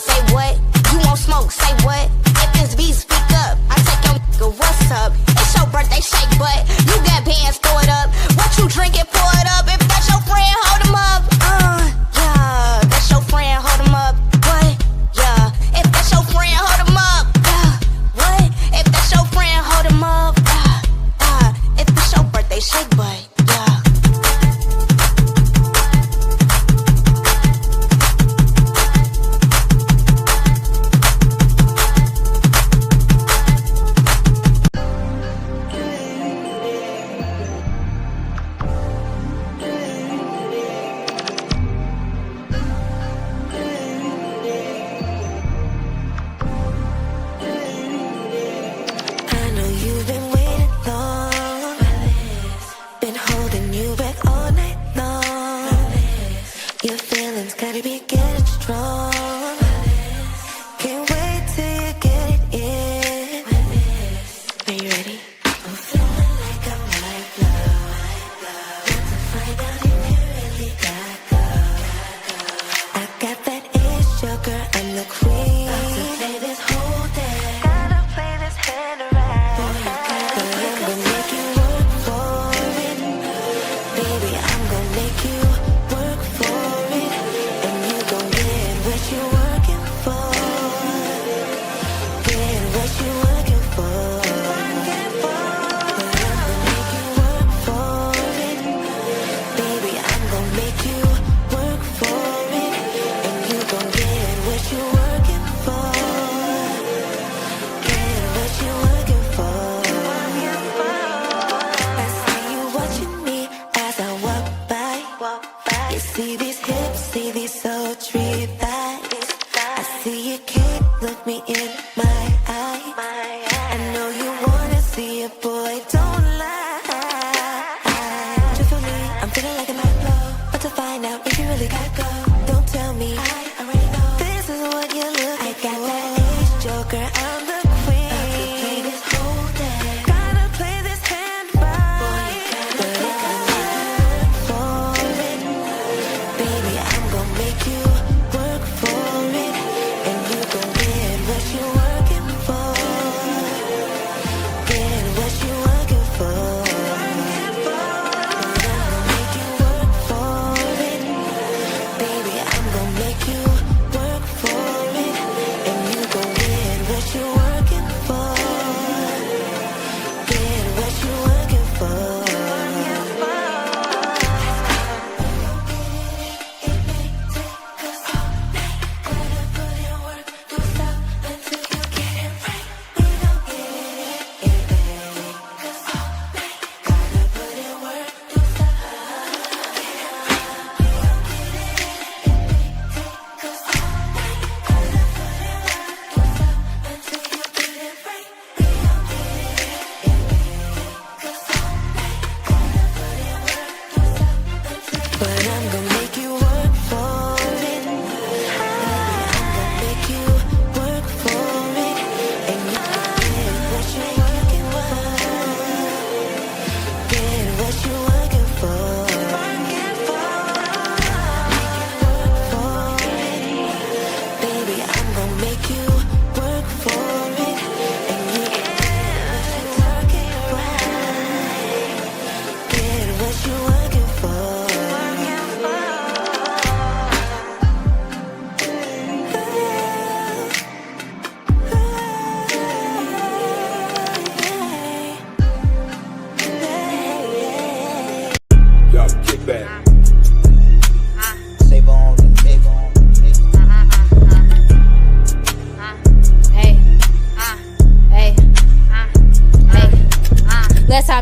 say what? You won't smoke, say what? If this beat speak up, I take your nigga, what's up? It's your birthday, shake butt. You got bands, throw it up. What you drinking, pour it up. If that's your friend, hold him up. Yeah, that's your friend, hold him up. What? Yeah, if that's your friend, hold him up. What? If that's your friend, hold him up. If it's your birthday, shake butt. Yeah.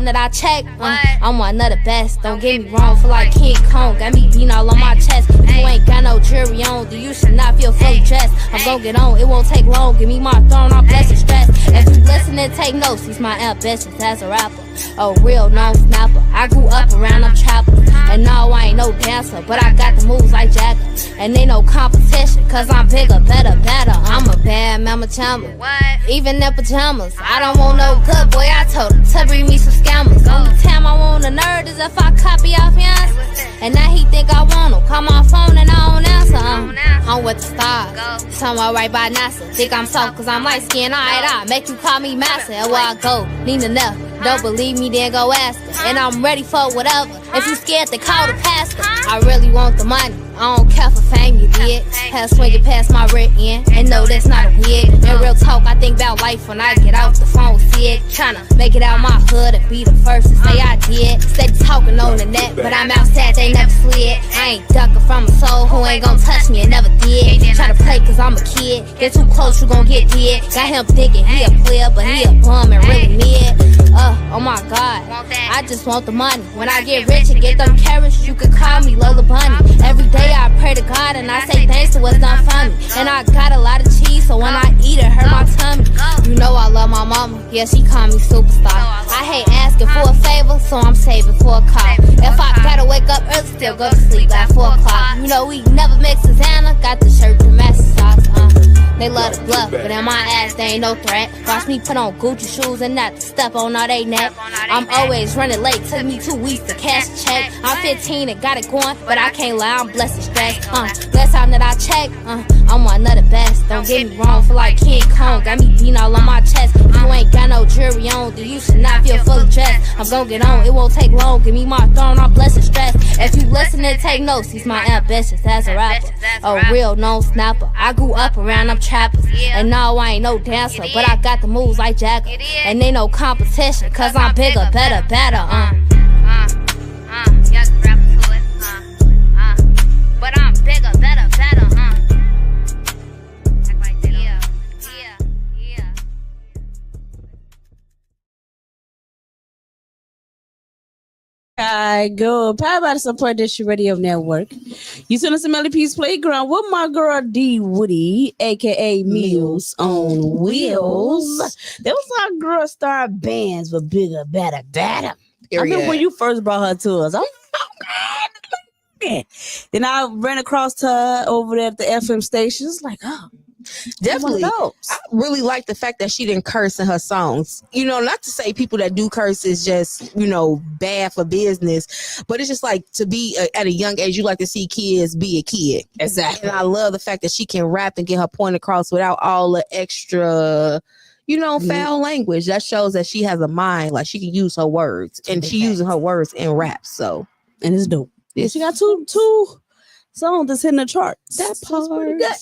That I check, I'm one of the best. Don't get me wrong, feel like King Kong. Got me beating all on my chest. If you ain't got no jewelry on, then you should not feel fully dressed. I'm gon' get on, it won't take long. Give me my throne, I'm blessed and stressed. If you listen and take notes, he's my ambitions as a rapper. A real known snapper. I grew up around them trappers. And no, I ain't no dancer, but I got the moves like Jagger. And ain't no competition, cause I'm bigger, better, better. I'm a bad mama pajamas. Even in pajamas. I don't want no good boy. I told him to bring me some scammers. Only time I want a nerd is if I copy off Beyonce. And now he think I want him. Call my phone and I don't answer. I'm with the stars. Somewhere right by NASA. Think I'm soft cause I'm light skinned. Alright, make you call me master. And where I go, need enough. Don't believe me, then go ask her. And I'm ready for whatever. If you scared, then call the pastor. I really want the money. I don't care for fame, you did. Have swinging past my rear end. And no, that's not a wig. In real talk, I think about life when I get off the phone sick. Tryna make it out my hood and be the first to say I did. Steady talking on the net, but I'm outside, they never slid. I ain't ducking from a soul who ain't gon' touch me and never did. Tryna play cause I'm a kid. Get too close, you gon' get dead. Got him thinking he a player, but he a bum and really mid. Oh my God, I just want the money. When I get rich and get them carrots, you can call me Lola Bunny. Every day I pray to God and I say thanks to what's done for me. And I got a lot of cheese, so when I eat it, hurt my tummy. You know I love my mama, yeah, she call me superstar. I hate asking for a favor, so I'm saving for a call. If I gotta wake up early, still go to sleep at 4 o'clock. You know we never mix Susanna, got the shirt to match the socks. They love to bluff, but in my ass, they ain't no threat. Watch me put on Gucci shoes and not to step on all they neck. I'm always running late, took me 2 weeks to cash a check. I'm 15 and got it going, but I can't lie, I'm blessed and stressed. Last time that I checked, I'm one of the best. Don't get me wrong, feel like King Kong, got me beating all on my chest. If you ain't got no jewelry on, then you should not feel fully dressed. I'm gon' get on, it won't take long, give me my throne, I'm blessed and stressed. If you listen and take notes, he's my ambitious as a rapper. A real known snapper, I grew up around them trappers. And no, I ain't no dancer, but I got the moves like Jagger. And ain't no competition, cause I'm bigger, better, better, y'all can rap to it, but I'm bigger, better, better, Act like that, yeah. I go powered by the Support District Radio Network. You send us a Meli Peace Playground with my girl D Woody, aka Meals on Wheels. There was our girl star bands with bigger, better, better. I remember when you first brought her to us. Then I ran across her over there at the FM station. It's like, oh, definitely. I really like the fact that she didn't curse in her songs. You know, not to say people that do curse is just, you know, bad for business, but it's just like to be at a young age, you like to see kids be a kid. Exactly. And I love the fact that she can rap and get her point across without all the extra, you know, foul language. That shows that she has a mind, like she can use her words, and she using her words in rap. So, and it's dope. She got two songs that's hitting the charts. That part's pretty good.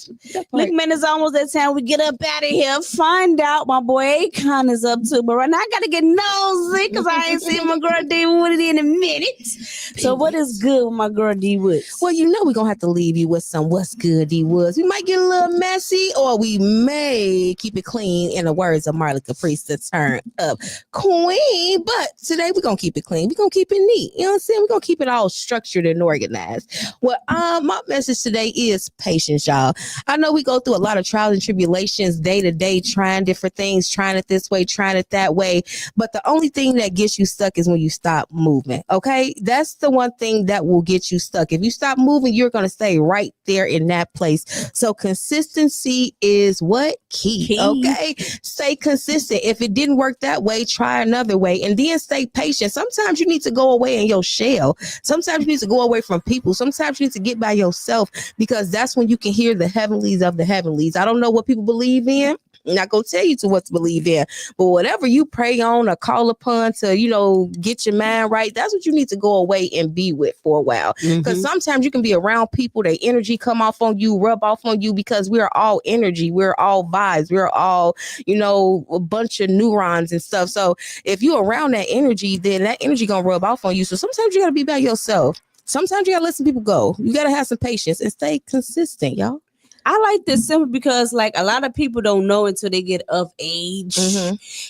Look, man, it's almost that time we get up out of here. Find out my boy Akon is up to. But right now I gotta get nosy because I ain't seen my girl D Woody in a minute. So what is good with my girl D Woods? Well, you know we're gonna have to leave you with some what's good, D Woods. We might get a little messy, or we may keep it clean in the words of Marley Caprice to turn up queen. But today we're gonna keep it clean. We're gonna keep it neat. You know what I'm saying? We're gonna keep it all structured and organized. Well, my message today is patience, y'all. I know we go through a lot of trials and tribulations day to day, trying different things, trying it this way, trying it that way. But the only thing that gets you stuck is when you stop moving. Okay, that's the one thing that will get you stuck. If you stop moving, you're going to stay right there in that place. So consistency is what? Key. Okay, stay consistent. If it didn't work that way, try another way, and then stay patient. Sometimes you need to go away in your shell. Sometimes you need to go away from people. Sometimes you need to get by yourself, because that's when you can hear the heavenlies of the heavenlies. I don't know what people believe in. I'm not gonna tell you to what to believe in, but whatever you pray on or call upon to, you know, get your mind right, that's what you need to go away and be with for a while. Because sometimes you can be around people, their energy come off on you, rub off on you, because we're all energy, we're all vibes, we're all, you know, a bunch of neurons and stuff. So if you're around that energy, then that energy gonna rub off on you. So sometimes you gotta be by yourself. Sometimes you gotta let some people go. You gotta have some patience and stay consistent, y'all. I like this simple because, like, a lot of people don't know until they get of age.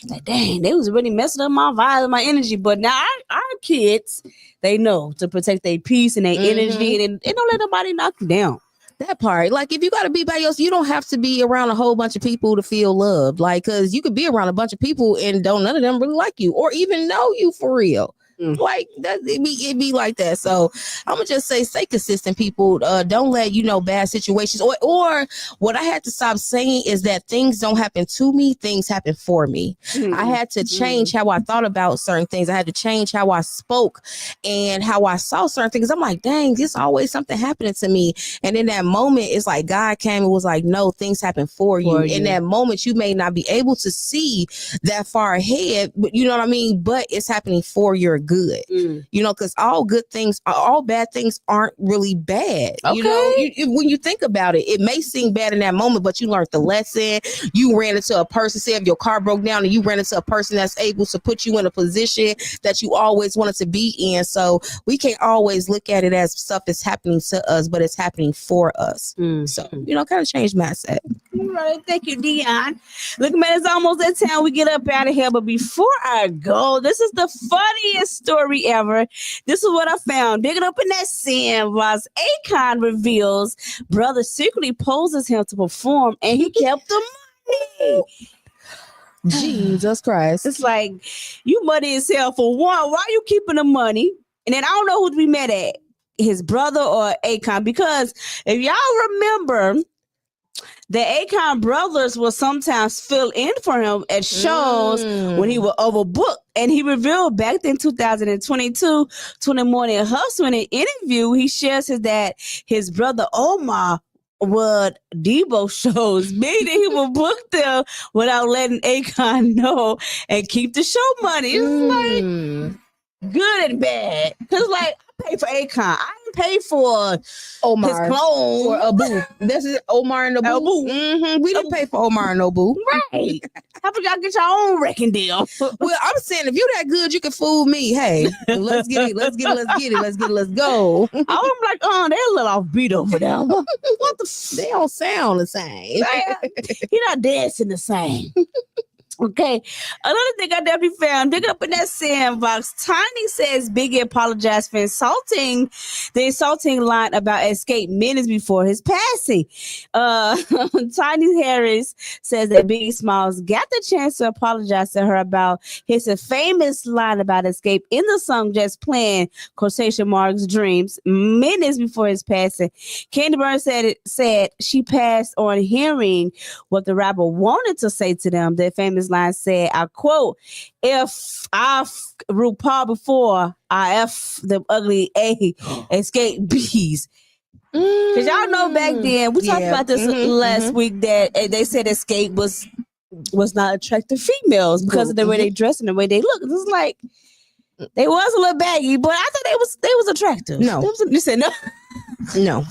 Like, dang, they was really messing up my vibe and my energy. But now our kids, they know to protect their peace and their energy, and they don't let nobody knock you down. That part, like, if you got to be by yourself, you don't have to be around a whole bunch of people to feel loved. Like, because you could be around a bunch of people and don't none of them really like you or even know you for real. Like that, it be like that. So I'm gonna just say, stay consistent, people. Don't let bad situations or what I had to stop saying is that things don't happen to me, things happen for me. I had to change how I thought about certain things. I had to change how I spoke and how I saw certain things. I'm like, dang, there's always something happening to me. And in that moment, it's like God came and was like, no, things happen for you. In that moment, you may not be able to see that far ahead, but you know what I mean? But it's happening for your good, because all bad things aren't really bad. When you think about it, it may seem bad in that moment, but you learned the lesson. You ran into a person, say if your car broke down and you ran into a person that's able to put you in a position that you always wanted to be in. So we can't always look at it as stuff is happening to us, but it's happening for us. So, kind of change mindset. All right, thank you, Dion. Look, man, it's almost that time we get up out of here. But before I go, this is the funniest story ever. This is what I found. Digging up in that sandbox, Akon reveals brother secretly poses him to perform, and he kept the money. Jesus Christ. It's like, you money as hell for one. Why are you keeping the money? And then I don't know who to be mad at, his brother or Akon, because if y'all remember, the Akon brothers will sometimes fill in for him at shows when he was overbooked. And he revealed back in 2022 to the Morning Hustle in an interview, he shares that his brother Omar would Debo shows, meaning he would book them without letting Akon know and keep the show money. It's like good and bad. Because like, I pay for Akon. I didn't pay for Omar, his clone. or Abu. This is Omar and Abu. We didn't pay for Omar and Abu. Right. How about y'all get your own wrecking deal? Well, I'm saying if you're that good, you can fool me. Hey, let's get it. Let's go. I'm like, oh, they're a little off beat over there. What the they don't sound the same. You're not dancing the same. Okay. Another thing I definitely found, digging up in that sandbox, Tiny says Biggie apologized for the insulting line about Escape minutes before his passing. Tiny Harris says that Biggie Smalls got the chance to apologize to her about his famous line about Escape in the song Just Playing quotation marks Dreams minutes before his passing. Candy Burns said she passed on hearing what the rapper wanted to say to them. Their famous line said, I quote, if I RuPaul before I F them ugly Escape B's. Because y'all know back then, we talked about this last week, that they said Escape was not attractive females because of the way they dress and the way they look. This is like, they was a little baggy, but I thought they was attractive. No. You said no? No.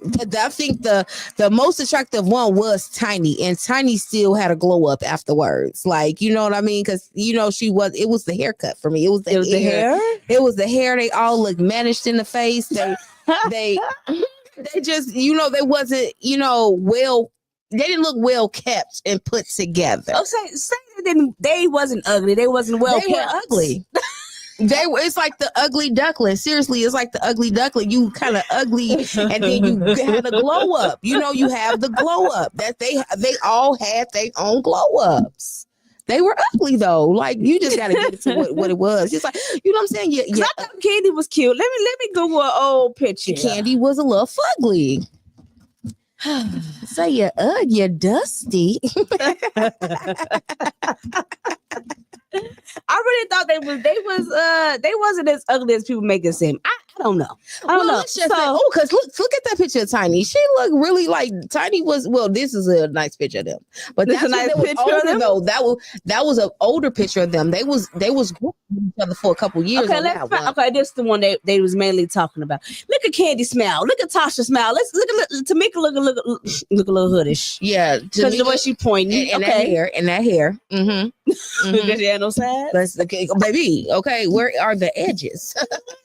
I think the most attractive one was Tiny, and Tiny still had a glow up afterwards. Like, you know what I mean? Because it was the haircut for me. It was the hair. It was the hair. They all looked managed in the face. They just, they wasn't, well. They didn't look well kept and put together. Oh, say they wasn't ugly. They wasn't well kept. They were ugly. It's like the ugly duckling. Seriously, it's like the ugly duckling. You kind of ugly, and then you had a glow up. You have the glow up. That they all had their own glow ups. They were ugly though. Like, you just gotta get into what it was. It's like, you know what I'm saying? Yeah. I thought Candy was cute. Let me Google an old picture. Candy was a little fugly. So you're dusty. I really thought they wasn't as ugly as people make it seem. I don't know. I don't know. Let's just say, because look at that picture of Tiny. She looked really like Tiny was. Well, this is a nice picture of them, but that's a nice picture of them. Though that was an older picture of them. They was grouping each other for a couple years. Okay, this is the one they was mainly talking about. Look at Candy smile. Look at Tasha smile. Let's look at Tamika look a little hoodish. Yeah, because the way she pointing and that hair. Because she had no sides. Let's baby. Okay, where are the edges?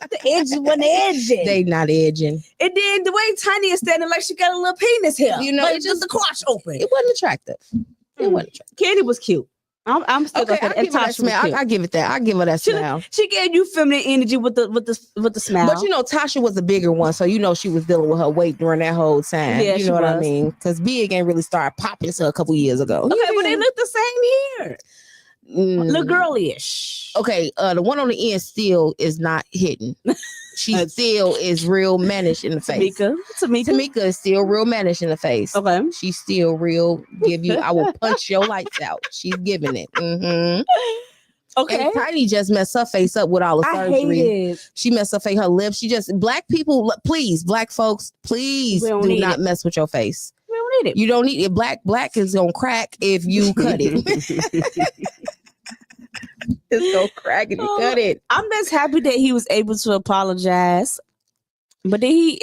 The edges wasn't edging. They not edging. And then the way Tiny is standing, like she got a little penis here. Like just the crotch open. It wasn't attractive. It wasn't attractive. Candy was cute. I'm still okay. I give it that. I give her that smile. She gave you feminine energy with the smile. But Tasha was a bigger one, so she was dealing with her weight during that whole time. Yeah, you know what I mean? Because Big ain't really started popping until a couple years ago. Okay, but they look the same here. little girly-ish. Okay, the one on the end still is not hitting. She still is real mannish in the face. Tamika is still real mannish in the face. Okay. She's still real. I will punch your lights out. She's giving it. Mm-hmm. Okay. And Tiny just messed her face up with all the surgery. hate it. She messed her face, her lips. Black people, please, black folks, please do not mess with your face. We don't need it. You don't need it. Black is gonna crack if you cut it. It's gonna crack if you cut it. I'm just happy that he was able to apologize. But then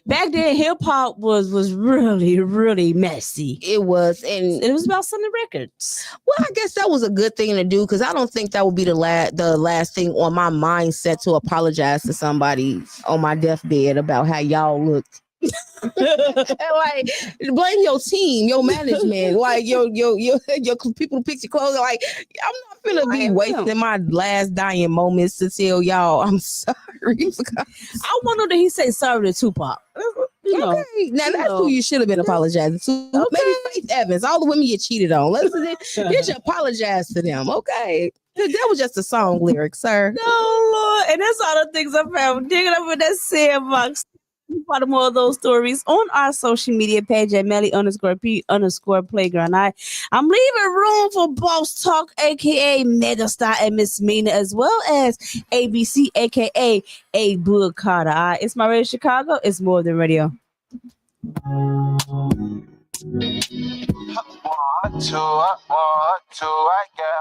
back then hip hop was really, really messy. It was, and it was about selling records. Well, I guess that was a good thing to do because I don't think that would be the last thing on my mindset to apologize to somebody on my deathbed about how y'all looked. Like, blame your team, your management, like your people who pick your clothes. Like, I'm not gonna be wasting my last dying moments to tell y'all I'm sorry. I wonder that he say sorry to Tupac. Okay, now that's who you should have been apologizing to. Okay. Maybe Faith Evans, all the women you cheated on. Did you apologize to them? Okay. That was just a song lyric, sir. No, Lord. And that's all the things I found digging up in that sandbox. Part of more of those stories on our social media page at Meli_P_Playground. I'm leaving room for Boss Talk, aka Megastar and Miss Mina, as well as ABC, aka A Boog Carter. It's my radio Chicago. It's more than radio. 1, 2, 1, 2, yeah.